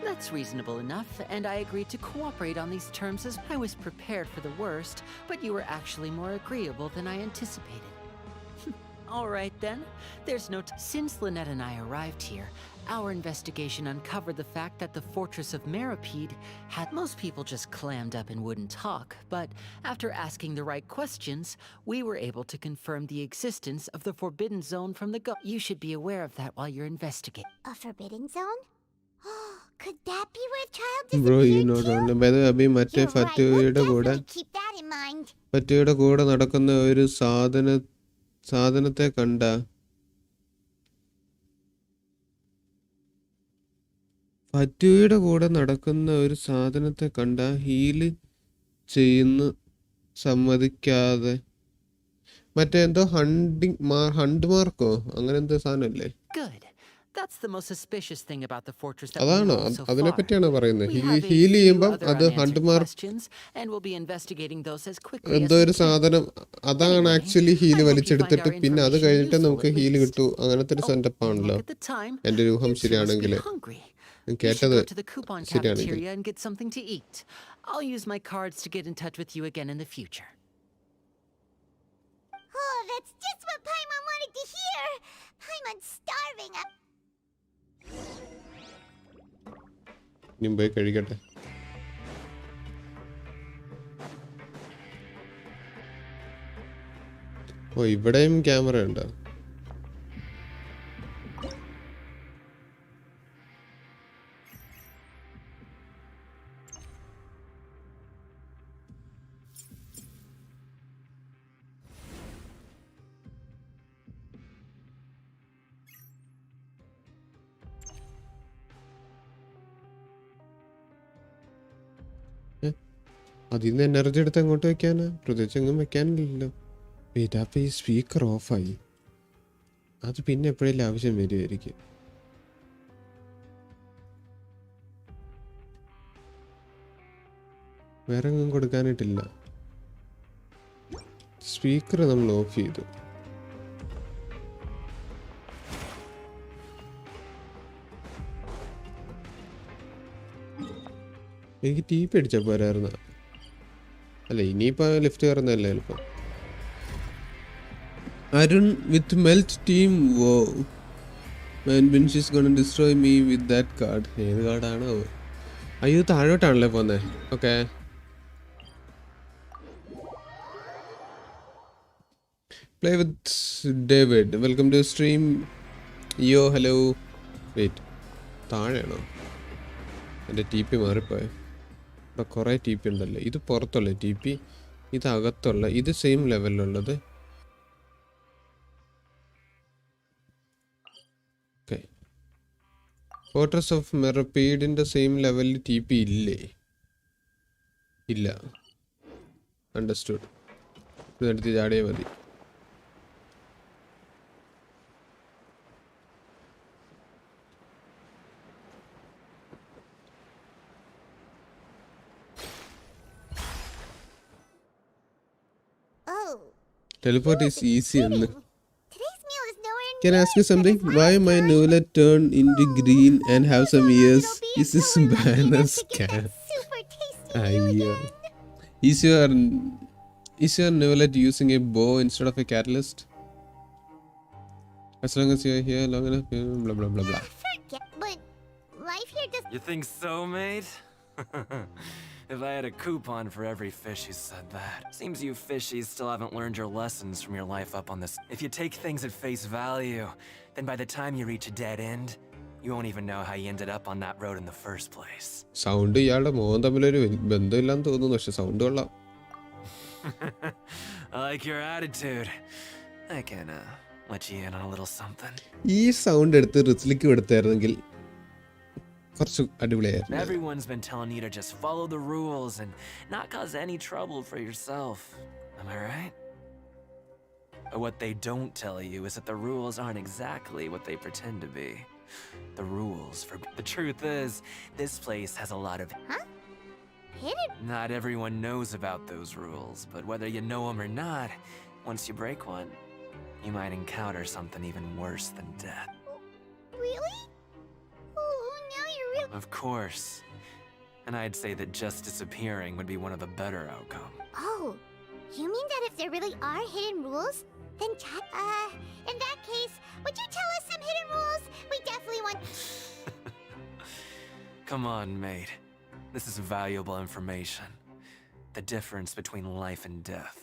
That's reasonable enough, and I agreed to cooperate on these terms as I was prepared for the worst, but you were actually more agreeable than I anticipated. All right then, there's no... Since Lynette and I arrived here, our investigation uncovered the fact that the fortress of Meripede had... Most people just clammed up and wouldn't talk, but after asking the right questions, we were able to confirm the existence of the Forbidden Zone from the You should be aware of that while you're investigating. A forbidden zone? Could that be where Child Bro, you disappeared know, to? by the way, Abi മറ്റേ You're right, we'll ഫറ്റുയുടെ കൂടെ definitely keep that in mind. ഫറ്റുയുടെ കൂടെ നടക്കുന്ന ഒരു സാധനത്തെ കണ്ട ഫറ്റുയുടെ കൂടെ നടക്കുന്ന ഒരു സാധനത്തെ കണ്ട ഹീല് ചെയ്യുന്ന സമ്മതിക്കാതെ മറ്റേ എന്തോ ഹണ്ട് മാർക്കോ അങ്ങനെ എന്തോ സാധനല്ലേ? Good. That's the most suspicious thing about the fortress that അതാണോ? we know so അതിനെ far. പറ്റിയാണ് പറയുന്നത്. We have a heal few ചെയ്യുമ്പം other അത് hunt unanswered mark questions, and we'll be investigating those as quickly as എന്തോ we ഒരു can. സാധനം അതാണ് Anyway, actually heal I hope you വലിച്ചെടുത്തിട്ട് find our പിന്നെ അത് information കഴിഞ്ഞിട്ട് useful നമുക്ക് at ഹീല് least. കിട്ടൂ. അങ്ങനത്തെ ഒരു Oh, സെറ്റപ്പ് and ആണല്ലോ look at the time. എൻ്റെ ഒരു ഊഹം You two must be ശരിയാണെങ്കിൽ. hungry. ഞാൻ You should കേട്ടത് go to the coupon ശരിയാണെങ്കിൽ. cafeteria and get something to eat. I'll use my cards to get in touch with you again in the future. Oh, that's just what Paimon wanted to hear. Paimon's starving. ഇനിയും പോയി കഴിക്കട്ടെ. ഓ, ഇവിടെയും camera ഉണ്ടോ? അതിൽ നിന്ന് energy എടുത്ത് അങ്ങോട്ട് വെക്കാനാ? പ്രത്യേകിച്ച് എങ്ങും വെക്കാനില്ലല്ലോ. വെയിറ്റ്, അപ്പോൾ ഈ സ്പീക്കർ ഓഫായി. അത് പിന്നെ എപ്പോഴെങ്കിലും ആവശ്യം വരുമായിരിക്കും. വേറെ ഒന്നും കൊടുക്കാനായിട്ടില്ല. സ്പീക്കർ നമ്മൾ ഓഫ് ചെയ്തു. എനിക്ക് ടീ പി അടിച്ചാൽ പോരായിരുന്ന? അല്ല, ഇനിയിപ്പോൾ ലിഫ്റ്റ് കയറുന്നതല്ലേ എളുപ്പം. Arun with melt team. Wow. Man, Vinci is gonna destroy me with that card. ഏത് കാർഡാണോ? അയ്യോ, താഴോട്ടാണല്ലേ പോന്നെ. Okay. Play with David. Welcome to stream. Yo, hello. Wait. താഴെയാണോ? എൻ്റെ ടി പി മാറിപ്പോയ. ഇവിടെ കുറേ ടി പി ഉണ്ടല്ലോ. ഇത് പുറത്തുള്ള ടി പി, ഇത് അകത്തുള്ള, ഇത് സെയിം ലെവലിലുള്ളത്. ഓക്കെ. ഫോർട്രസ് ഓഫ് മെറപ്പീഡിൻ്റെ സെയിം ലെവലിൽ ടി പി ഇല്ലേ? ഇല്ല. അണ്ടർസ്റ്റുഡ്. ഇതെടുത്ത് ചാടിയാൽ മതി. Teleport is easy. Can I ask you something? Why my Nolet turned into green and have some ears? Is this banner scam? Is your Nolet using a bow instead of a catalyst? As long as you're here long enough, blah blah blah blah. But life here does. You think so, mate? If I had a coupon for every fish who said that. Seems you fishies still haven't learned your lessons from your life up on this. If you take things at face value, then by the time you reach a dead end, you won't even know how you ended up on that road in the first place. Sound ഇയാളുടെ മോൻ തമ്മിലൊരു ബന്ധമില്ലാന്ന് തോന്നുന്നു, പക്ഷെ sound കൊള്ളാം. I like your attitude. I can let you in on a little something. ഈ sound എടുത്ത് റിസ്ലിക്ക് കൊടുത്തായിരുന്നെങ്കിൽ Everyone's been telling you to just follow the rules and not cause any trouble for yourself. Am I right? But what they don't tell you is that the rules aren't exactly what they pretend to be. The rules for... The truth is, this place has a lot of... Huh? Hidden? Not everyone knows about those rules, but whether you know them or not, once you break one, you might encounter something even worse than death. Really? Of course. And I'd say that just disappearing would be one of the better outcomes. Oh, you mean that if there really are hidden rules, then in that case, would you tell us some hidden rules? We definitely want... Come on, mate. This is valuable information. The difference between life and death.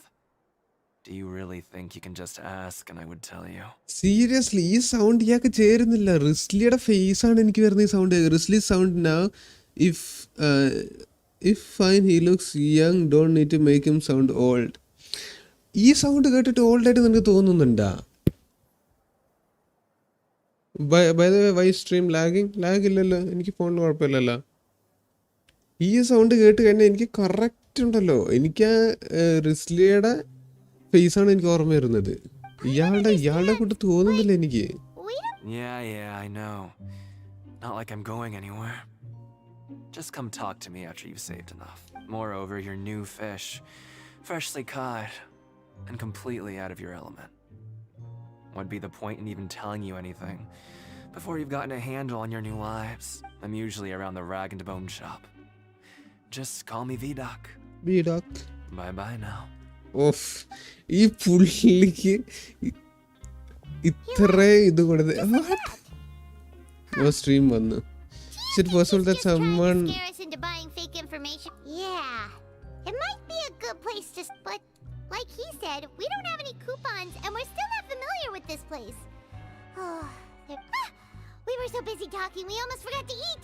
Do you really think you can just ask and I would tell you? Seriously, ഈ sound ഇയാൾക്ക് ചേരുന്നില്ല. റിസ്ലിയുടെ face ആണ് എനിക്ക് വരുന്ന ഈ sound. Wriothesley sound now. If fine, he looks young. Don't need to make him sound old. ഈ sound കേട്ടിട്ട് ഓൾഡ് ആയിട്ട് നിനക്ക് തോന്നുന്നുണ്ടാ? By the way, why stream lagging? Lag ഇല്ലല്ലോ, എനിക്ക് ഫോണിന് കുഴപ്പമില്ലല്ലോ. ഈ സൗണ്ട് കേട്ട് കഴിഞ്ഞാൽ എനിക്ക് കറക്റ്റ് ഉണ്ടല്ലോ. എനിക്ക് റിസ്ലിയുടെ ഫേസാണ് എനിക്ക് ഓർമ്മ വരുന്നത്. ഇയാളുടെ കൂട്ട് തോന്നുന്നില്ല എനിക്ക്. Yeah, I know. Not like I'm going anywhere. Just come talk to me after you've saved enough. Moreover, you're new fish, freshly caught, and completely out of your element. What'd be the point in even telling you anything before you've gotten a handle on your new lives? I'm usually around the rag and bone shop. Just call me V-Doc. V-Doc. Bye now. Of, ഈ പുള്ളിക്ക് ഇത്ര ഇത് കൊടുത്ത് stream വന്നു. Is it possible that someone... scare us into buying fake information? Yeah, it might be a good place to... But like he said, we don't have any coupons and we're still not familiar with this place. We were so busy talking, we almost forgot to eat.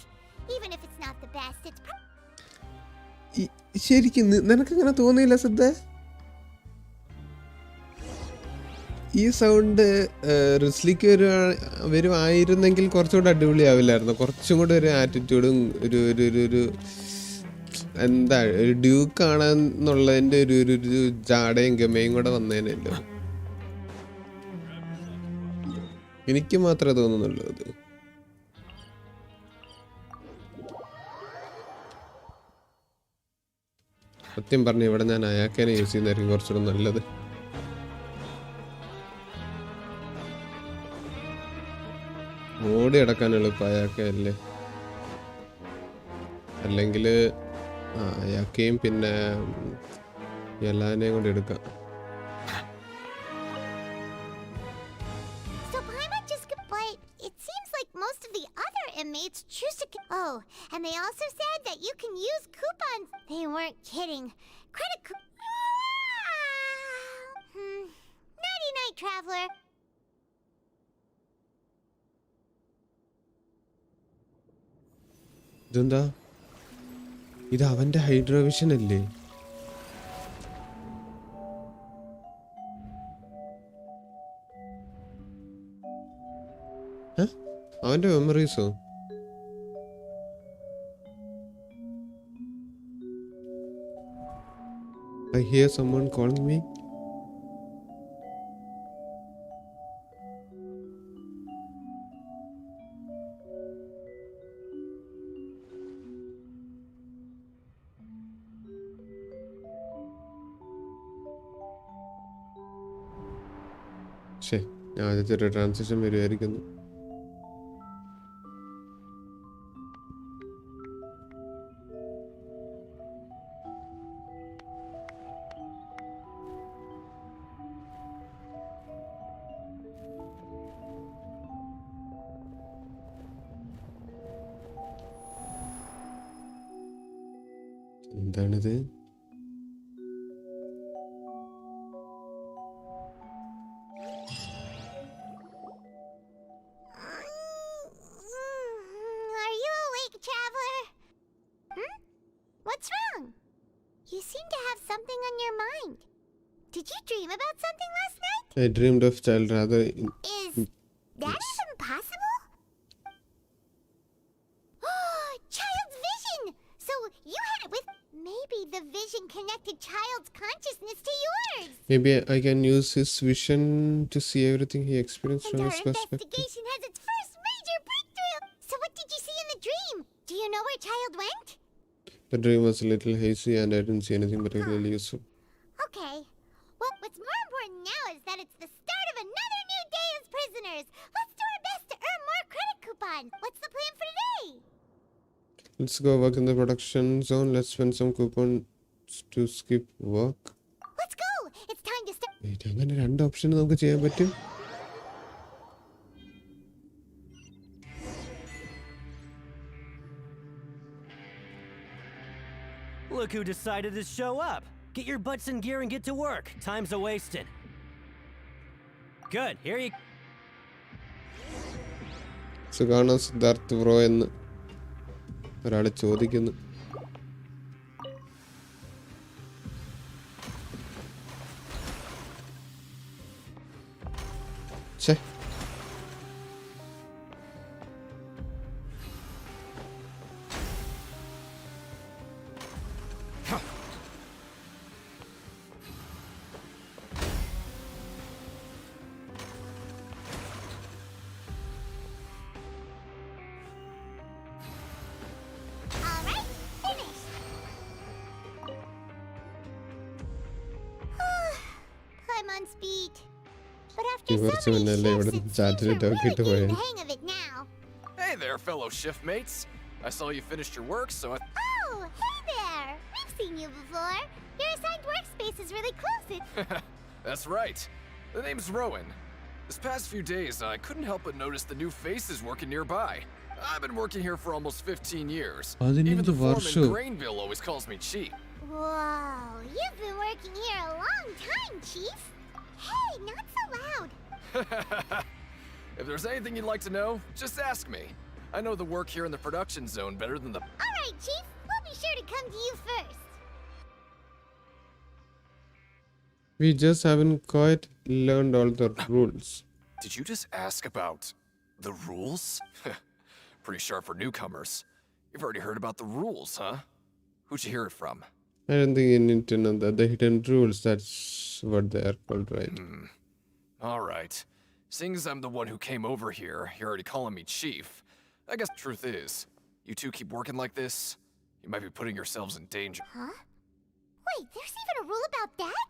Even if it's not the best, it's... ശരിക്കും നിനക്കങ്ങനെ തോന്നിയില്ല സിദ്ധ? ഈ sound റിസ്ലിക്ക് വരുമായിരുന്നെങ്കിൽ കുറച്ചുകൂടെ അടിപൊളിയാവില്ലായിരുന്നു. കുറച്ചും കൂടെ ഒരു ആറ്റിറ്റ്യൂഡും ഒരു എന്താ ഒരു ഡ്യൂക്ക് ആണെന്നുള്ളതിന്റെ ഒരു ജാടയും ഗമയും കൂടെ വന്നേനല്ലോ. എനിക്ക് മാത്രമേ തോന്നുന്നുള്ളൂ അത്. സത്യം പറഞ്ഞു ഇവിടെ ഞാൻ അയാക്കേനെ യൂസ് ചെയ്യുന്നതായിരിക്കും കുറച്ചുകൂടെ നല്ലത്. ഓടി അടക്കാൻ എളുപ്പം അയാക്കല്ലേ. അല്ലെങ്കിൽ അയാക്കെയും പിന്നെ എല്ലാവരെയും കൊണ്ട് എടുക്കാം. Inmates choose to. Oh, and they also said that you can use coupons. They weren't kidding. Credit. Nighty night, traveler. ഇതെന്താ? ഇത് അവന്റെ ഹൈഡ്രോവിഷൻ അല്ലേ? അവന്റെ മെമ്മറീസോ? I hear someone calling me. ശരി, ആദ്യത്തെ ഒരു ട്രാൻസിഷൻ വരുമായിരിക്കുന്നു. എന്താണിത്? Are you awake, traveler? What's wrong? You seem to have something on your mind. Did you dream about something last night? I dreamed of child rather. Is that even possible? Child's vision! So you had it with. Maybe the vision connected child's consciousness to yours. Maybe I can use his vision to see everything he experienced And from our his perspective. investigation has its first major breakthrough. So what did you see in the dream? Do you know where child went? The dream was a little hazy and I didn't see anything particularly useful. Okay. Well, what's more important now is that it's the start of another new day as prisoners. Let's do our best to earn more credit coupons. What's the plan for today? Let's go work in the production zone. Let's spend some coupons to skip work. Let's go. It's time to start. Wait, അങ്ങനെ രണ്ട് option നമുക്ക് ചെയ്യാൻ പറ്റും. Look who decided to show up. Get your butts in gear and get to work. Time's a-wasting. Good, here you... സുഖാണോ Siddharth bro എന്ന് ഒരാൾ ചോദിക്കുന്നു. ഛേ, All right, finished. I'm on speed. But after so കുറച്ച് many മുന്നല്ലേ shifts, ഇവിടെ it seems ചാറ്റിൽ we're really ടോക്കിട്ട് getting പോയത്. the hang of it now. Hey there, fellow shift mates. I saw you finished your work, so I... Oh, hey there! We've seen you before. Your assigned workspace is really close. That's right. The name's Rowan. This past few days, I couldn't help but notice the new faces working nearby. I've been working here for almost 15 years. Even the foreman Grainville always calls me Chief. Whoa, you've been working here a long time, Chief. Hey, not so loud. If there's anything you'd like to know, just ask me. I know the work here in the production zone better than the... All right, Chief. We'll be sure to come to you first. We just haven't quite learned all the rules. Did you just ask about the rules? Pretty sharp for newcomers. You've already heard about the rules, huh? Who'd you hear it from? I don't think you need to know that. The hidden rules, that's what they are called, right? Alright. Seeing as I'm the one who came over here, you're already calling me Chief. I guess the truth is, you two keep working like this, you might be putting yourselves in danger. Huh? Wait, there's even a rule about that?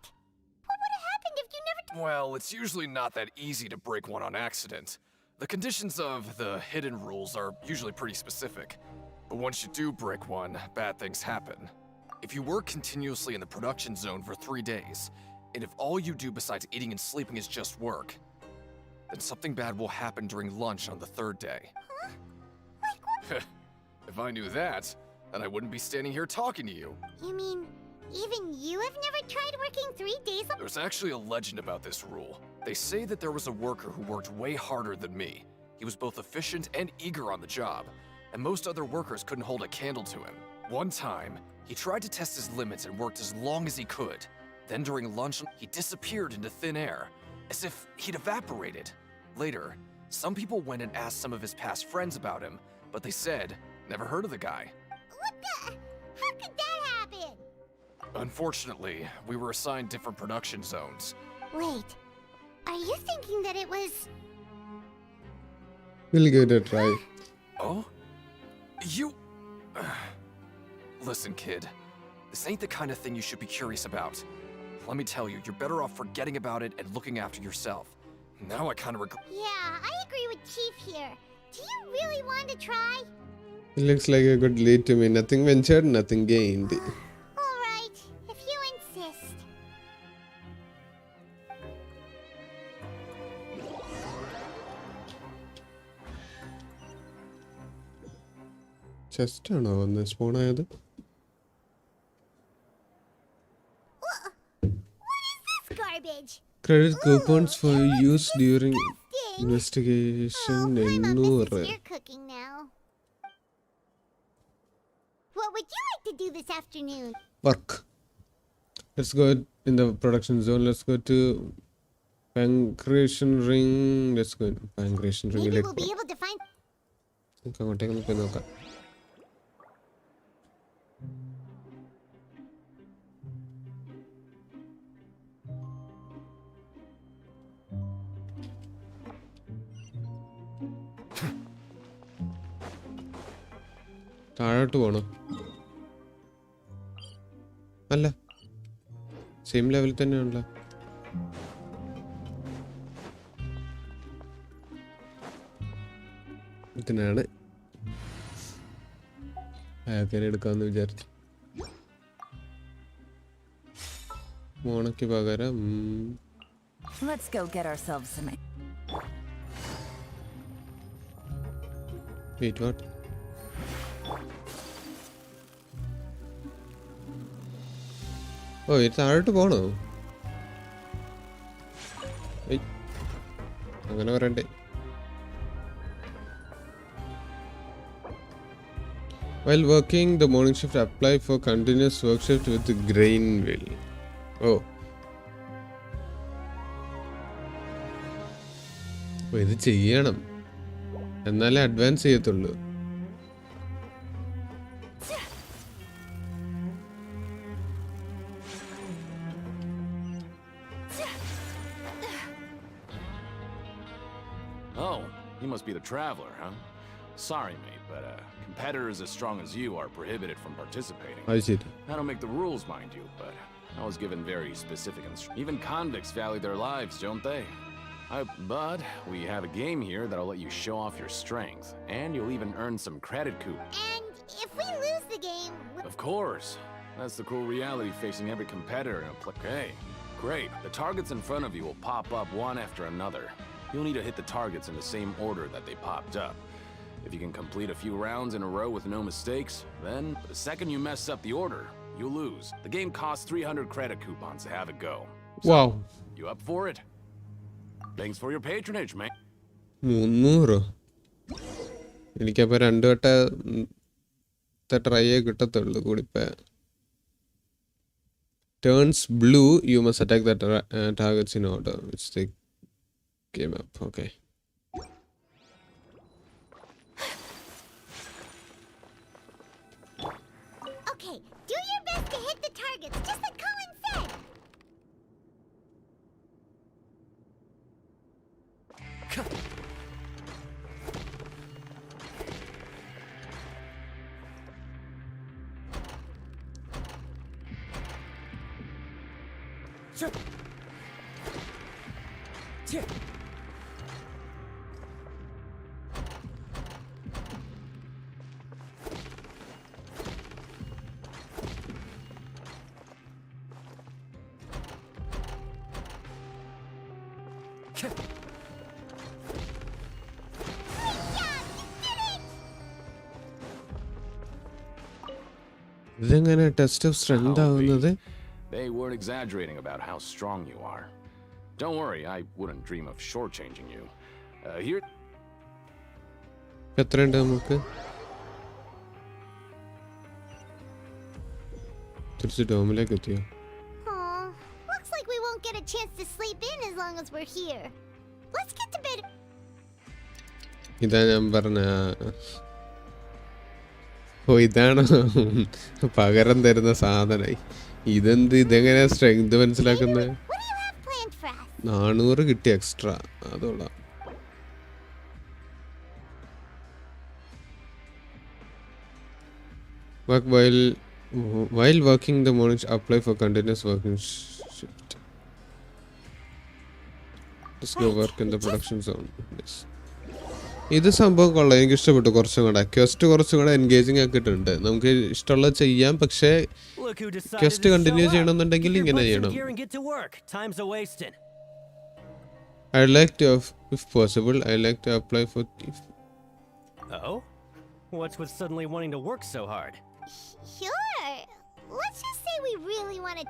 What would have happened if you never... Well, it's usually not that easy to break one on accident. The conditions of the hidden rules are usually pretty specific. But once you do break one, bad things happen. If you work continuously in the production zone for 3 days, and if all you do besides eating and sleeping is just work, then something bad will happen during lunch on the 3rd day. Huh? Like what? If I knew that, then I wouldn't be standing here talking to you. You mean, even you have never tried working 3 days of... There's actually a legend about this rule. They say that there was a worker who worked way harder than me. He was both efficient and eager on the job, and most other workers couldn't hold a candle to him. One time, he tried to test his limits and worked as long as he could. Then during lunch, he disappeared into thin air, as if he'd evaporated. Later, some people went and asked some of his past friends about him, but they said, never heard of the guy. What the... How could that happen? Unfortunately, we were assigned different production zones. Wait, are you thinking that it was... We'll give it a try. Oh? You... Listen, kid. This ain't the kind of thing you should be curious about. Let me tell you, you're better off forgetting about it and looking after yourself. Now I kind of regret... Yeah, I agree with Chief here. Do you really want to try? It looks like a good lead to me. Nothing ventured, nothing gained. Alright, if you insist. Chest ആണോ വന്ന് spawn ആയത്? What is this garbage? Credit coupons for use during Disgusting. investigation. Oh, my mom misses 800. your cooking now. What would you like to do this afternoon? Work. Let's go in the production zone. Let's go to Pancreation Ring. Let's go in Pancreation Ring. Maybe we'll be able to find... അങ്ങോട്ടേക്കൊന്ന് പോയി നോക്കാം. താഴോട്ട് പോണോ? അല്ല, same ലെവലിൽ തന്നെയാണല്ലോ. ഇതിനാണ് അയാൾക്കാരെ എടുക്കാമെന്ന് വിചാരിച്ചു. മോണയ്ക്ക് പകരം Let's go get ourselves some. Wait, what? ഓ ഇത് താഴോട്ട് പോണോ? അങ്ങനെ പറയണ്ടേ. While working the morning shift, apply for continuous work shift with the grain wheel. Oh. ഇത് ചെയ്യണം എന്നാലേ അഡ്വാൻസ് ചെയ്യത്തുള്ളൂ. Oh, you must be the traveler, huh? Sorry, mate, but competitors as strong as you are prohibited from participating. I see. I don't make the rules, mind you, but I was given very specific instructions. Even convicts value their lives, don't they? But we have a game here that'll let you show off your strength, and you'll even earn some credit coupons. And if we lose the game... Of course. That's the cruel reality facing every competitor in a play. Okay, great. The targets in front of you will pop up one after another. You'll need to hit the targets in the same order that they popped up. If you can complete a few rounds in a row with no mistakes, then the second you mess up the order, you lose. The game costs 300 credit coupons to have it go. So, wow. You up for it? Thanks for your patronage, man. 300. എനിക്കപ്പോൾ 2 വട്ടത്തെ ട്രൈയേ കിട്ടത്തുള്ളൂ കൂടിപ്പോ. Turns blue, you must attack the targets in order which they came up. Okay. Okay, do targets, just like Colin said. ഇതെങ്ങനെ test of strength ആവുന്നത്? They weren't exaggerating about how strong you are. Don't worry, I wouldn't dream of shortchanging you. Here. എത്രയുണ്ട് നമുക്ക്? തിരിച്ച് ഡോമിലേക്ക് എത്തിയോ? Looks like we won't get a chance to sleep in as long as we're here. Let's get to bed. ഇതാ ഞാൻ പറഞ്ഞ ഇതാണ് പകരം തരുന്ന സാധനം. ഇതെങ്ങനെ സ്ട്രെങ്ത് മനസ്സിലാക്കുന്നത്? 400 കിട്ടി extra, അതോളാം. Work while working the morning, apply for continuous working shift. Let's go work in the production zone. Yes. ഇത് സംഭവം കൊള്ളാം, എനിക്ക് ഇഷ്ടപ്പെട്ടു. കുറച്ചും കൂടെ ക്വസ്റ്റ് കുറച്ചും കൂടെ എൻഗേജിങ് ആക്കിയിട്ടുണ്ട്. നമുക്ക് ഇഷ്ടമുള്ളത് ചെയ്യാം, പക്ഷേ ക്വസ്റ്റ് കണ്ടിന്യൂ ചെയ്യണമെന്നുണ്ടെങ്കിൽ ഇങ്ങനെ ചെയ്യണം. I like to, if possible, I like to apply for. Oh, what's with suddenly wanting to work so hard? Sure. Let's just say we really want to.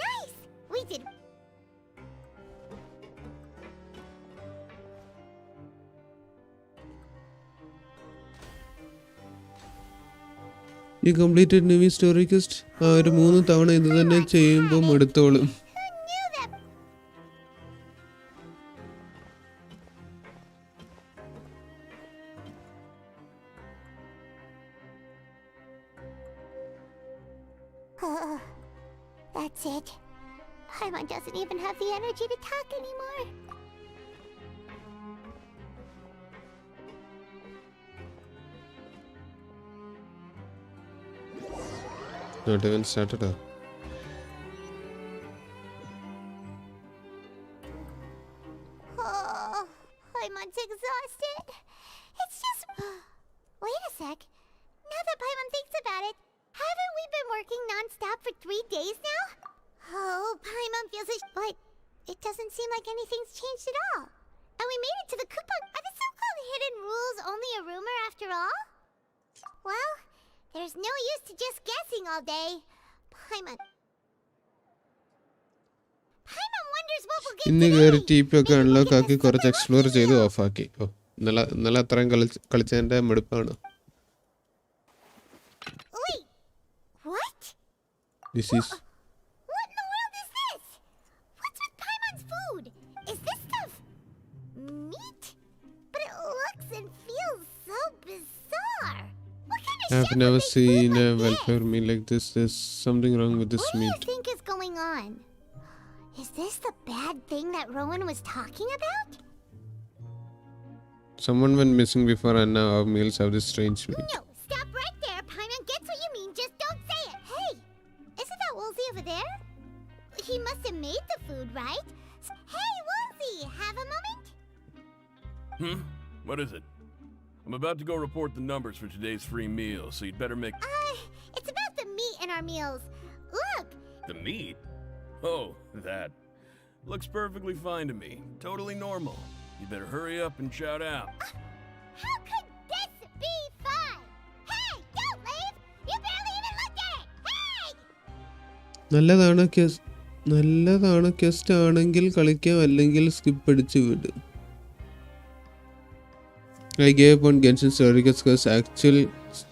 Nice! We did. You completed Navy story quest. ഒരു 3 തവണ ഇത് തന്നെ ചെയ്യുമ്പോൾ എടുത്തോളും. That's it. Paimon doesn't even have the energy to talk anymore. Not even started. Paimon's exhausted. It's just. Wait a sec. Now that Paimon thinks about it, haven't we been working non-stop for 3 days now? Oh, Paimon feels it, but it doesn't seem like anything's changed at all. And we made it to the coupon. Are the so-called hidden rules only a rumor after all? Well, there's no use to just guessing all day. Paimon wonders what we'll get ഇന്ന് കയറി TP ഒക്കെ unlock ആക്കി കുറച്ച് explore ചെയ്ത് of ആക്കി. ഇന്നലെ അത്രയും കളിച്ചതിന്റെ മടുപ്പാണ്. Wait, what? This is. What in the world is this? What's with Paimon's food? Is this stuff meat? But it looks and feels so bizarre. What kind of I've never seen a welfare meal like this. There's something wrong with this meat. What do you think is going on? Is this the bad thing that Rowan was talking about? Someone went missing before and now our meals have this strange meat. No, stop right there. Paimon gets what you mean, just don't say it. Hey, isn't that Woolsey over there? He must have made the food, right? Hey, Woolsey, have a moment? What is it? I'm about to go report the numbers for today's free meal, so you'd better make... It's about the meat in our meals. Look! The meat? Oh, that. Looks perfectly fine to me. Totally normal. You better hurry up and shout out. How could this be fun? Hey, don't leave! You barely even looked at it! Hey! നല്ലതാണ് question ആണെങ്കിൽ കളിക്കാം, അല്ലെങ്കിൽ skip അടിച്ച് വിടും. I gave up on Genshin story because actual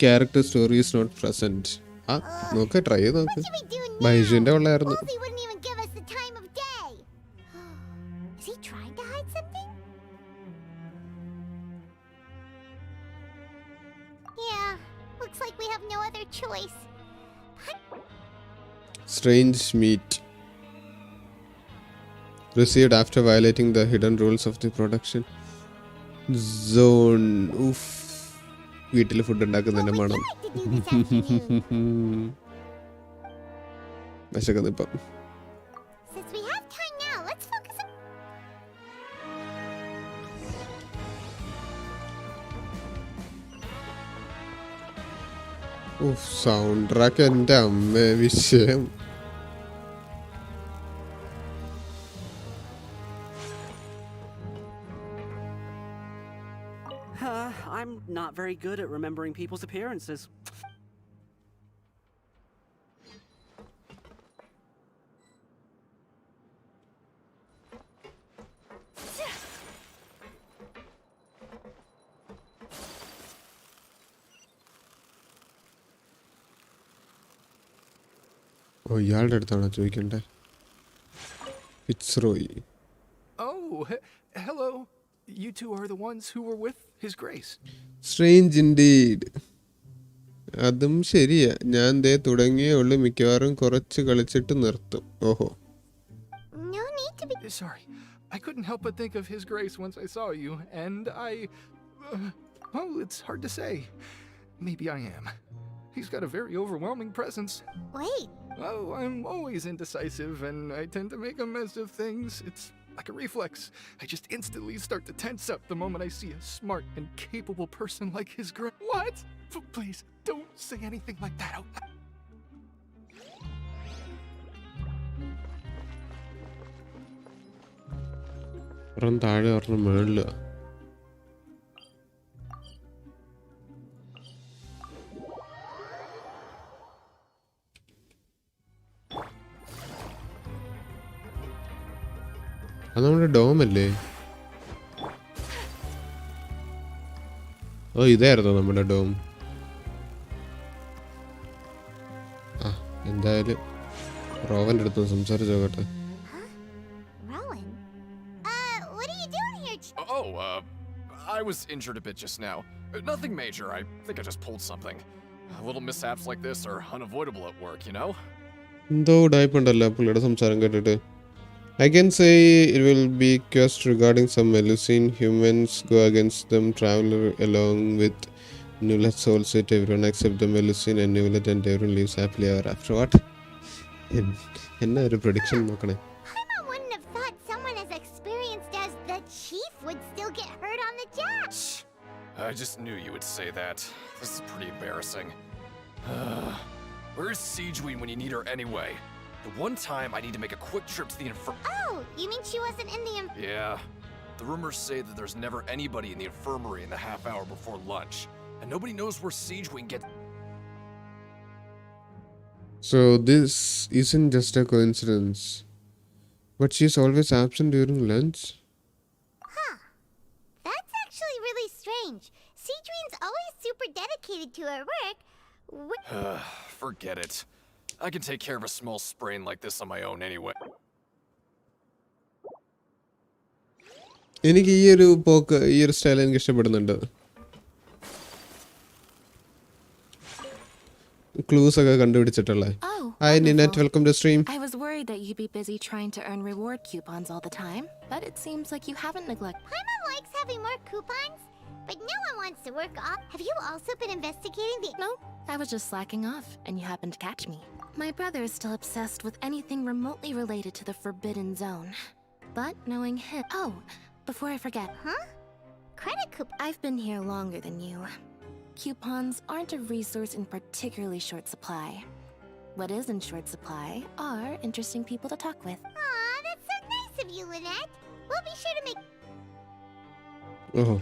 character story is not present. നോക്ക് try ചെയ്ത് നോക്ക്. ബൈജുവിന്റെ ഉള്ളായിരുന്നു. Woolsey wouldn't even give us the time of day. Is he trying to hide Strange meat. Received after violating the hidden rules of the production zone. Oof. വീട്ടിൽ food ഉണ്ടാക്കുന്നതിന്റെ മണം. വിശക്കുന്നു ഇപ്പം. Since we have time now, let's focus on... sound track എൻ്റെ അമ്മ വിഷയം. I'm not very good at remembering people's appearances. ഓ ഇയാളുടെ അടുത്താണോ ചോദിക്കണ്ടേ? ഫിറ്റ്സ്റോയി. Oh, hello. You two are the ones who were with His Grace. Strange indeed. അതും ശരിയാ. ഞാൻ ദേ തുടങ്ങിയേ ഉള്ളു. മിക്കവാറും കുറച്ച് കളിച്ചിട്ട് നിർത്തും. ഓഹോ. No need to be... Sorry. I couldn't help but think of His Grace once I saw you, and well, it's hard to say. Maybe I am. He's got a very overwhelming presence. Wait. Oh, I'm always indecisive, and I tend to make a mess of things. It's like a reflex. I just instantly start to tense up the moment I see a smart and capable person like His Grace. What? Please, don't say anything like that out loud. താഴെ ഒരെണ്ണം മേളില്. അത് നമ്മുടെ ഡോമല്ലേ? ഓ ഇതായിരുന്നോ നമ്മുടെ dome? ആ എന്തായാലും റോവന്റെ അടുത്ത് സംസാരിച്ചു നോക്കട്ടെ. I was injured a bit just now. Nothing major. I think I just pulled something. Little mishaps like this are unavoidable at work, you know? എന്തോ ഉടായിപ്പുണ്ടല്ലോ പുള്ളിയുടെ സംസാരം കേട്ടിട്ട്. I can say it will be quest regarding some Melusine. Humans go against them, travel along with Newlet souls it. Everyone except the Melusine and Newlet, and everyone lives happily ever after. What? എന്നാ ഒരു prediction നോക്കണേ. I wouldn't have thought someone as experienced as the chief would still get hurt on the job. I just knew you would say that. This is pretty embarrassing. Where's Siegeween when you need her anyway? The one time I need to make a quick trip to the Oh, you mean she wasn't in the Yeah. The rumors say that there's never anybody in the infirmary in the half hour before lunch. And nobody knows where Siegeween gets... So this isn't just a coincidence. But she's always absent during lunch? Huh. That's actually really strange. Siegeween's always super dedicated to her work. Forget it. I can take care of a small sprain like this on my own anyway. എനിക്ക് ഈ ഒരു പോക്ക് ഈ ഒരു style എനിക്ക് ഇഷ്ടപ്പെടുന്നുണ്ട്. Clues ഒക്കെ കണ്ടുപിടിച്ചിട്ടുള്ള. Hi Ninette, welcome to stream. I was worried that you'd be busy trying to earn reward coupons all the time, but it seems like you haven't neglected. Paimon likes having more coupons, but no one wants to work off. Have you also been investigating the... No, I was just slacking off, and you happened to catch me. My brother is still obsessed with anything remotely related to the Forbidden Zone. But knowing him... Oh, before I forget. Huh? Credit coupon? I've been here longer than you. Coupons aren't a resource in particularly short supply. What is in short supply are interesting people to talk with. Aw, that's so nice of you, Lynette. We'll be sure to make... ഓഹോ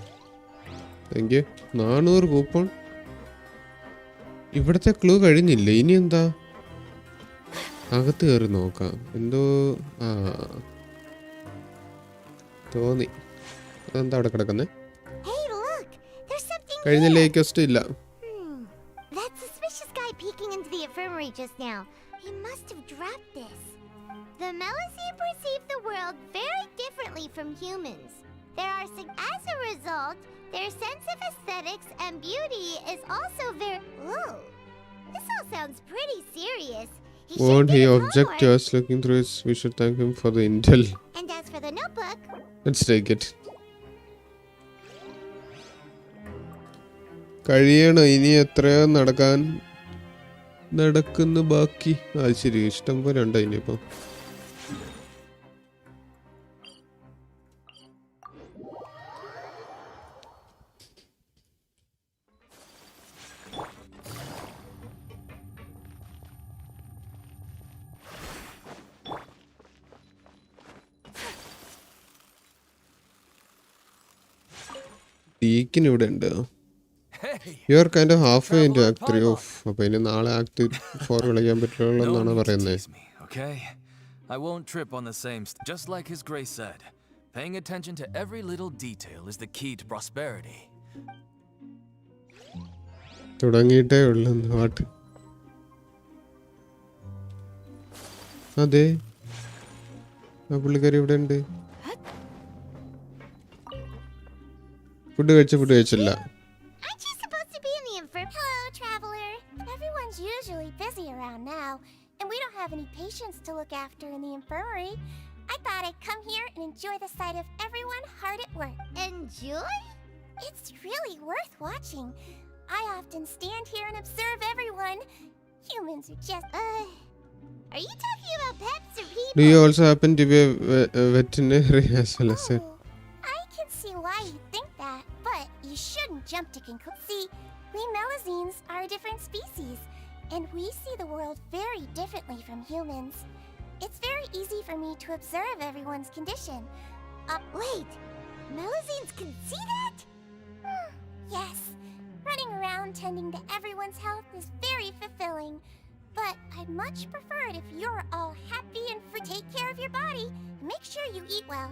thank you. 400 coupon. ഇവിടുത്തെ clue കഴിഞ്ഞില്ലേ? ഇനി എന്താ? അകത്ത് കയറി നോക്കാം. എന്തോ തോന്നി. അതെന്താ അവിടെ കിടക്കുന്നേ? കഴിഞ്ഞില്ലേ? ക്വസ്റ്റ് ഇല്ല. That suspicious guy peeking into the infirmary just now. He must have dropped this. The Melusine perceive the world very differently from humans. As a result, their sense of aesthetics and beauty is also very... Whoa. This all sounds pretty serious. Won't he object to us looking through his? We should thank him for the intel. And as for the notebook, Let's take it. കഴിയണം ഇനി എത്രയോ നടക്കുന്നു ബാക്കി. അത് ശരി, ഇഷ്ടം പോലെ ഉണ്ടോ ഇനിയിപ്പോ? ഡീക്കിന് ഇവിടെ ഉണ്ട്. You are kind of halfway into Act 3 off. അപ്പോൾ ഇനി നാളെ Act 4 കളിക്കാൻ പറ്റുള്ളൂ എന്നാണ് പറയുന്നത്. Okay, I won't trip on the same. Just like His Grace said, paying attention to every little detail is the key to prosperity. തുടങ്ങിയിട്ടേ ഉള്ളൂ നാട്ട്. അതെ, ആ പുള്ളിക്കാരി ഇവിടെ ഉണ്ട്. ഫുഡ് കഴിച്ചില്ല. aren't you supposed to be in the infirmary? Hello, traveler. Everyone's usually busy around now, and we don't have any patients to look after in the infirmary. I thought I'd come here and enjoy the sight of everyone hard at work. Enjoy? It's really worth watching. I often stand here and observe everyone. Humans are just... Are you talking about pets or people? Do you also happen to be a veterinary as well as a... I can see why you think that, but you shouldn't jump to conclusions. See, we Melazines are a different species, and we see the world very differently from humans. It's very easy for me to observe everyone's condition. Wait, Melazines can see that? Yes, running around tending to everyone's health is very fulfilling. But I'd much prefer it if you're all happy and free. Take care of your body. Make sure you eat well.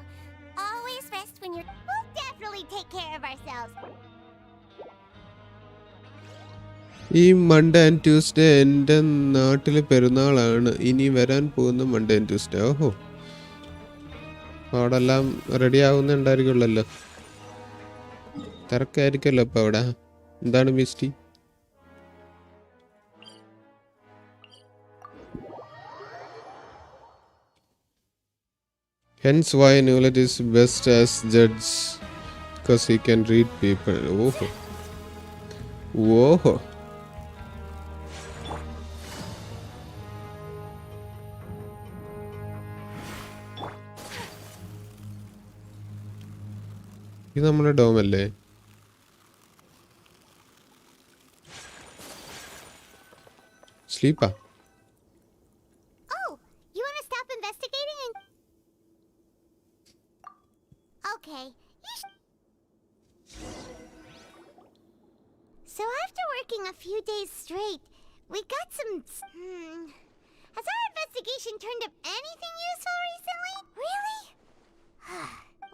Always rest when you're... We'll definitely take care of ourselves. ഈ Monday and Tuesday എൻ്റെ നാട്ടിലെ പെരുന്നാളാണ്. ഇനി വരാൻ പോകുന്ന Monday and Tuesday. ഓഹോ, അവിടെ എല്ലാം ready ആവുന്നുണ്ടായിരിക്കുമല്ലോ. തിരക്കായിരിക്കുമല്ലോ ഇപ്പം അവിടെ. എന്താണ് misty? Hence why Newlet is best as judge, because he can read people. Oh, whoa. ഇത് നമ്മുടെ ഡോമല്ലേ? സ്ലീപ്പാ? Oh, you want to stop investigating and... Okay. So after working a few days straight, we got some... Has our investigation turned up anything useful recently? Really?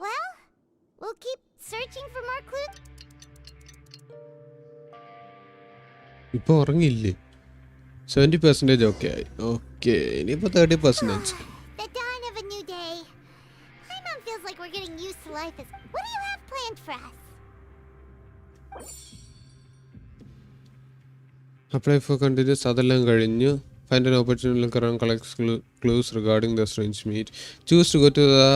Well, we'll keep searching for more clues. ഇപ്പോൾ ഉറങ്ങിയില്ലേ? 70% okay ആയി. Okay, ഇനിയിപ്പോൾ 30%. The dawn of a new day. My mom feels like we're getting used to life. What do you have planned for us? Apply for continuous അതെല്ലാം കഴിഞ്ഞു. Find an opportunity to look around, collect clues regarding the strange meat. Choose to go to the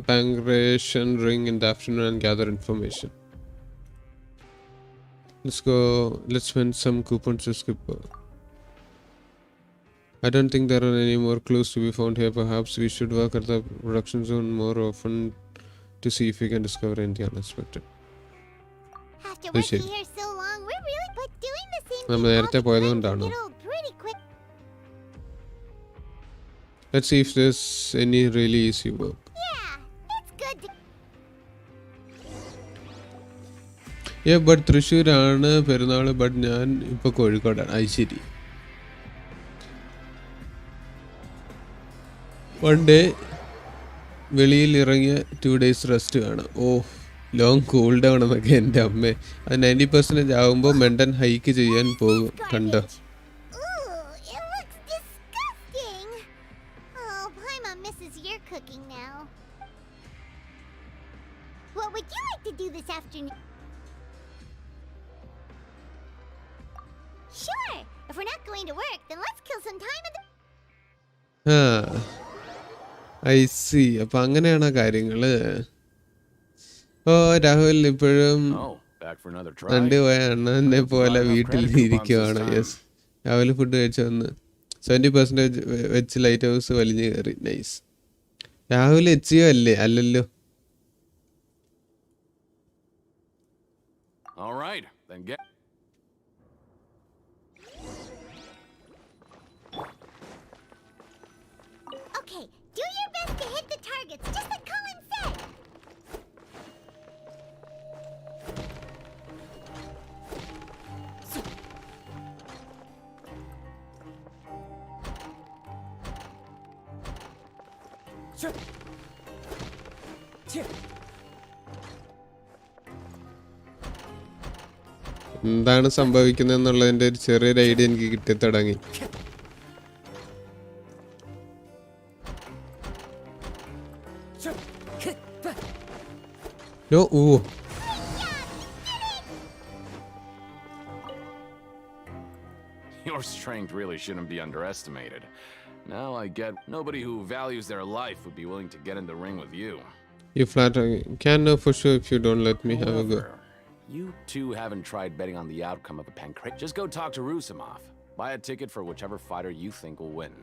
Pangration ring in the afternoon and gather information. Let's go. Let's spend some coupons to skip. I don't think there are any more clues to be found here. Perhaps we should work at the production zone more often to see if we can discover anything unexpected. After working here so long, we're really but doing the same നമ്മൾ നേരത്തെ പോയതുകൊണ്ടാണോ? Let's see if there's any really easy work. Yeah, it's good to... Yeah, but തൃശ്ശൂരാണ് പെരുന്നാൾ, but ഞാൻ ഇപ്പോൾ കോഴിക്കോടാണ്. അത് ശരി. One day വെളിയിൽ ഇറങ്ങിയ 2 days റെസ്റ്റ് കാണാം. ഓ, ലോങ് കൂൾ ഡൗൺ എന്നൊക്കെ എൻ്റെ അമ്മേ. അത് 90% ആകുമ്പോൾ മെൻഡൻ ഹൈക്ക് ചെയ്യാൻ പോകും. കണ്ടോ? What would you like to do this afternoon? Sure. If we're not going to work, then let's kill some time at the... I C. അപ്പം അങ്ങനെയാണ് കാര്യങ്ങൾ. ഓ രാഹുൽ ഇപ്പോഴും വണ്ടി പോയ അണ്ണനെ പോലെ വീട്ടിൽ ഇരിക്കുവാണ്. യെസ്, രാവിലെ ഫുഡ് കഴിച്ചു വന്ന് 70% വെച്ച് ലൈറ്റ് ഹൗസ് വലിഞ്ഞ് കയറി. നൈസ്. രാഹുൽ എച്ചിയോ അല്ലേ? അല്ലല്ലോ. All right, then get. Okay, do your best to hit the targets, just like Colin said. എന്താണ് സംഭവിക്കുന്നത് എന്നുള്ളതിൻ്റെ ഒരു ചെറിയൊരു ഐഡിയ എനിക്ക് കിട്ടി തുടങ്ങി. ഓ Your strength really shouldn't be underestimated. Now I get nobody who values their life would be willing to get in the ring with you. You flatter. Can know for sure if you don't let me have a go. You two haven't tried betting on the outcome of a pancreas. Just go talk to Rusimov. Buy a ticket for whichever fighter you think will win.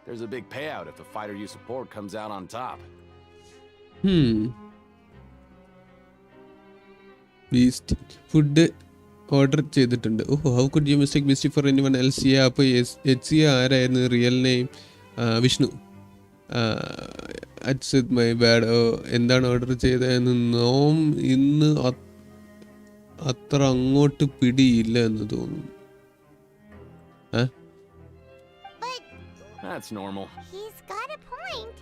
There's a big payout if the fighter you support comes out on top. Beast food order ചെയ്തിട്ടുണ്ട്. Oh how could you mistake Beast for anyone else? Yeah, അപ്പോൾ H ആരായിരുന്നു real name? Vishnu. It's my bad. Oh എന്താണ് order ചെയ്തതെന്ന് നോം ഇന്ന് അത്ര അങ്ങോട്ട് പിടിയില്ല എന്ന് തോന്നുന്നു. That's normal. He's got a point.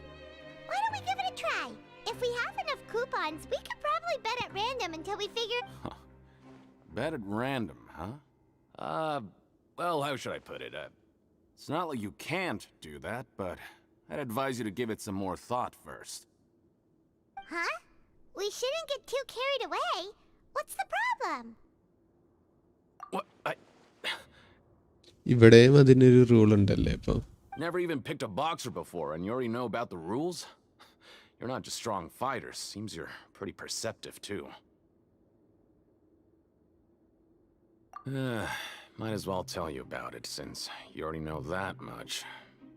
Why don't we give it a try? If we have enough coupons, we could probably bet at random until we figure... Bet at random, huh? Well, how should I put it? It's not like you can't do that, but I'd advise you to give it some more thought first. Huh? We shouldn't get too carried away. What's the problem? What? ഇവിടെയും അതിനൊരു rule ഉണ്ടല്ലേ അപ്പോൾ? Never even picked a boxer before, and you already know about the rules? You're not just strong fighters. Seems you're pretty perceptive, too. Might as well tell you about it, since you already know that much.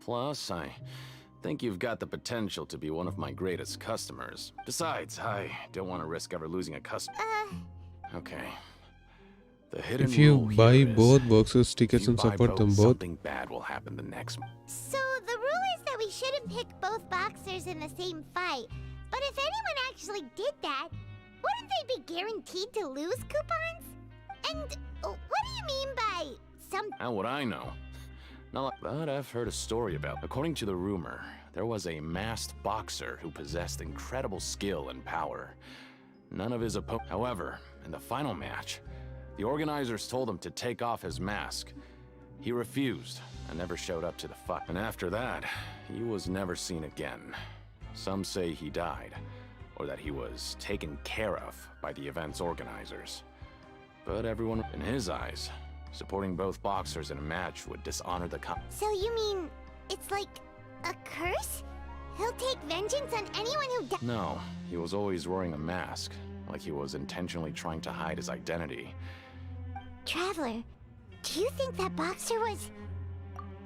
Plus, I think you've got the potential to be one of my greatest customers. Besides, I don't want to risk ever losing a customer. Okay. The hidden if you rule buy here is, both boxes tickets and support them both, something bad will happen the next. So the rule is that we shouldn't pick both boxers in the same fight. But if anyone actually did that, wouldn't they be guaranteed to lose coupons? And what do you mean by some... How would I know? But I've heard a story about. According to the rumor, there was a masked boxer who possessed incredible skill and power. None of his opponents. However, in the final match, the organizers told him to take off his mask. He refused and never showed up to the fight. And after that, he was never seen again. Some say he died, or that he was taken care of by the event's organizers. But everyone, in his eyes, supporting both boxers in a match would dishonor the So you mean it's like a curse? He'll take vengeance on anyone who No, he was always wearing a mask, like he was intentionally trying to hide his identity. Traveler, do you think that boxer was...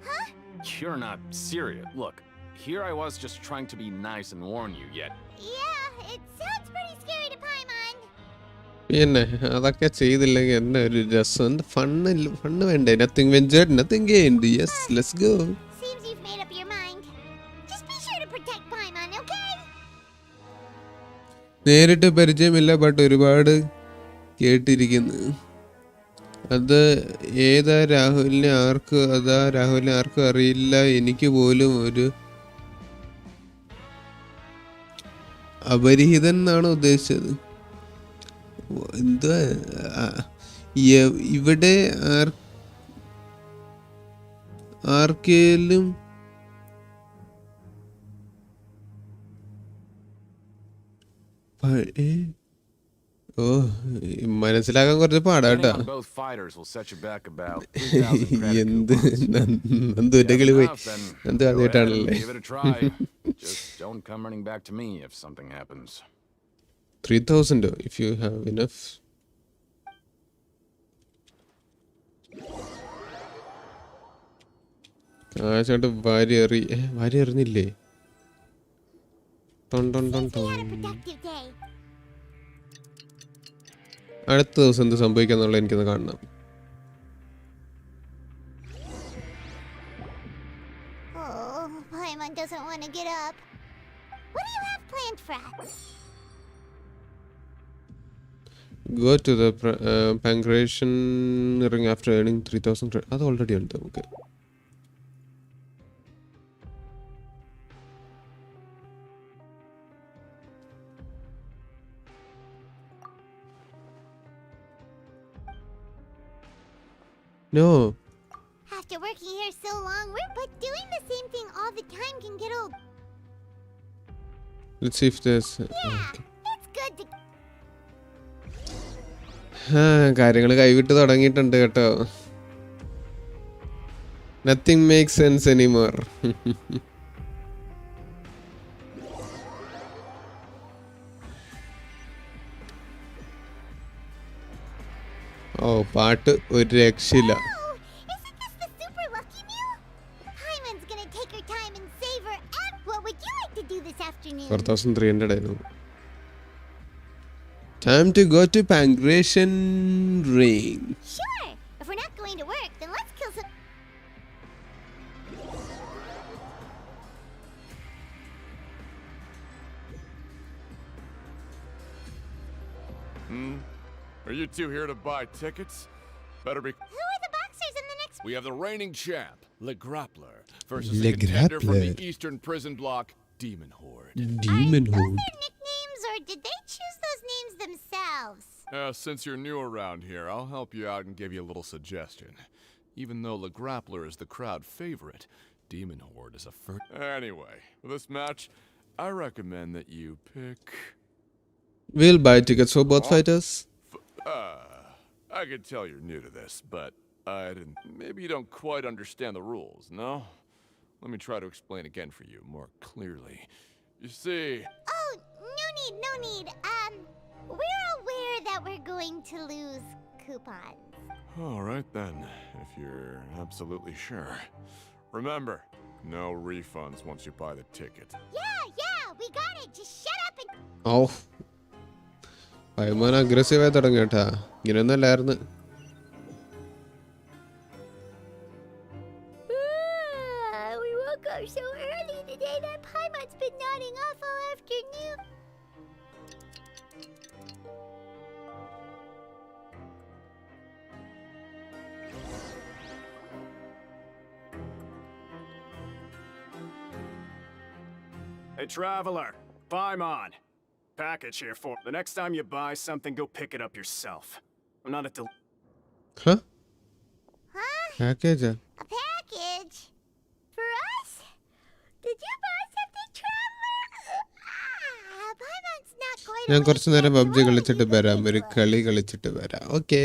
Huh? You're not serious. Look, here I was just trying to be nice and warn you, yet... Yeah, it sounds pretty scary to Paimon. പിന്നെ അതൊക്കെ ചെയ്തില്ലെങ്കിൽ എന്താ ഒരു രസം? Fun വേണ്ടേ? Nothing ventured nothing gained. Yes, let's go. Seems you've made up your mind. Just be sure to protect Paimon, okay? നേരിട്ട് പരിചയമില്ല, but ഒരുപാട് കേട്ടിരിക്കുന്നു. അത് രാഹുലിനെ ആർക്കും അറിയില്ല. എനിക്ക് പോലും ഒരു അപരിഹിതൻ എന്നാണ് ഉദ്ദേശിച്ചത്. എന്താ ഇവിടെ ആർക്കേലും ഓ മനസ്സിലാക്കാൻ കുറച്ച് പാടാട്ടാ. On both fighters will set you back about 3,000 credit എന്ത് coupons. നന്ദുവിന്റെ കിളി പോയി. Then Nandu go ahead and ആദ്യമായിട്ടാണല്ലേ. give it a try. Just don't come running back to me if something happens. 3,000 if you have enough. കാശായിട്ട് വാരി എറിഞ്ഞില്ലേ? അടുത്ത ദിവസം എന്ത് സംഭവിക്കാന്നുള്ള എനിക്കൊന്ന് കാണണം. Oh, Paimon doesn't want to get up. What do you have planned for us? Go to the pancreation ring after earning 3,000 credit. അത് already ഉണ്ട് നമുക്ക്. No. After working here so long, but doing the same thing all the time can get old. Let's see if there's It's good to കാര്യങ്ങൾ കൈവിട്ട് തുടങ്ങിയിട്ടുണ്ട് കേട്ടോ. Nothing makes sense anymore. ഓ പാട്ട് ഒരു രക്ഷയില്ല. Isn't this the super lucky meal? Paimon's gonna take her time and savor. And what would you like to do this afternoon? 4,300 ആയിരുന്നു. Time to go to pancreation ring. Sure. If we're not going to work, then let's kill some. Are you two here to buy tickets? Better be. Who are the boxers in the next? We have the reigning champ, Le Grappler, versus Le the contender from the Grappler. Eastern Prison Block, Demon Horde. Demon Horde. Nicknames, or did they choose those names themselves? Since you're new around here, I'll help you out and give you a little suggestion. Even though Le Grappler is the crowd favorite, Demon Horde is a first. Anyway, for this match, I recommend that you pick. We'll buy tickets for both fighters. I can tell you're new to this, but maybe you don't quite understand the rules, no? Let me try to explain again for you more clearly. You see... Oh, no need. We're aware that we're going to lose coupons. All right then, if you're absolutely sure. Remember, no refunds once you buy the ticket. Yeah, we got it. Just shut up and... Oh. പൈമാൻ അഗ്രസീവായി തുടങ്ങി കേട്ടാ. ഇങ്ങനെയൊന്നല്ലായിരുന്നു. We woke up so early today that Paimon's been nodding off all afternoon. Hey, traveler. Paimon. Package here for. The next time you buy something, go pick it up yourself. I'm not a Huh? A Package? package? For us? Did you buy something, traveler? Paimon's not going ഞാൻ to കുറച്ച് നേരം PUBG കളിച്ചിട്ട് വരാം. ഒരു കളി കളിച്ചിട്ട് വരാം. Okay,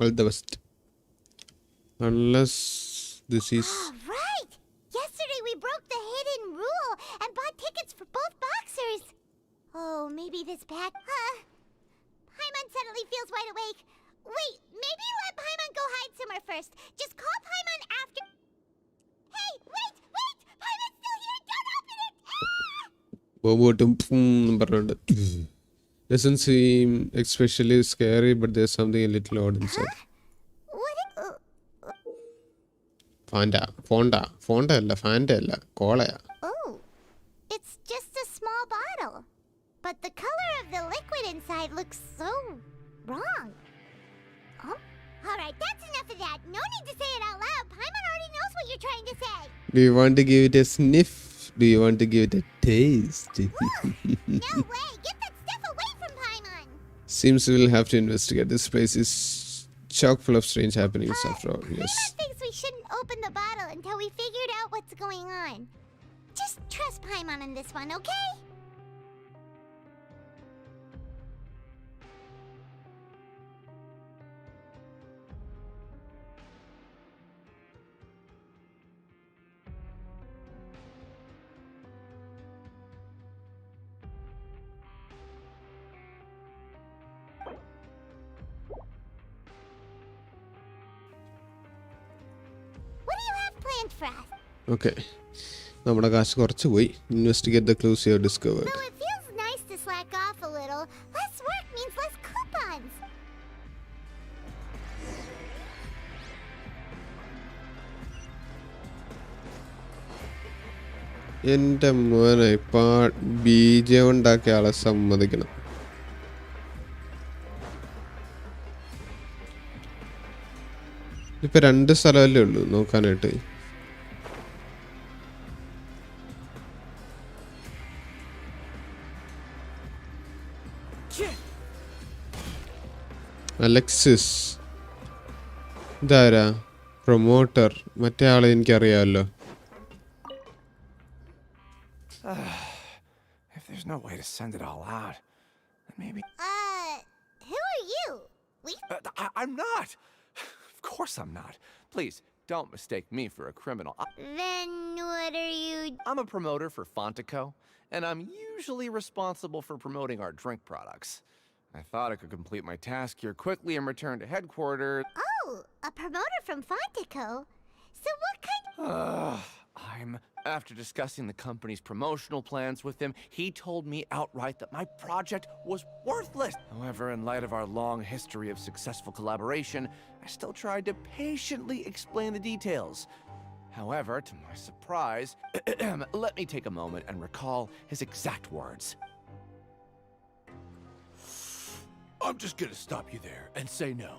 all the best. Unless this is... Right! Yesterday we broke the hidden rule and bought tickets for both boxers. Oh, maybe this pack... Paimon suddenly feels wide awake. Wait, maybe let Paimon go hide somewhere first. Just call Paimon after... Hey, wait! Paimon's still here! Don't open it! ബോബോട്ടും പറഞ്ഞുണ്ട്. Doesn't seem especially scary, but there's something a little odd inside. Fonda അല്ല, Fanta അല്ല, കോളയാ. Oh, it's just a small bottle. But the color of the liquid inside looks so wrong. Oh, all right, that's enough of that. No need to say it out loud. Paimon already knows what you're trying to say. Do you want to give it a sniff? Do you want to give it a taste? No way. Get that stuff away from Paimon. Seems we'll have to investigate. This place is chock full of strange happenings after all. Yes. Paimon thinks we shouldn't open the bottle until we figured out what's going on. Just trust Paimon on this one, okay? for us. Okay. നമ്മുടെ കാശ് കുറച്ച് പോയി. Investigate the clues you have discovered. Though it feels nice to slack off a little, less work means less coupons. എൻ്റെ മോനെ ഇപ്പൊ ബീജം ഉണ്ടാക്കിയ ആളെ സമ്മതിക്കണം. ഇപ്പൊ 2 സ്ഥലമല്ലേ ഉള്ളൂ നോക്കാനായിട്ട്. അലക്സിസ് ഇതാരാ? പ്രൊമോട്ടർ. മറ്റേ ആളെ എനിക്കറിയാമല്ലോ. If there's no way to send it all out, then maybe... Who are you? I'm not! Of course I'm not. Please, don't mistake me for a criminal. Then what are you? I'm a promoter for Fontico, and I'm usually responsible for promoting our drink products. I thought I could complete my task here quickly and return to headquarters. Oh, a promoter from Fontico? So what kind of... After discussing the company's promotional plans with him, he told me outright that my project was worthless. However, in light of our long history of successful collaboration, I still tried to patiently explain the details. However, to my surprise, let me take a moment and recall his exact words. I'm just gonna stop you there and say no.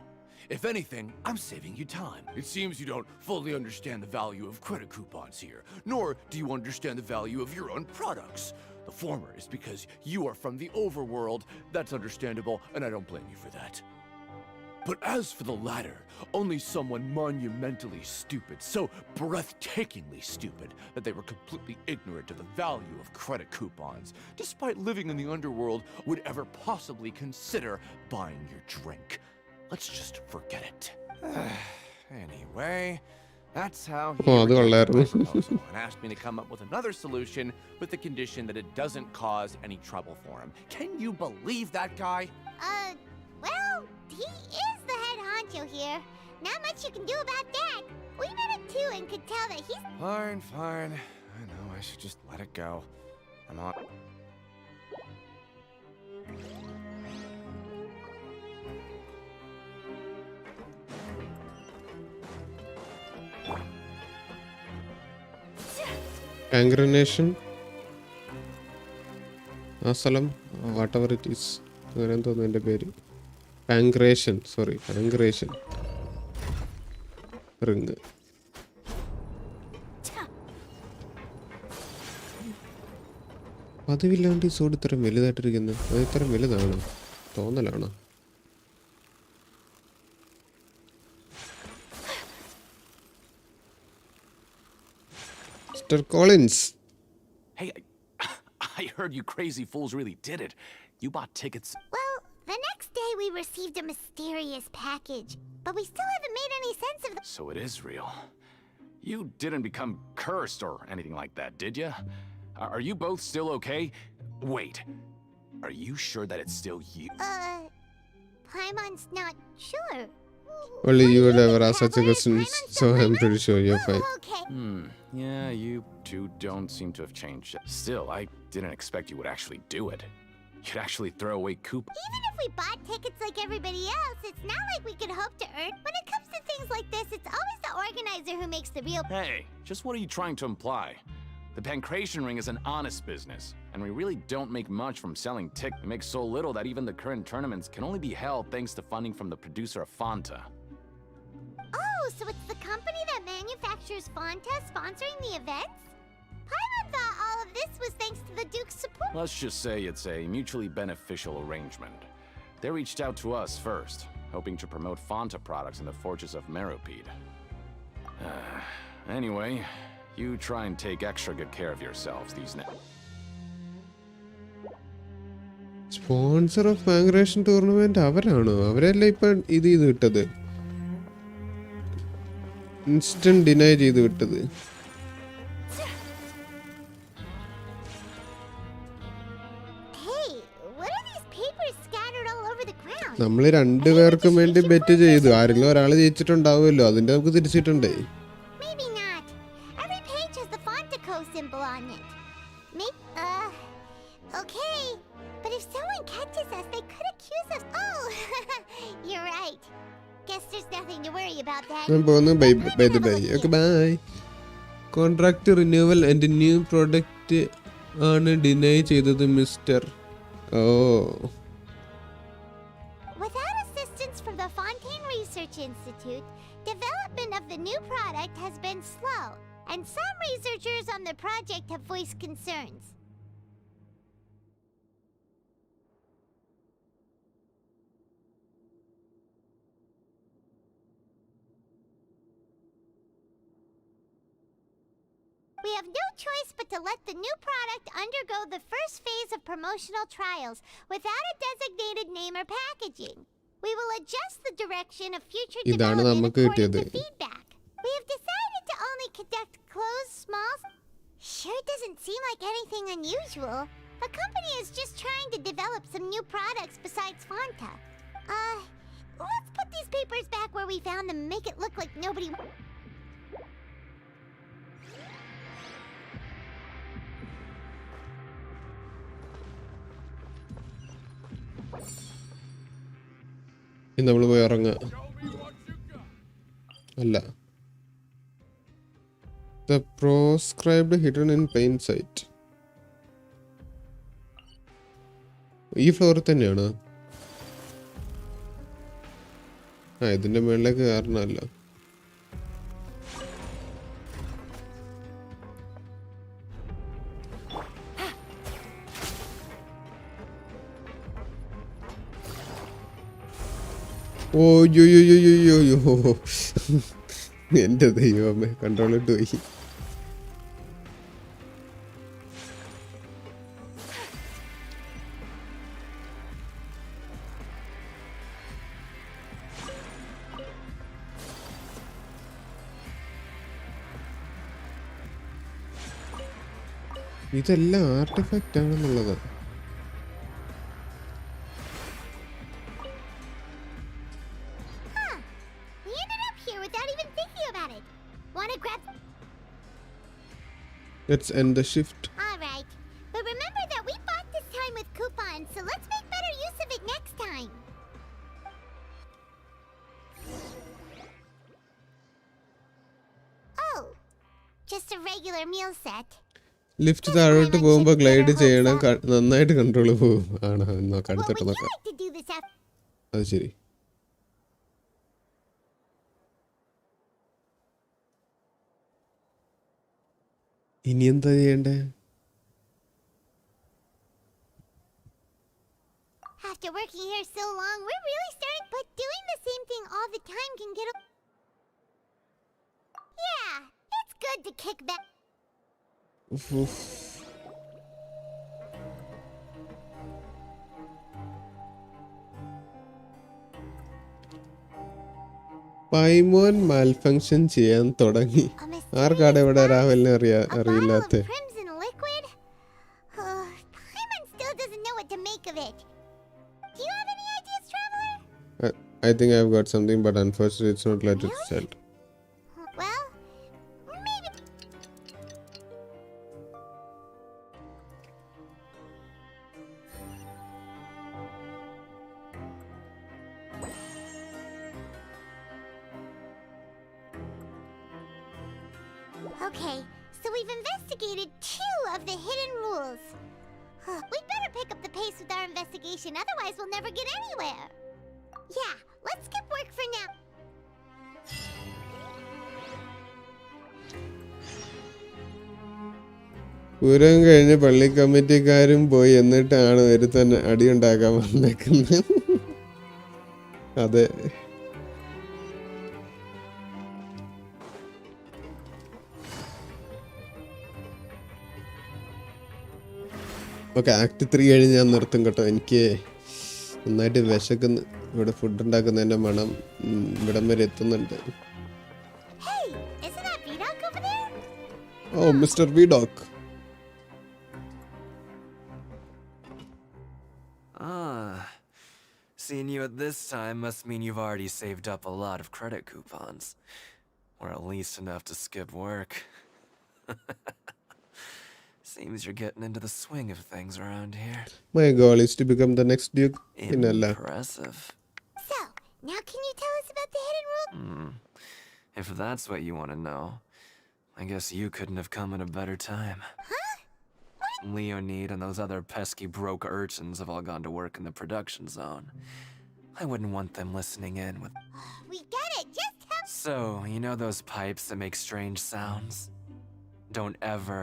If anything, I'm saving you time. It seems you don't fully understand the value of credit coupons here, nor do you understand the value of your own products. The former is because you are from the overworld. That's understandable, and I don't blame you for that. But as for the latter, only someone monumentally stupid, so breathtakingly stupid, that they were completely ignorant of the value of credit coupons, despite living in the underworld, would ever possibly consider buying your drink. Let's just forget it. Anyway, that's how he rejected my proposal and asked me to come up with another solution with the condition that it doesn't cause any trouble for him. Can you believe that guy? Well, he is the head honcho here. Not much you can do about that. We met him too and could tell that he's... Fine. I know, I should just let it go. I'm on... Congregation. ആ സ്ഥലം whatever it is. അങ്ങനെ തോന്നുന്നു എൻ്റെ പേര്. Congregation. Ring. പതിവില്ലാണ്ട് ഈ സോഡ് ഇത്ര വലുതായിട്ടിരിക്കുന്നത്. അത് ഇത്ര വലുതാണ് തോന്നലാണ്. Mr. Collins. Hey, I heard you crazy fools really did it. You bought tickets. Well, the next day we received a mysterious package, but we still haven't made any sense of the... So it is real. You didn't become cursed or anything like that, did you? Are you both still okay? Wait, are you sure that it's still you? Paimon's not sure. Only you would ever ask such a question, so I'm pretty sure you're fine. Yeah, you two don't seem to have changed. Still, I didn't expect you would actually do it. You'd actually throw away coupons. Even if we bought tickets like everybody else, it's not like we could hope to earn. When it comes to things like this, it's always the organizer who makes the real... Hey, just what are you trying to imply? The Pancration Ring is an honest business, and we really don't make much from selling tickets. We make so little that even the current tournaments can only be held thanks to funding from the producer of Fanta. Oh, so it's the company that manufactures Fanta sponsoring the events? Paimon thought all of this was thanks to the Duke's support. Let's just say it's a mutually beneficial arrangement. They reached out to us first, hoping to promote Fanta products in the fortress of Meropide. Anyway, you try and take extra good care of yourselves these days. Sponsor of Pancration Tournament അവരാണോ? അവരല്ലേ ഇപ്പം ഇത് വിട്ടത്? Instant deny ചെയ്ത് വിട്ടത്. നമ്മൾ രണ്ടുപേർക്കും വേണ്ടി bet ചെയ്തു. ആരെങ്കിലും ഒരാൾ ജയിച്ചിട്ടുണ്ടാവുമല്ലോ. അതിന്റെ നമുക്ക് തിരിച്ചിട്ടുണ്ടേ. Maybe not. Okay. But if someone catches us, they could accuse us. Oh, you're right. Guess there's nothing to worry about that. ഞാൻ പോകുന്നു. Bye bye. Okay bye. Contract renewal and new product ആണ് deny ചെയ്തത് mister. Oh. Without assistance from the Fontaine Research Institute, development of the new product has been slow, and some researchers on the project have voiced concerns. We have no choice but to let the new product undergo the first phase of promotional trials without a designated name or packaging. We will adjust the direction of future development according to feedback. We have decided to only conduct closed, small... Sure doesn't seem like anything unusual. The company is just trying to develop some new products besides Fanta. Let's put these papers back where we found them and make it look like nobody... നമ്മൾ പോയി ഇറങ്ങാം. അല്ല, the proscribed hidden in plain sight. ഈ ഫ്ലോറിൽ തന്നെയാണ്. ഇതിന്റെ മുകളിലേക്ക് കയറണമല്ലോ. ഓ യോ യോ യോ യോ യോ യോ. എൻ്റെ ദൈവമേ, കൺട്രോൾ ഇട്ട് പോയി. ഇതെല്ലാം ആർട്ടിഫാക്റ്റ് ആണെന്നുള്ളത്. Let's end the shift. All right. But remember that we bought this time with coupons, so let's make better use of it next time. Oh, just a regular meal set. Lift താഴോട്ട് പോകുമ്പോൾ glide ചെയ്യണം. നന്നായിട്ട് control പോകും. ആണോ? നോക്കാം, അടുത്തിട്ട് നോക്കാം. അത് ശരി. ഇനി എന്താ ചെയ്യണ്ടേ? After working here so long, we're really starting, but doing the same thing all the time can get Yeah, it's good to kick back. Paimon malfunction ചെയ്യാൻ തുടങ്ങി. ആർക്കാടെ ഇവിടെ രാഹുലിനെ അറിയില്ലാത്ത? I think I've got something, but unfortunately it's not let it sell. Well, maybe. Okay, so we've investigated 2 of the hidden rules. We'd better pick up the pace with our investigation, otherwise we'll never get anywhere. Yeah, let's skip work for now. Pooram കഴിഞ്ഞ് പള്ളി കമ്മിറ്റിക്കാരും പോയി, എന്നിട്ടാണ് ഒരുത്തൻ അടിയുണ്ടാക്കാൻ വന്നേക്കുന്നത്. അതെ, okay. Act 3 കഴിഞ്ഞ് ഞാൻ നിർത്തും കേട്ടോ. എനിക്ക് നന്നായിട്ട് വിശക്കുന്നു. ഇവിടെ ഫുഡ് ഉണ്ടാക്കുന്നതിൻ്റെ മണം ഇവിടം വരെ എത്തുന്നുണ്ട്. ഓ, mister വിഡോക്. Seeing you at this time must mean you've already saved up a lot of credit coupons. Or at least enough to skip work. Seems you're getting into the swing of things around here. My goal is to become the next Duke in Allah. Impressive. So, now can you tell us about the hidden rule? If that's what you want to know, I guess you couldn't have come at a better time. Huh? Leonid and those other pesky broke urchins have all gone to work in the production zone. I wouldn't want them listening in with... We get it, just tell... So, you know those pipes that make strange sounds? Don't ever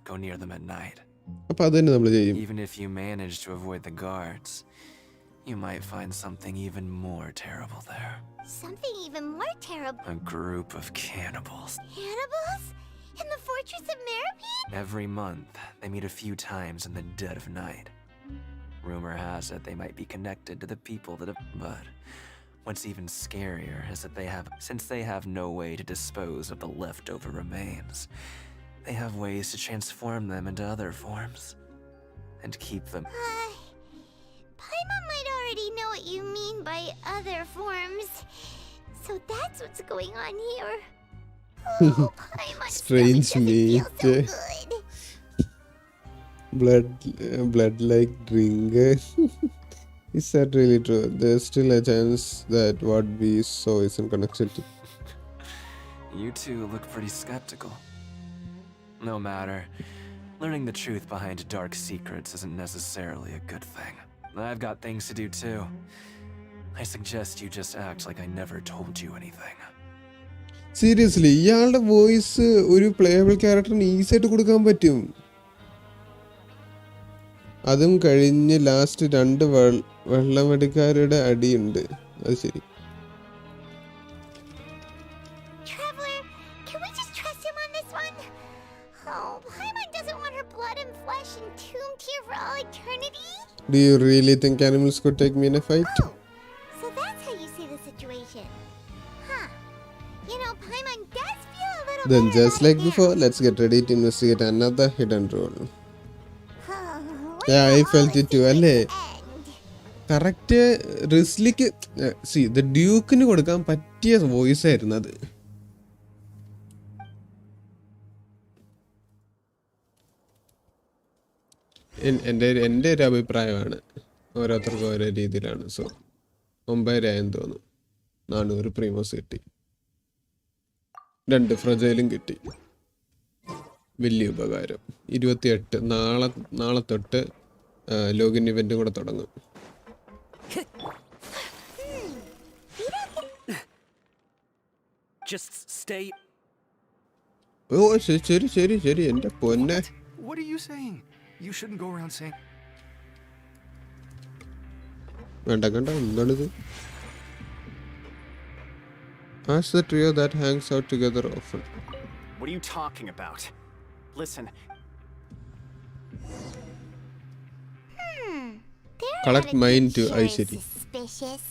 go near them at night. Even if you manage to avoid the guards, you might find something even more terrible there. Something even more terrible? A group of cannibals. Cannibals? In the fortress of Maripede? Every month, they meet a few times in the dead of night. Rumor has it they might be connected to the people that have... But what's even scarier is that since they have no way to dispose of the leftover remains, they have ways to transform them into other forms. And keep them... Paimon might already know what you mean by other forms. So that's what's going on here. Oh, Paimon's Strange meat. so Blood like drink. Is that really true? There's still a chance that what we saw isn't connected to... You two look pretty skeptical. No matter. Learning the truth behind dark secrets isn't necessarily a good thing. I've got things to do too. I suggest you just act like I never told you anything. Seriously, ഇയാളുടെ voice ഒരു playable ക്യാരക്ടറിന് easy ആയിട്ട് കൊടുക്കാൻ പറ്റും. അതും കഴിഞ്ഞ് last 2 വെള്ളമടിക്കാരുടെ അടിയുണ്ട്. അത് ശരി. Traveler, can we just trust him on this one? Oh, Paimon doesn't want her blood and flesh entombed here for all eternity. Do you really think animals could take me in a fight? Oh, so that's how you see the situation. Huh. You know, Paimon does feel a little Then better just about like it now. before, let's get ready to investigate another hidden role. Oh, Yeah, I felt it too, അല്ലേ? Correct റിസ്ലിക്ക് C the ഡ്യൂക്കിന് കൊടുക്കാൻ പറ്റിയ voice ആയിരുന്നു അത്. എൻ്റെ ഒരു അഭിപ്രായമാണ്. ഓരോരുത്തർക്കും ഓരോ രീതിയിലാണ്. സോ 9,000 ആയെന്ന് തോന്നുന്നു. 400 പ്രീമോസ് കിട്ടി, 2 ഫ്രജൈലും കിട്ടി. വലിയ ഉപകാരം. 28 നാളെ തൊട്ട് ലോഗിൻ ഇവന്റും കൂടെ തുടങ്ങും. Just stay. ഓ ശരി എൻ്റെ പൊന്നെ. What are you saying? You shouldn't go around saying... വേണ്ട എന്താണിത്? Ask the trio that hangs out together often. What are you talking about? Listen. Collect mine too, I see. Suspicious.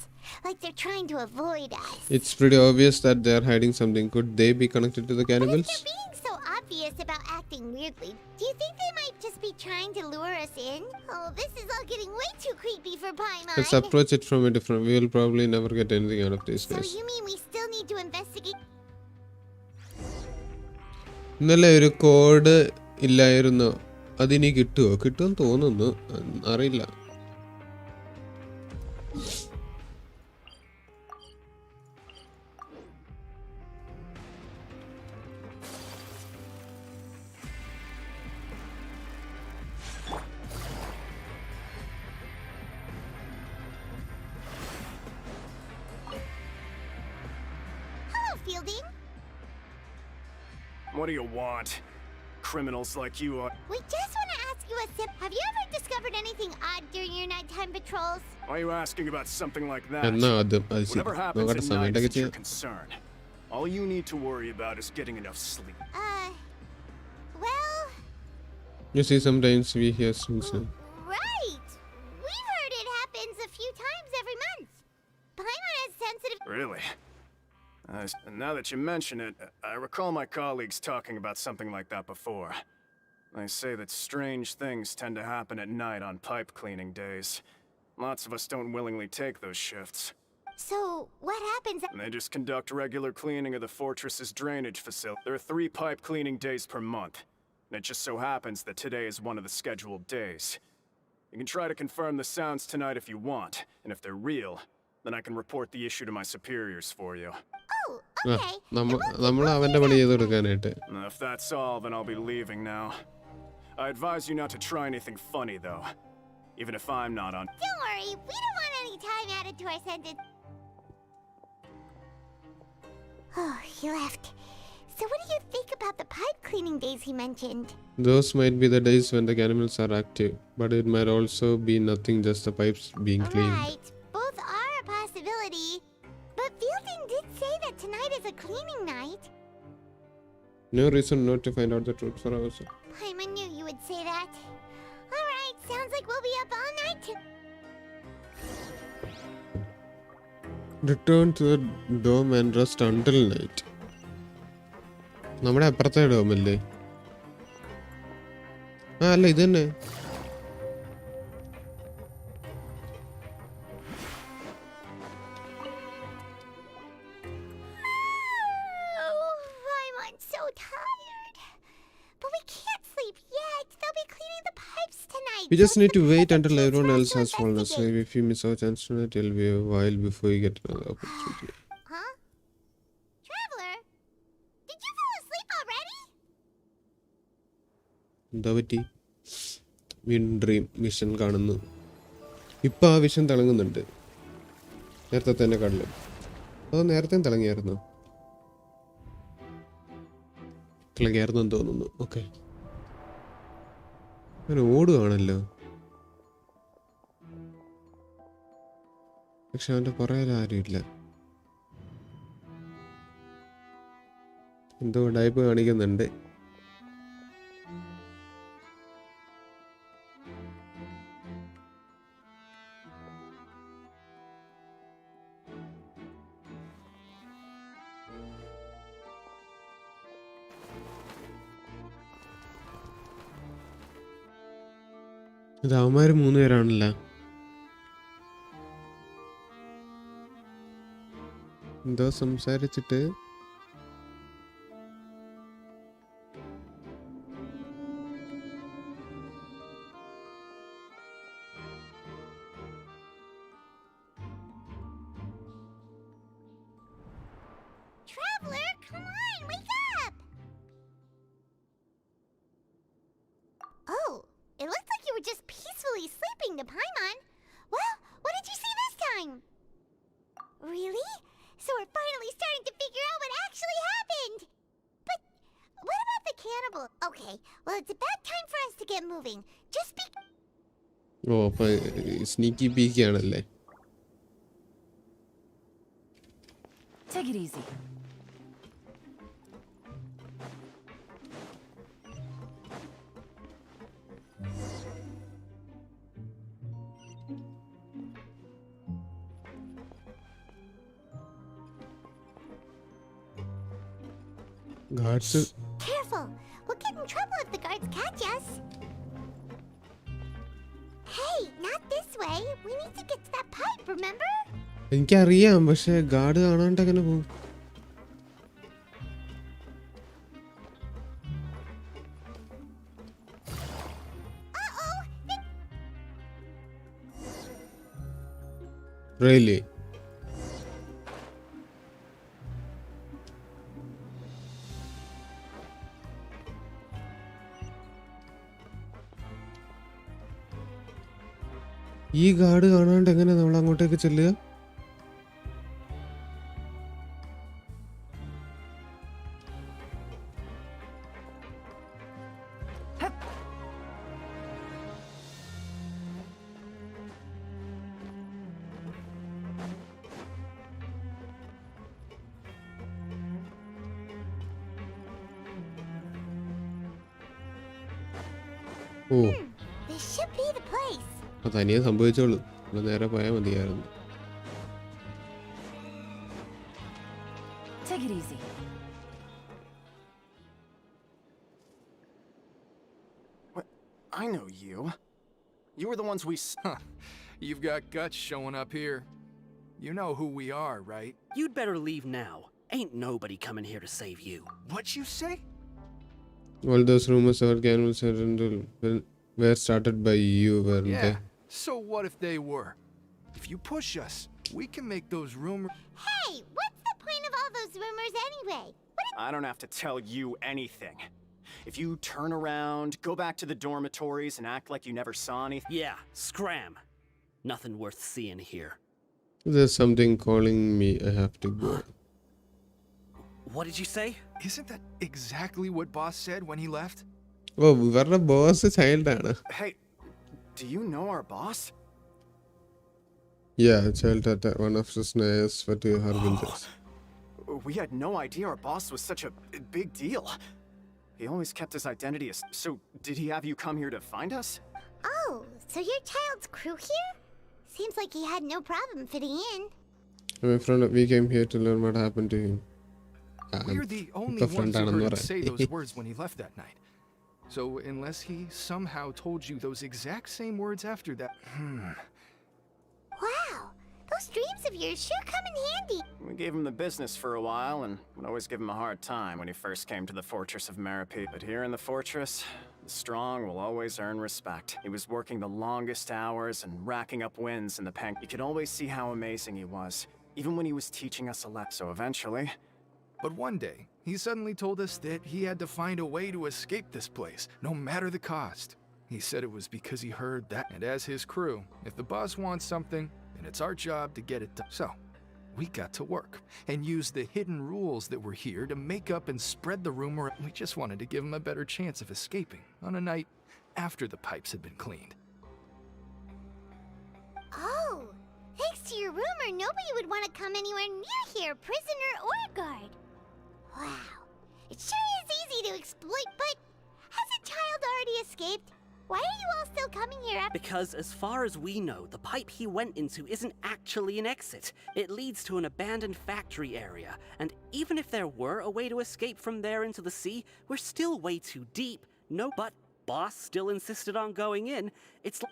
Like they're trying to avoid us. It's pretty obvious that they're hiding something. Could they be connected to the cannibals? But if they're being so obvious about acting weirdly, do you think they might just be trying to lure us in? Oh, this is all getting way too creepy for Paimon. Let's approach it from a different... We will probably never get anything out of these guys. So you mean we still need to investigate? ഇന്നലെ ഒരു code ഇല്ലായിരുന്നു. അതിനി കിട്ടുമെന്ന് തോന്നുന്നു. അറിയില്ല. Fielding? What do you want? Criminals like you are... We just want to ask you a sip. Have you ever discovered anything odd during your nighttime patrols? Why are you asking about something like that? Whatever happens at night is your concern. All you need to worry about is getting enough sleep. Well... You see, sometimes we hear things. Right! We've heard it happens a few times every month. Paimon has sensitive... Really? Now that you mention it, I recall my colleagues talking about something like that before. They say that strange things tend to happen at night on pipe cleaning days. Lots of us don't willingly take those shifts. So, what happens? They just conduct regular cleaning of the fortress's drainage facility. There are 3 pipe cleaning days per month. And it just so happens that today is one of the scheduled days. You can try to confirm the sounds tonight if you want, and if they're real, then I can report the issue to my superiors for you. നമ്മൾ അവന്റെ പണി ചെയ്ത് കൊടുക്കാനായിട്ട്. If that's all, then I'll be leaving now. I advise you not to try anything funny, though. Even if I'm not on. Don't worry, we don't want any time added to our sentence. Oh, he left. So what do you think about the pipe cleaning days he mentioned? Those might be the days when the animals are active, but it might also be nothing, just the pipes being cleaned. Right, both are a possibility. But Fielding did say that tonight is a cleaning night. No reason not to find out the truth for ourselves. Paimon knew you would say that. Alright, sounds like we'll be up all night to... Return to the dome and rest until night. നമ്മുടെ അപ്പുറത്തെ ഡോമല്ലേ? അല്ല ഇത് തന്നെ. I'm so tired. But we can't sleep yet. They'll be cleaning the pipes tonight. We just need to wait until everyone else has fallen asleep. If you miss our chance tonight, it'll be a while before you get another opportunity. Huh? Traveler? Did you fall asleep already? എന്താ പറ്റി? വീണ്ടും dream vision കാണുന്നു. ഇപ്പം ആ vision തിളങ്ങുന്നുണ്ട്. നേരത്തെ തന്നെ കടലും. അത് നേരത്തെ തിളങ്ങിയായിരുന്നു. തിളങ്ങിയായിരുന്നു എന്ന് തോന്നുന്നു. ഓക്കെ. അങ്ങനെ ഓടുകയാണല്ലോ. പക്ഷെ അവൻ്റെ പുറകിൽ ആരുമില്ല. എന്തോ ഡൈപ്പ് കാണിക്കുന്നുണ്ട്. ഇത് അവന്മാർ 3 പേരാണല്ലോ. എന്തോ സംസാരിച്ചിട്ട് Traveler, come on, wake up! Oh, it looked like you were just peacefully sleeping to Paimon. Well, what did you see this time? Really? So we're finally starting to figure out what actually happened. But what about the cannibal? Okay, well, it's about time for us to get moving. Just be... ഓ അപ്പൊ sneaky peaky ആണല്ലേ. Take it easy. Guards. Careful! We'll get in trouble if the guards catch us. Hey, not this way. We need to get to that pipe, remember? എനിക്കറിയാം, പക്ഷെ guard കാണാണ്ട് അങ്ങനെ പോകും. Really? ഈ guard കാണാണ്ട് എങ്ങനെ നമ്മൾ അങ്ങോട്ടേക്ക് ചെല്ലുക? ഓ, This should be the place. അത് തനിയെ സംഭവിച്ചോളൂ. നമ്മൾ നേരെ പോയാൽ മതിയായിരുന്നു. Take it easy. What? I know you. You were the ones we... You've got guts showing up here. You know who we are, right? You'd better leave now. Ain't nobody coming here to save you. What'd you say? All those rumors about Ganwell's were started by you, weren't Yeah, they? so what if they were? If you push us, we can make those rumors. Hey, what's the point of all those rumors anyway? I don't have to tell you anything. If you turn around, go back to the dormitories and act like you never saw anything. Yeah, scram. Nothing worth seeing here. There's something calling me. I have to go. What did you say? Isn't that exactly what Boss said when he left? Oh, ഇവരുടെ boss child ആണ്. Hey, do you know our boss? Yeah, child at one of the snares for the harbingers. We had no idea our boss was such a big deal. He always kept his identity so did he have you come here to find us? Oh, so your child's crew here? Seems like he had no problem fitting in. My friend, we came here to learn what happened to him. We're the only ones who heard him say those words when he left that night. So unless he somehow told you those exact same words after that... Wow, those dreams of yours sure come in handy. We gave him the business for a while and would always give him a hard time when he first came to the fortress of Merope. But here in the fortress, the strong will always earn respect. He was working the longest hours and racking up wins in the pen. You could always see how amazing he was, even when he was teaching us a lesson. So eventually... But one day, he suddenly told us that he had to find a way to escape this place, no matter the cost. He said it was because he heard that, and as his crew, if the boss wants something, then it's our job to get it done. So, we got to work, and used the hidden rules that were here to make up and spread the rumor. We just wanted to give him a better chance of escaping on a night after the pipes had been cleaned. Oh, thanks to your rumor, nobody would want to come anywhere near here, prisoner or guard. Wow, it sure is easy to exploit, but has a child already escaped? Why are you all still coming here after? Because as far as we know, the pipe he went into isn't actually an exit. It leads to an abandoned factory area, and even if there were a way to escape from there into the sea, we're still way too deep. No, but Boss still insisted on going in.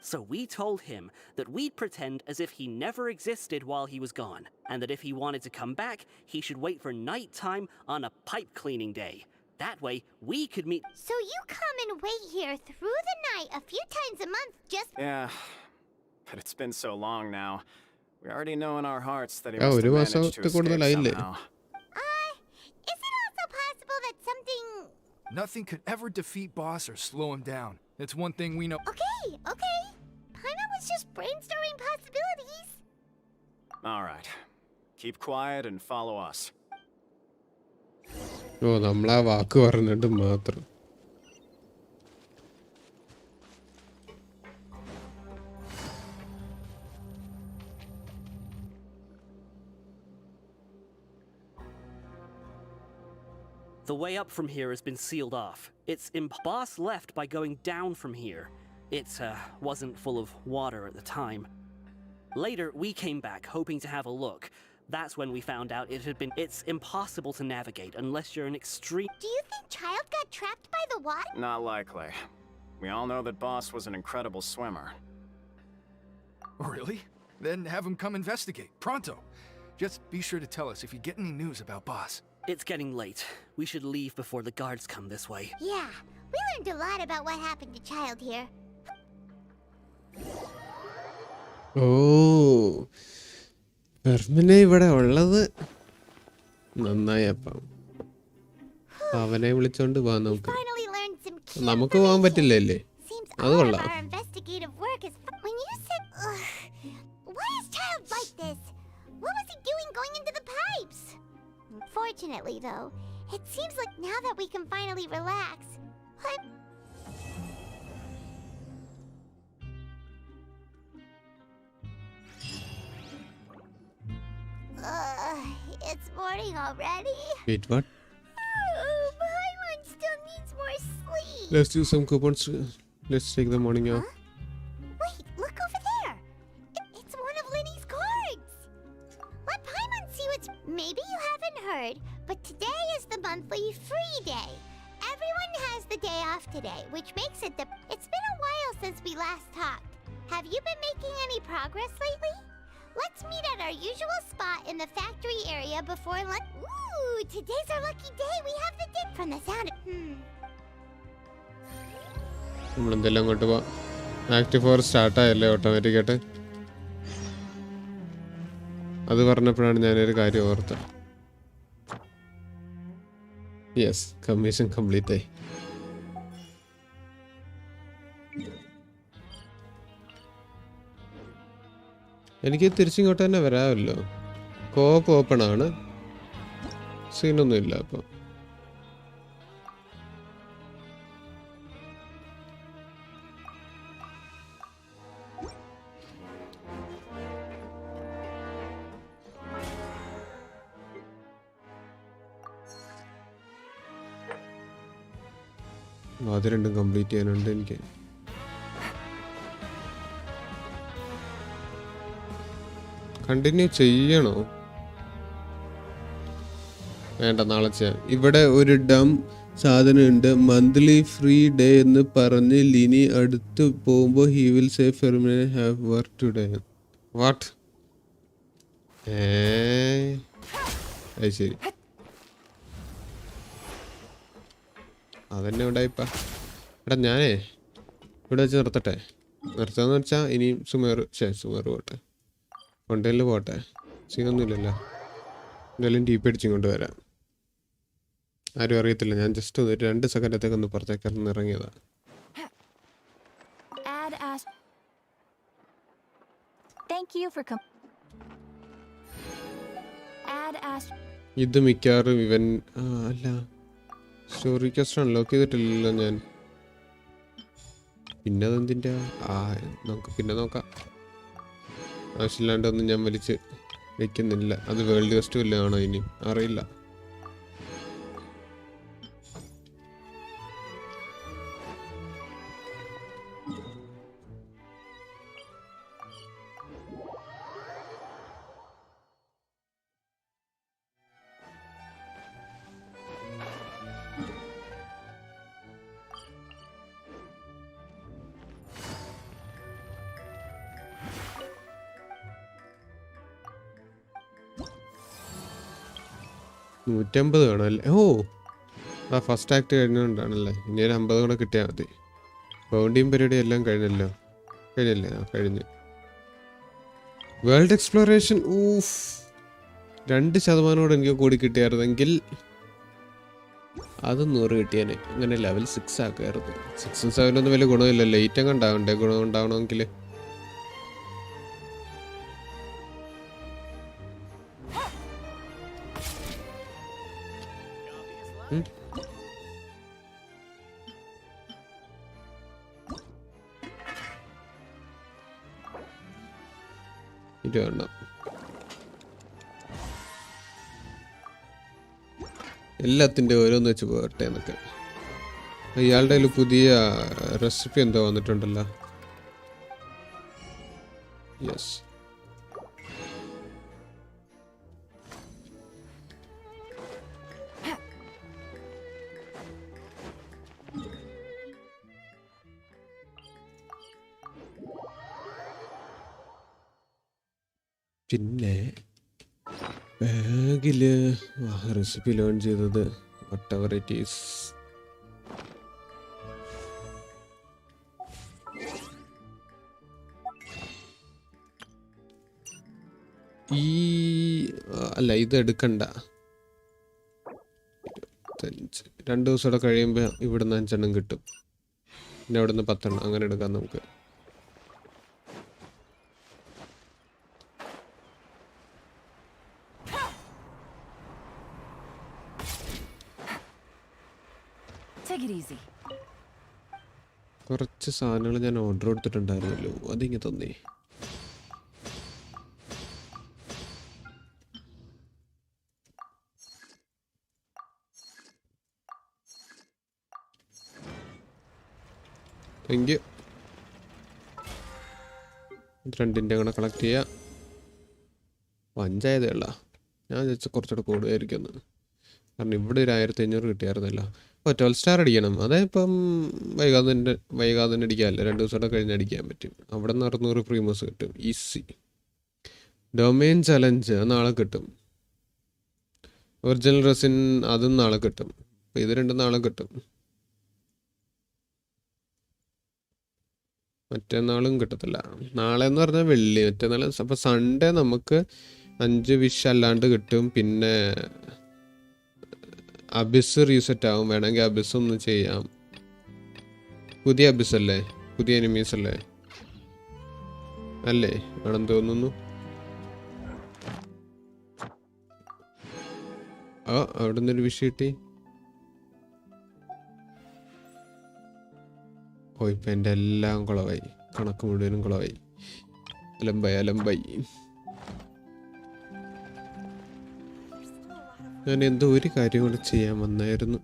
So we told him that we'd pretend as if he never existed while he was gone, and that if he wanted to come back, he should wait for nighttime on a pipe cleaning day. That way, we could meet. So you come and wait here through the night a few times a month just... Yeah, but it's been so long now. We already know in our hearts that he Oh, must have it was managed to so escape കൂടുതലായില്ലേ? somehow. Is it also possible that something... Nothing could ever defeat Boss or slow him down. It's one thing we know. Okay. Paimon was just brainstorming possibilities. All right. Keep quiet and follow us. ഓ നമ്മളാ വാക്ക് പറഞ്ഞിട്ട് മാത്രം. The way up from here has been sealed off. Boss left by going down from here. It wasn't full of water at the time. Later, we came back hoping to have a look. That's when we found out it's impossible to navigate unless you're an extreme... Do you think Child got trapped by the water? Not likely. We all know that Boss was an incredible swimmer. Really? Then have him come investigate, pronto. Just be sure to tell us if you get any news about Boss. It's getting late. We should leave before the guards come this way. Yeah, we learned a lot about what happened to Child here. ഓ പെർമിനെ ഇവിടെ ഉള്ളത് നന്നായി. അപ്പം അവനെ വിളിച്ചോണ്ട് പോവാൻ നമുക്ക്. നമുക്ക് പോകാൻ പറ്റില്ലല്ലേ? അത് കൊള്ളാം. When you said, why is Child like this? What was he doing going into the pipes? Fortunately, though, it seems like now that we can finally relax. It's morning already. Wait, what? Paimon still needs more sleep. Let's do some coupons. Let's take the morning off. Wait, look over there. It's one of Linny's cards. Let Paimon see what's... Maybe you haven't heard, but today is the monthly free day. Everyone has the day off today, which makes it the... It's been a while since we last talked. Have you been making any progress lately? Let's meet at our usual spot in the factory area before lunch. Ooh, today's our lucky day. We have the dip from the sound of... നമ്മളെന്തെല്ലാം അങ്ങോട്ട് പോവാം. Act 4 സ്റ്റാർട്ടായല്ലേ ഓട്ടോമാറ്റിക്കായിട്ട്. അത് പറഞ്ഞപ്പോഴാണ് ഞാനൊരു കാര്യം ഓർത്തത്. Yes, commission complete ആയി. എനിക്ക് തിരിച്ചിങ്ങോട്ട് തന്നെ വരാമല്ലോ. കോപ്പ് ഓപ്പൺ ആണ്, സീനൊന്നുമില്ല. അപ്പോൾ അത് രണ്ടും കംപ്ലീറ്റ് ചെയ്യാനുണ്ട് എനിക്ക്. കണ്ടിന്യൂ ചെയ്യണോ? വേണ്ട, നാളെ ചെയ്യാം. ഇവിടെ ഒരു ഡം സാധനമുണ്ട്, മന്ത്ലി ഫ്രീ ഡേ എന്ന് പറഞ്ഞ് ലിനി അടുത്ത് പോകുമ്പോൾ he will say Freminet have work today. What? അത് ശരി, അതന്നെ ഉണ്ടായിപ്പാ. എടാ ഞാനേ ഇവിടെ വെച്ച് നിർത്തട്ടെ. നിർത്താന്ന് വെച്ചാൽ ഇനിയും സുമേർ പോട്ടെ, കൊണ്ടേല് പോട്ടെ, സീനൊന്നുമില്ലല്ലോ. എന്തായാലും ടീപ്പ് അടിച്ചിങ്ങോട്ട് വരാം. ആരും അറിയത്തില്ല, ഞാൻ ജസ്റ്റ് ഒരു 2 സെക്കൻഡത്തേക്ക് ഒന്ന് പുറത്തേക്ക് ഇറങ്ങിയതാ. ഇത് മിക്കവാറും ഇവൻ അല്ല, സ്റ്റോറി കാസ്റ്റ് അൺലോക്ക് ചെയ്തിട്ടില്ലല്ലോ ഞാൻ. പിന്നെ അതെന്തിൻ്റെ നമുക്ക് പിന്നെ നോക്കാം. ആവശ്യമില്ലാണ്ടൊന്നും ഞാൻ വലിച്ച് വയ്ക്കുന്നില്ല. അത് വേൾഡ് കാസ്റ്റ് വല്ലതാണോ ഇനി അറിയില്ല. $150 വേണമല്ലേ? ഓ, ആ ഫസ്റ്റ് ആക്ട് കഴിഞ്ഞുകൊണ്ടാണല്ലേ. ഇനി ഒരു 50 കൂടെ കിട്ടിയാൽ മതി. ബൗണ്ടിയും പരിപാടി എല്ലാം കഴിഞ്ഞല്ലോ. കഴിഞ്ഞല്ലേ? കഴിഞ്ഞ്. വേൾഡ് എക്സ്പ്ലോറേഷൻ 2% കൂടെ എനിക്ക് കൂടി കിട്ടിയായിരുന്നെങ്കിൽ അത് 100 കിട്ടിയാനെ. അങ്ങനെ ലെവൽ 6 ആക്കായിരുന്നു. 6ഉം 7 വലിയ ഗുണമില്ലല്ലോ. 8 അങ്ങ് ഉണ്ടാവണ്ടേ ഗുണം ഉണ്ടാവണമെങ്കിൽ. ഇത് വേണ്ട. എല്ലാത്തിൻ്റെ ഓരോന്ന് വെച്ച് പോകട്ടെ എന്നൊക്കെ. ഇയാളുടെ കയ്യിൽ പുതിയ റെസിപ്പി എന്തോ വന്നിട്ടുണ്ടല്ലോ. യെസ്, പിന്നെ ബാഗില് റെസിപ്പി ലേൺ ചെയ്തത് whatever it is. അല്ല, ഇത് എടുക്കണ്ട. 2 ദിവസം കൂടെ കഴിയുമ്പോൾ ഇവിടുന്ന് 5 കിട്ടും. പിന്നെ അവിടുന്ന് 10 അങ്ങനെ എടുക്കാം നമുക്ക്. കുറച്ച് സാധനങ്ങൾ ഞാൻ ഓർഡർ കൊടുത്തിട്ടുണ്ടായിരുന്നല്ലോ, അതിങ്ങനെ തന്നേ. Thank you. 2 കൂടെ കളക്ട് ചെയ്യാം. 5 ആയതേ ഉള്ള. ഞാൻ വിചാരിച്ച കുറച്ചുകൂടെ കൂടുതലായിരിക്കും. കാരണം ഇവിടെ ഒരു 1500 കിട്ടിയായിരുന്നല്ലോ. 12 സ്റ്റാർ അടിക്കണം. അതിപ്പം വൈകാതെ തന്നെ അടിക്കാമല്ലോ. 2 ദിവസം കൂടെ കഴിഞ്ഞ് അടിക്കാൻ പറ്റും. അവിടെ നിന്ന് 600 പ്രീമസ് കിട്ടും, ഈസി. ഡൊമെയിൻ ചലഞ്ച് നാളെ കിട്ടും. ഒറിജിനൽ റെസിൻ അതും നാളെ കിട്ടും. അപ്പോൾ ഇത് രണ്ടും നാളെ കിട്ടും. മറ്റന്നാളും കിട്ടത്തില്ല. നാളെ എന്ന് പറഞ്ഞാൽ വെള്ളി, മറ്റന്നാൾ. അപ്പോൾ സൺഡേ നമുക്ക് 5 വിഷ് അല്ലാണ്ട് കിട്ടും. പിന്നെ അബിസ് റീസെറ്റ് ആവും. വേണമെങ്കിൽ അബിസ് ഒന്ന് ചെയ്യാം. പുതിയ അബിസ് അല്ലേ, പുതിയ എനിമീസ് അല്ലേ അല്ലേ ആണെന്ന് തോന്നുന്നു. അവിടെ നിന്നൊരു വിഷ് കിട്ടി. ഇപ്പം എൻ്റെ എല്ലാം കുളവായി, കണക്ക് മുഴുവനും കുളവായി. അലമ്പായി. ഞാൻ എന്തോ ഒരു കാര്യം കൂടെ ചെയ്യാൻ വന്നായിരുന്നു.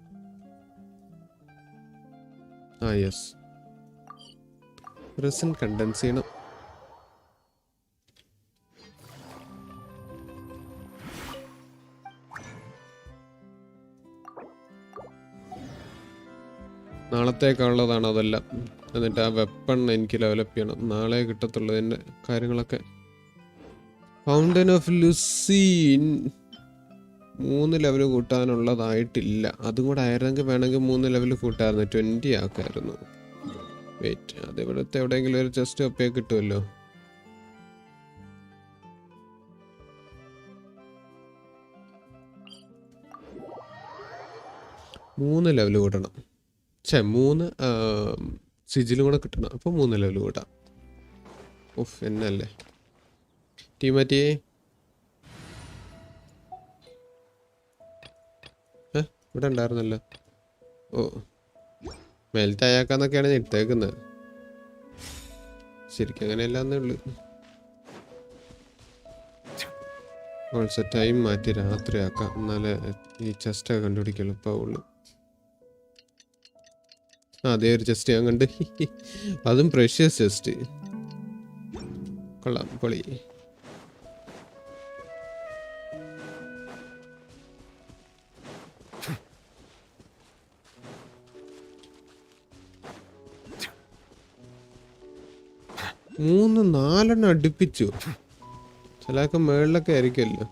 യെസ്, റെസിൻ കണ്ടൻസ് ചെയ്യണം. നാളത്തേക്കുള്ളതാണ് അതെല്ലാം. എന്നിട്ട് ആ വെപ്പൺ എനിക്ക് ഡെവലപ്പ് ചെയ്യണം. നാളെ കിട്ടത്തുള്ളൂ എൻ്റെ കാര്യങ്ങളൊക്കെ. ഫൗണ്ടൻ ഓഫ് ലുസീൻ 3 ലെവൽ കൂട്ടാനുള്ളതായിട്ടില്ല. അതും കൂടെ ആയിരുന്നെങ്കിൽ വേണമെങ്കിൽ 3 ലെവൽ കൂട്ടായിരുന്നു. 20 ആക്കായിരുന്നു. വെയിറ്റ്, അത് ഇവിടുത്തെ എവിടെയെങ്കിലും ഒരു ചെസ്റ്റ് ഒപ്പേ കിട്ടുമല്ലോ. മൂന്ന് ലെവൽ കൂട്ടണം. 3 സിജിലും കൂടെ കിട്ടണം. അപ്പോൾ 3 ലെവൽ കൂട്ടാം. എന്നല്ലേ ടീമാറ്റിയെ ഇവിടെ ഉണ്ടായിരുന്നല്ലോ. മെൽറ്റ് അയാക്കാന്നൊക്കെയാണ് ഞാൻ ഇട്ടേക്കുന്നത്. ശരിക്കും അങ്ങനെയല്ലാന്നേ ഉള്ളു. ഓൾസോ ടൈം മാറ്റി രാത്രി ആക്കാം. എന്നാലേ ഈ ചെസ്റ്റൊക്കെ കണ്ടുപിടിക്കാൻ എളുപ്പമുള്ളൂ. അതേ ഒരു ചെസ്റ്റ് ഞാൻ കണ്ട്. അതും പ്രഷ്യസ് ചെസ്റ്റ്. കൊള്ളാം, പൊളി. മൂന്ന് 4 അടുപ്പിച്ചു. ചിലതൊക്കെ മേളിലൊക്കെ ആയിരിക്കുമല്ലോ.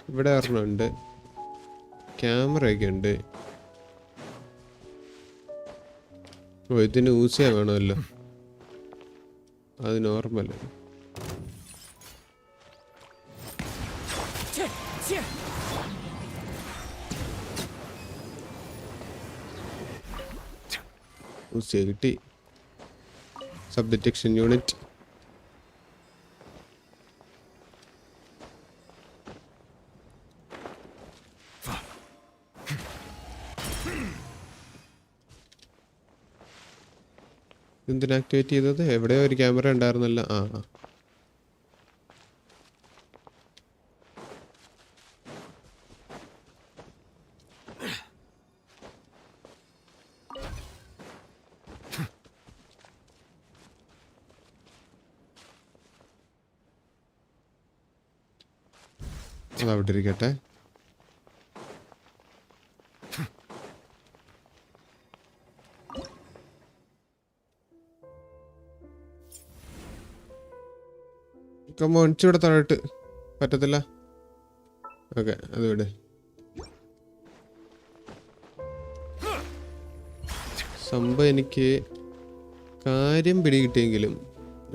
ഇവിടെ ഒരെണ്ണമുണ്ട്, ക്യാമറയൊക്കെ ഉണ്ട്. ഇതിന് യൂസ് ചെയ്യാൻ വേണമല്ലോ. അത് നോർമൽ. യൂസ് കിട്ടി. Sub detection unit. എന്തിനാ ആക്ടിവേറ്റ് ചെയ്തത്? എവിടെയോ ഒരു ക്യാമറ ഉണ്ടായിരുന്നല്ലോ. അതവിടെ ഇരിക്കട്ടെ. ഇവിടെ താഴോട്ട് പറ്റത്തില്ല. ഓക്കെ, അത് വിട്. സംഭവം എനിക്ക് കാര്യം പിടികിട്ടിയെങ്കിലും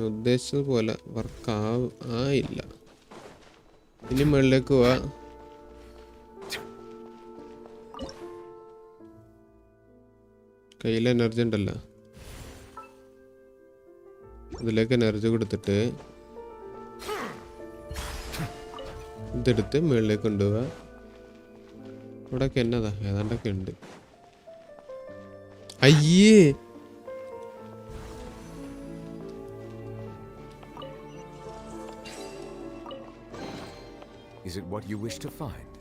ഉദ്ദേശിച്ചത് പോലെ വർക്ക് ആയില്ല. ഇനി മുകളിലേക്ക് പോവാ. കയ്യിൽ എനർജി ഉണ്ടല്ലോ, അതിലേക്ക് എനർജി കൊടുത്തിട്ട് ഇതെടുത്ത് മുകളിലേക്ക് കൊണ്ടുപോവുക. ഇവിടെയൊക്കെ എന്നതാ ഏതാണ്ടൊക്കെ ഉണ്ട്. അയ്യേ,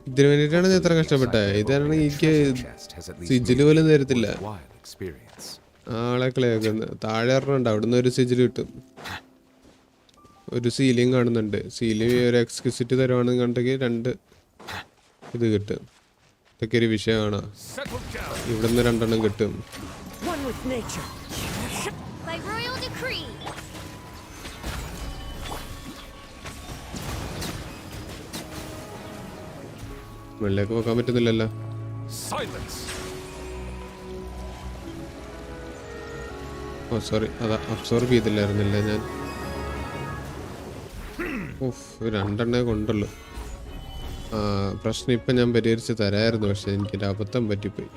ഇതിനു വേണ്ടിയിട്ടാണ് ഞാൻ എത്ര കഷ്ടപ്പെട്ടത്. ഇതാണ് എനിക്ക് സിജില് പോലും തരത്തില്ല. ആളെ കളിയാക്കുന്നത്. താഴെ ഒരെണ്ണമുണ്ട്, അവിടുന്ന് ഒരു സിജില് കിട്ടും. ഒരു സീലിംഗ് കാണുന്നുണ്ട്. സീലിംഗ് ഒരു എക്സ്ക്യൂസിറ്റ് തരുവാണെന്ന് കണ്ടെങ്കിൽ 2 ഇത് കിട്ടും. ഇതൊക്കെ ഒരു വിഷയമാണ്. ഇവിടുന്ന് 2 കിട്ടും. വെള്ളിലേക്ക് പോകാൻ പറ്റുന്നില്ലല്ലോ. ഓ സോറി, അത് അബ്സോർബ് ചെയ്തില്ലായിരുന്നില്ല ഞാൻ. ഓഫ്, 2 കൊണ്ടുള്ളൂ. പ്രശ്നം ഇപ്പം ഞാൻ പരിഹരിച്ച് തരായിരുന്നു, പക്ഷെ എനിക്കൊരു അബദ്ധം പറ്റിപ്പോയി.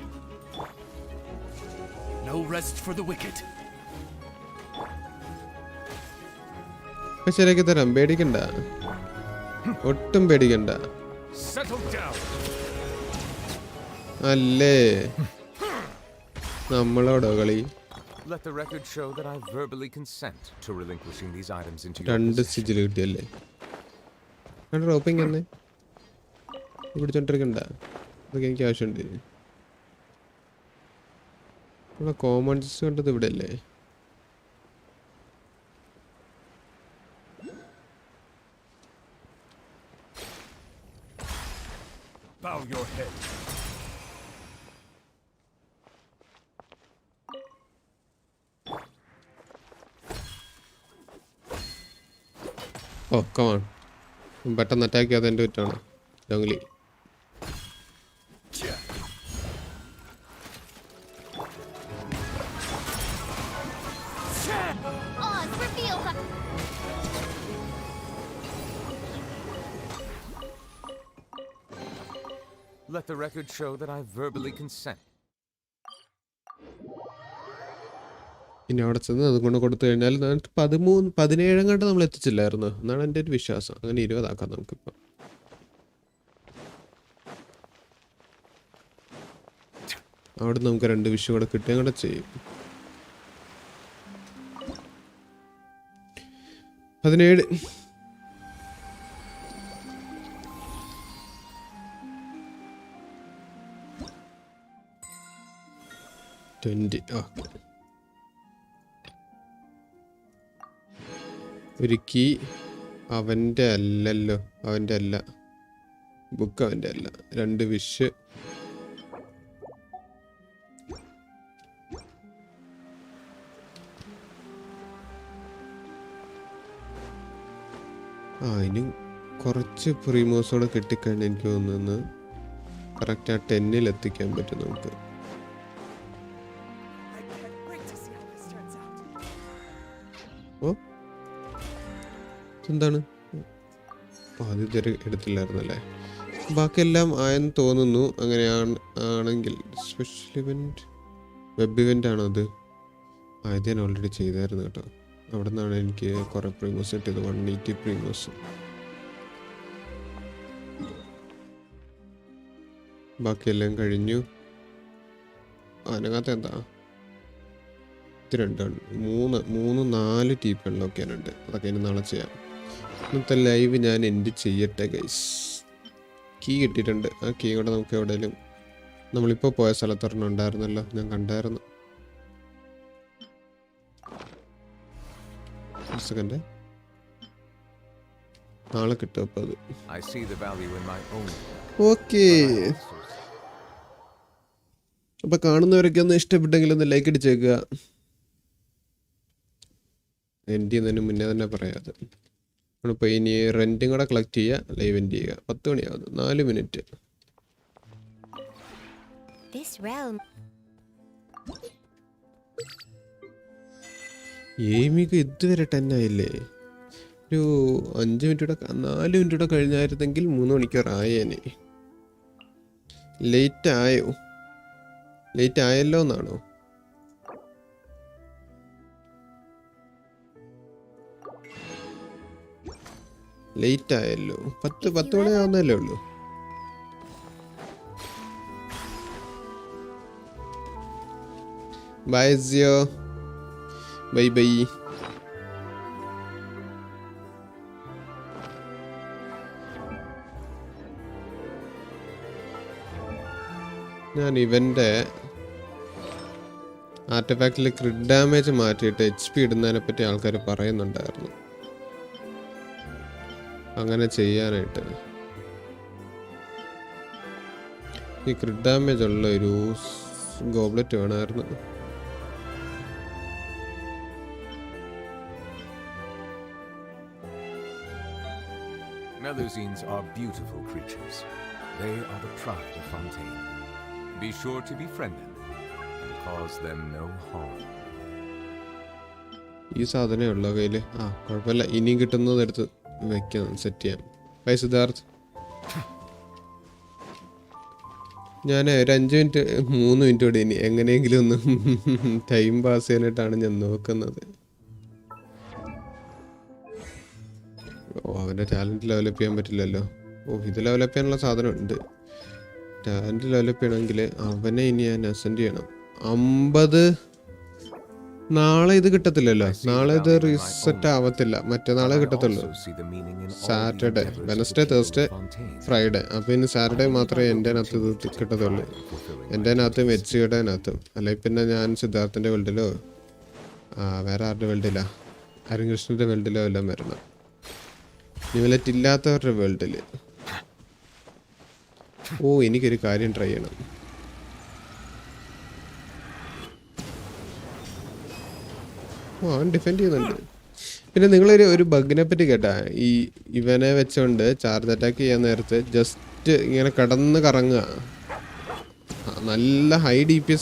ഇപ്പം ശരിയാക്കി തരാം, പേടിക്കണ്ട, ഒട്ടും പേടിക്കണ്ട. അല്ലേ നമ്മളോടോ കളി? Let the record show that I verbally consent to relinquishing these items into your 2 possession. Sijil കിട്ടിയല്ലേ? റോപ്പിങ് തന്നെ പിടിച്ചോണ്ടിരിക്കണ്ട, അതൊക്കെ എനിക്ക് ആവശ്യമുണ്ട്. ഇവിടെ കോമൺസ് കണ്ടത് ഇവിടെ അല്ലേ? Bow your head. Oh come on, പെട്ടെന്ന് അറ്റാക്ക് ചെയ്യാതെ എൻ്റെ കുറ്റാണ് Junglee. Let the record show that I verbally consent. ഇനി അവിടെ ചെന്ന് അതുകൊണ്ട് കൊടുത്തു കഴിഞ്ഞാൽ 17 കണ്ട് നമ്മൾ എത്തിച്ചില്ലായിരുന്നു എന്നാണ് എൻ്റെ ഒരു വിശ്വാസം. അങ്ങനെ 20 ആക്കാം നമുക്കിപ്പം. അവിടെ നമുക്ക് 2 വിഷയം കൂടെ കിട്ടുകയും കൂടെ ചെയ്യും. 17 20. ഓക്കെ, ഒരു കീ അവൻ്റെ അല്ലല്ലോ, അവൻ്റെ അല്ല, ബുക്ക് അവൻ്റെ അല്ല, 2 വിഷ്. ഇനി കുറച്ച് പ്രീമോസോടെ കിട്ടിക്കഴിഞ്ഞാൽ എനിക്ക് തോന്നുന്നു കറക്റ്റ് ആ 10-ൽ എത്തിക്കാൻ പറ്റും നമുക്ക്. ഓ എന്താണ്? അത് ഇതുവരെ എടുത്തില്ലായിരുന്നല്ലേ? ബാക്കിയെല്ലാം ആയെന്ന് തോന്നുന്നു. ആണെങ്കിൽ സ്പെഷ്യൽ ഇവൻറ്റ്, വെബ് ഇവൻ്റ് ആണോ അത്? ഇത് ഞാൻ ഓൾറെഡി ചെയ്തായിരുന്നു കേട്ടോ. അവിടെ നിന്നാണ് എനിക്ക് കുറേ പ്രീമോസ് കിട്ടിയത്, 180 പ്രീമോസ്. ബാക്കിയെല്ലാം കഴിഞ്ഞു. അതിനകത്ത് എന്താ 2 3 4 ടീപ്പ് അൺലോക്കാനുണ്ട്. അതൊക്കെ ഇനി നാളെ ചെയ്യാം. ഇന്നത്തെ ലൈവ് ഞാൻ എൻഡ് ചെയ്യട്ടെ ഗൈസ്. കീ കിട്ടിയിട്ടുണ്ട്. ആ കീ കൂടെ നമുക്ക് എവിടെയെങ്കിലും, നമ്മളിപ്പോൾ പോയ സ്ഥലത്തൊരെണ്ണം ഉണ്ടായിരുന്നല്ലോ, ഞാൻ കണ്ടായിരുന്നു. ഒരു സെക്കൻഡ്, നാളെ കിട്ടും അപ്പോൾ അത്. ഓക്കെ, അപ്പോൾ കാണുന്നവരൊക്കെ ഒന്ന് ഇഷ്ടപ്പെട്ടെങ്കിൽ ഒന്ന് ലൈക്ക് അടിച്ചേക്കുക. എൻഡ് ചെയ്യുന്നതിന് മുന്നേ തന്നെ പറയാതെ നമ്മളിപ്പോൾ ഇനി റെൻറ്റും കൂടെ കളക്ട് ചെയ്യുക, ലൈവ് എൻഡ് ചെയ്യുക. 10 മണിയാവുന്നു, 4 മിനിറ്റ്. ഏമിക്ക് ഇതുവരെ 10 ആയില്ലേ? ഒരു 5 മിനിറ്റ് കൂടെ, 4 മിനിറ്റ് കൂടെ കഴിഞ്ഞായിരുന്നെങ്കിൽ 3 മണിക്കൂർ ആയേനെ. ലേറ്റ് ആയോ? ലേറ്റ് ആയല്ലോ എന്നാണോ? ലേറ്റ് ആയല്ലോ, 10 മണി ആവുന്നല്ലേ ഉള്ളൂ. ബൈ സിയോ, ബൈ ബൈ. ഞാൻ ഇവൻ്റെ ആർട്ടിഫാക്റ്റിൽ ക്രിഡ് ഡാമേജ് മാറ്റിയിട്ട് HP ഇടുന്നതിനെ പറ്റി ആൾക്കാർ പറയുന്നുണ്ടായിരുന്നു. അങ്ങനെ ചെയ്യാനായിട്ട് ഈ ക്രിഡ് ഡാമേജ് ഉള്ള ഒരു ഗോബ്ലറ്റ് വേണമായിരുന്നു. Melusines are beautiful creatures. They are the pride of Fontaine. Be sure to befriend them and cause them no harm. ഈ സാധനമേ ഉള്ളൂ കയ്യിൽ. ആ കുഴപ്പമില്ല, ഇനിയും കിട്ടുന്നത് എടുത്ത് വെക്കാം, സെറ്റ് ചെയ്യാം. ബൈ സിദ്ധാർത്ഥ്. ഞാൻ ഒരു 5 മിനിറ്റ് 3 മിനിറ്റ് കൂടി ഇനി എങ്ങനെയെങ്കിലും ഒന്ന് ടൈം പാസ് ചെയ്യാനായിട്ടാണ് ഞാൻ നോക്കുന്നത്. ഓ അവൻ്റെ ടാലൻറ്റ് ഡെവലപ്പ് ചെയ്യാൻ പറ്റില്ലല്ലോ. ഓ ഇത് ഡെവലപ്പ് ചെയ്യാനുള്ള സാധനം ഉണ്ട്. ടാലൻറ്റ് ഡെവലപ്പ് ചെയ്യണമെങ്കിൽ അവനെ ഇനി ഞാൻ അസെൻഡ് ചെയ്യണം. 50 നാളെ ഇത് കിട്ടത്തില്ലല്ലോ. നാളെ ഇത് റീസെറ്റ് ആവത്തില്ല, മറ്റന്നാളെ കിട്ടത്തുള്ളൂ. Saturday, Wednesday, Thursday, Friday. അപ്പോൾ ഇനി സാറ്റർഡേ മാത്രമേ എൻ്റെ അകത്ത് ഇത് കിട്ടത്തുള്ളൂ. എൻ്റെ അകത്തും വെച്ചിയുടെ അകത്തും. അല്ലെങ്കിൽ പിന്നെ ഞാൻ സിദ്ധാർത്ഥിൻ്റെ വേൾഡിലോ വേറെ ആരുടെ വേൾഡിലാ, അരുൺകൃഷ്ണൻ്റെ വേൾഡിലോ എല്ലാം വരണം. ന്യൂലെറ്റ് ഇല്ലാത്തവരുടെ വേൾഡിൽ. ഓ എനിക്കൊരു കാര്യം ട്രൈ ചെയ്യണം. ഓ അവൻ ഡിഫെൻഡ് ചെയ്യുന്നുണ്ട്. പിന്നെ നിങ്ങളൊരു ബഗ്ഗിനെ പറ്റി കേട്ടാ, ഇവനെ വെച്ചുകൊണ്ട് ചാർജ് അറ്റാക്ക് ചെയ്യാൻ നേരത്ത് ജസ്റ്റ് ഇങ്ങനെ കടന്ന് കറങ്ങുക. നല്ല ഹൈ ഡി പി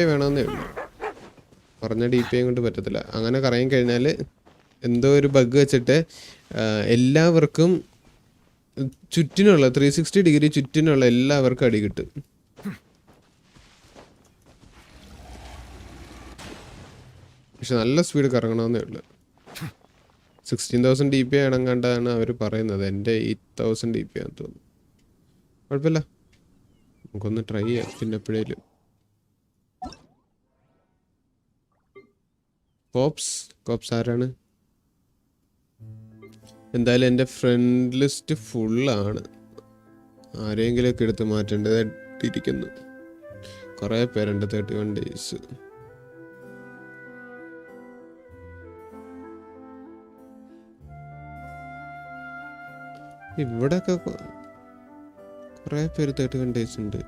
ഐ വേണമെന്നേ ഉള്ളൂ, കുറഞ്ഞ ഡി പി ഐ കൊണ്ട് പറ്റത്തില്ല. അങ്ങനെ കറങ്ങി കഴിഞ്ഞാൽ എന്തോ ഒരു ബഗ് വെച്ചിട്ട് എല്ലാവർക്കും ചുറ്റിനുള്ള 360 ഡിഗ്രി ചുറ്റിനുള്ള എല്ലാവർക്കും അടി കിട്ടും. പക്ഷെ നല്ല സ്പീഡ് കറങ്ങണമെന്നേ ഉള്ളൂ. 16,000 DPI അടങ്ങാണ്ടാണ് അവർ പറയുന്നത്. എൻ്റെ 8,000 DPI ആണെന്ന് തോന്നുന്നു. കുഴപ്പമില്ല, നമുക്കൊന്ന് ട്രൈ ചെയ്യാം പിന്നെ എപ്പോഴേലും. കോപ്സ് ആരാണ്? എന്തായാലും എൻ്റെ ഫ്രണ്ട് ലിസ്റ്റ് ഫുള്ളാണ്. ആരെങ്കിലുമൊക്കെ എടുത്ത് മാറ്റേണ്ടതായിട്ടിരിക്കുന്നു. കുറേ പേരുണ്ട്. 31 days. ഇവിടെയൊക്കെ കുറേ പേര് 31 days ഉണ്ട്.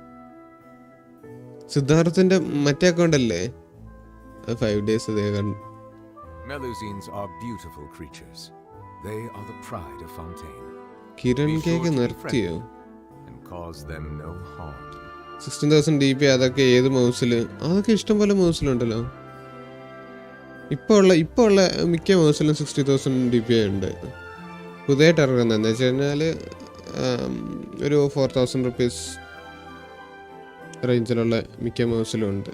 സിദ്ധാർത്ഥിൻ്റെ മറ്റേ അക്കൗണ്ട് അല്ലേ, 5 days. Melusines are beautiful creatures. They are the pride of Fontaine. Kiran cake നിർത്തിയോ? And cause them no harm. 16,000 DPI അതൊക്കെ ഏത് മൗസിൽ? അതൊക്കെ ഇഷ്ടംപോലെ മൗസിലുണ്ടല്ലോ. ഇപ്പോൾ ഉള്ള മിക്ക മൗസിലും 60,000 DPI ഉണ്ട്. പുതിയതായിട്ട് ഇറങ്ങുന്നത് എന്താ വെച്ച് കഴിഞ്ഞാൽ ഒരു 4,000 rupees റേഞ്ചിലുള്ള മിക്ക മൗസിലും ഉണ്ട്.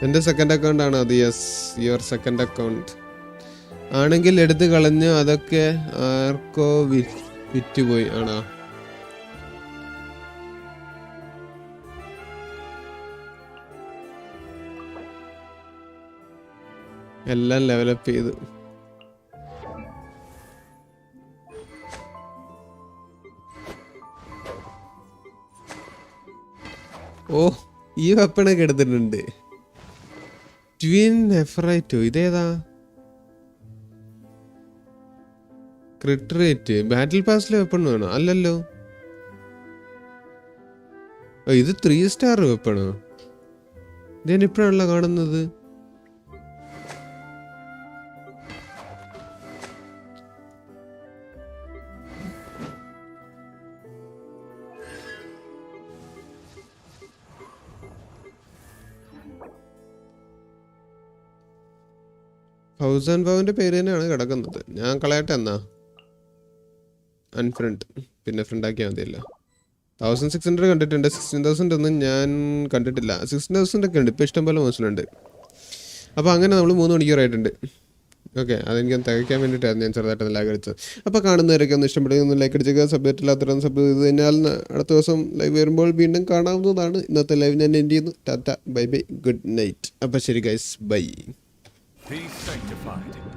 എൻ്റെ സെക്കൻഡ് അക്കൗണ്ട് ആണ് അത്. യെസ്, യുവർ സെക്കൻഡ് അക്കൗണ്ട് ആണെങ്കിൽ എടുത്ത് കളഞ്ഞു. അതൊക്കെ ആർക്കോ വിറ്റുപോയി ആണോ? എല്ലാം ഡെവലപ്പ് ചെയ്തു. ഓ ഈ വെപ്പണൊക്കെ എടുത്തിട്ടുണ്ട്. ട്വിൻ എഫറൈറ്റോ, ഇതേതാ? ക്രിട്രേറ്റ് ബാറ്റിൽ പാസിലെ വെപ്പൺ വേണോ? അല്ലല്ലോ, ഇത് 3 star വെപ്പണോ? ഞാൻ ഇപ്പോഴാണല്ലോ കാണുന്നത്. ഫൗസാൻ ബാബുവിൻ്റെ പേര് തന്നെയാണ് കിടക്കുന്നത്. ഞാൻ കളയട്ടെ എന്നാ, അൺഫ്രണ്ട്, പിന്നെ ഫ്രണ്ടാക്കിയാൽ മതിയല്ലോ. 1600 കണ്ടിട്ടുണ്ട്, 16,000 ഒന്നും ഞാൻ കണ്ടിട്ടില്ല. 16,000 ഒക്കെ ഉണ്ട് ഇപ്പോൾ, ഇഷ്ടംപോലെ മോശമുണ്ട്. അപ്പോൾ അങ്ങനെ നമ്മൾ 3 മണിക്കൂറായിട്ടുണ്ട്. ഓക്കെ, അതെനിക്കൊന്ന് തികയ്ക്കാൻ വേണ്ടിയിട്ടായിരുന്നു ഞാൻ ചെറുതായിട്ട് ലൈക്ക് അടിച്ചത്. അപ്പോൾ കാണുന്നവരൊക്കെ ഒന്ന് ഇഷ്ടപ്പെടുക, ഒന്ന് ലൈക്ക് അടിച്ചേക്കുക. സബ്ജക്റ്റില്ലാത്തവരൊന്ന് സബ് ചെയ്ത് കഴിഞ്ഞാൽ അടുത്ത ദിവസം ലൈവ് വരുമ്പോൾ വീണ്ടും കാണാവുന്നതാണ്. ഇന്നത്തെ ലൈവ് ഞാൻ എൻഡ് ചെയ്യുന്നു. Tata, bye bye, good night. അപ്പോൾ ശരി ഗൈസ്, ബൈ. Be sanctified.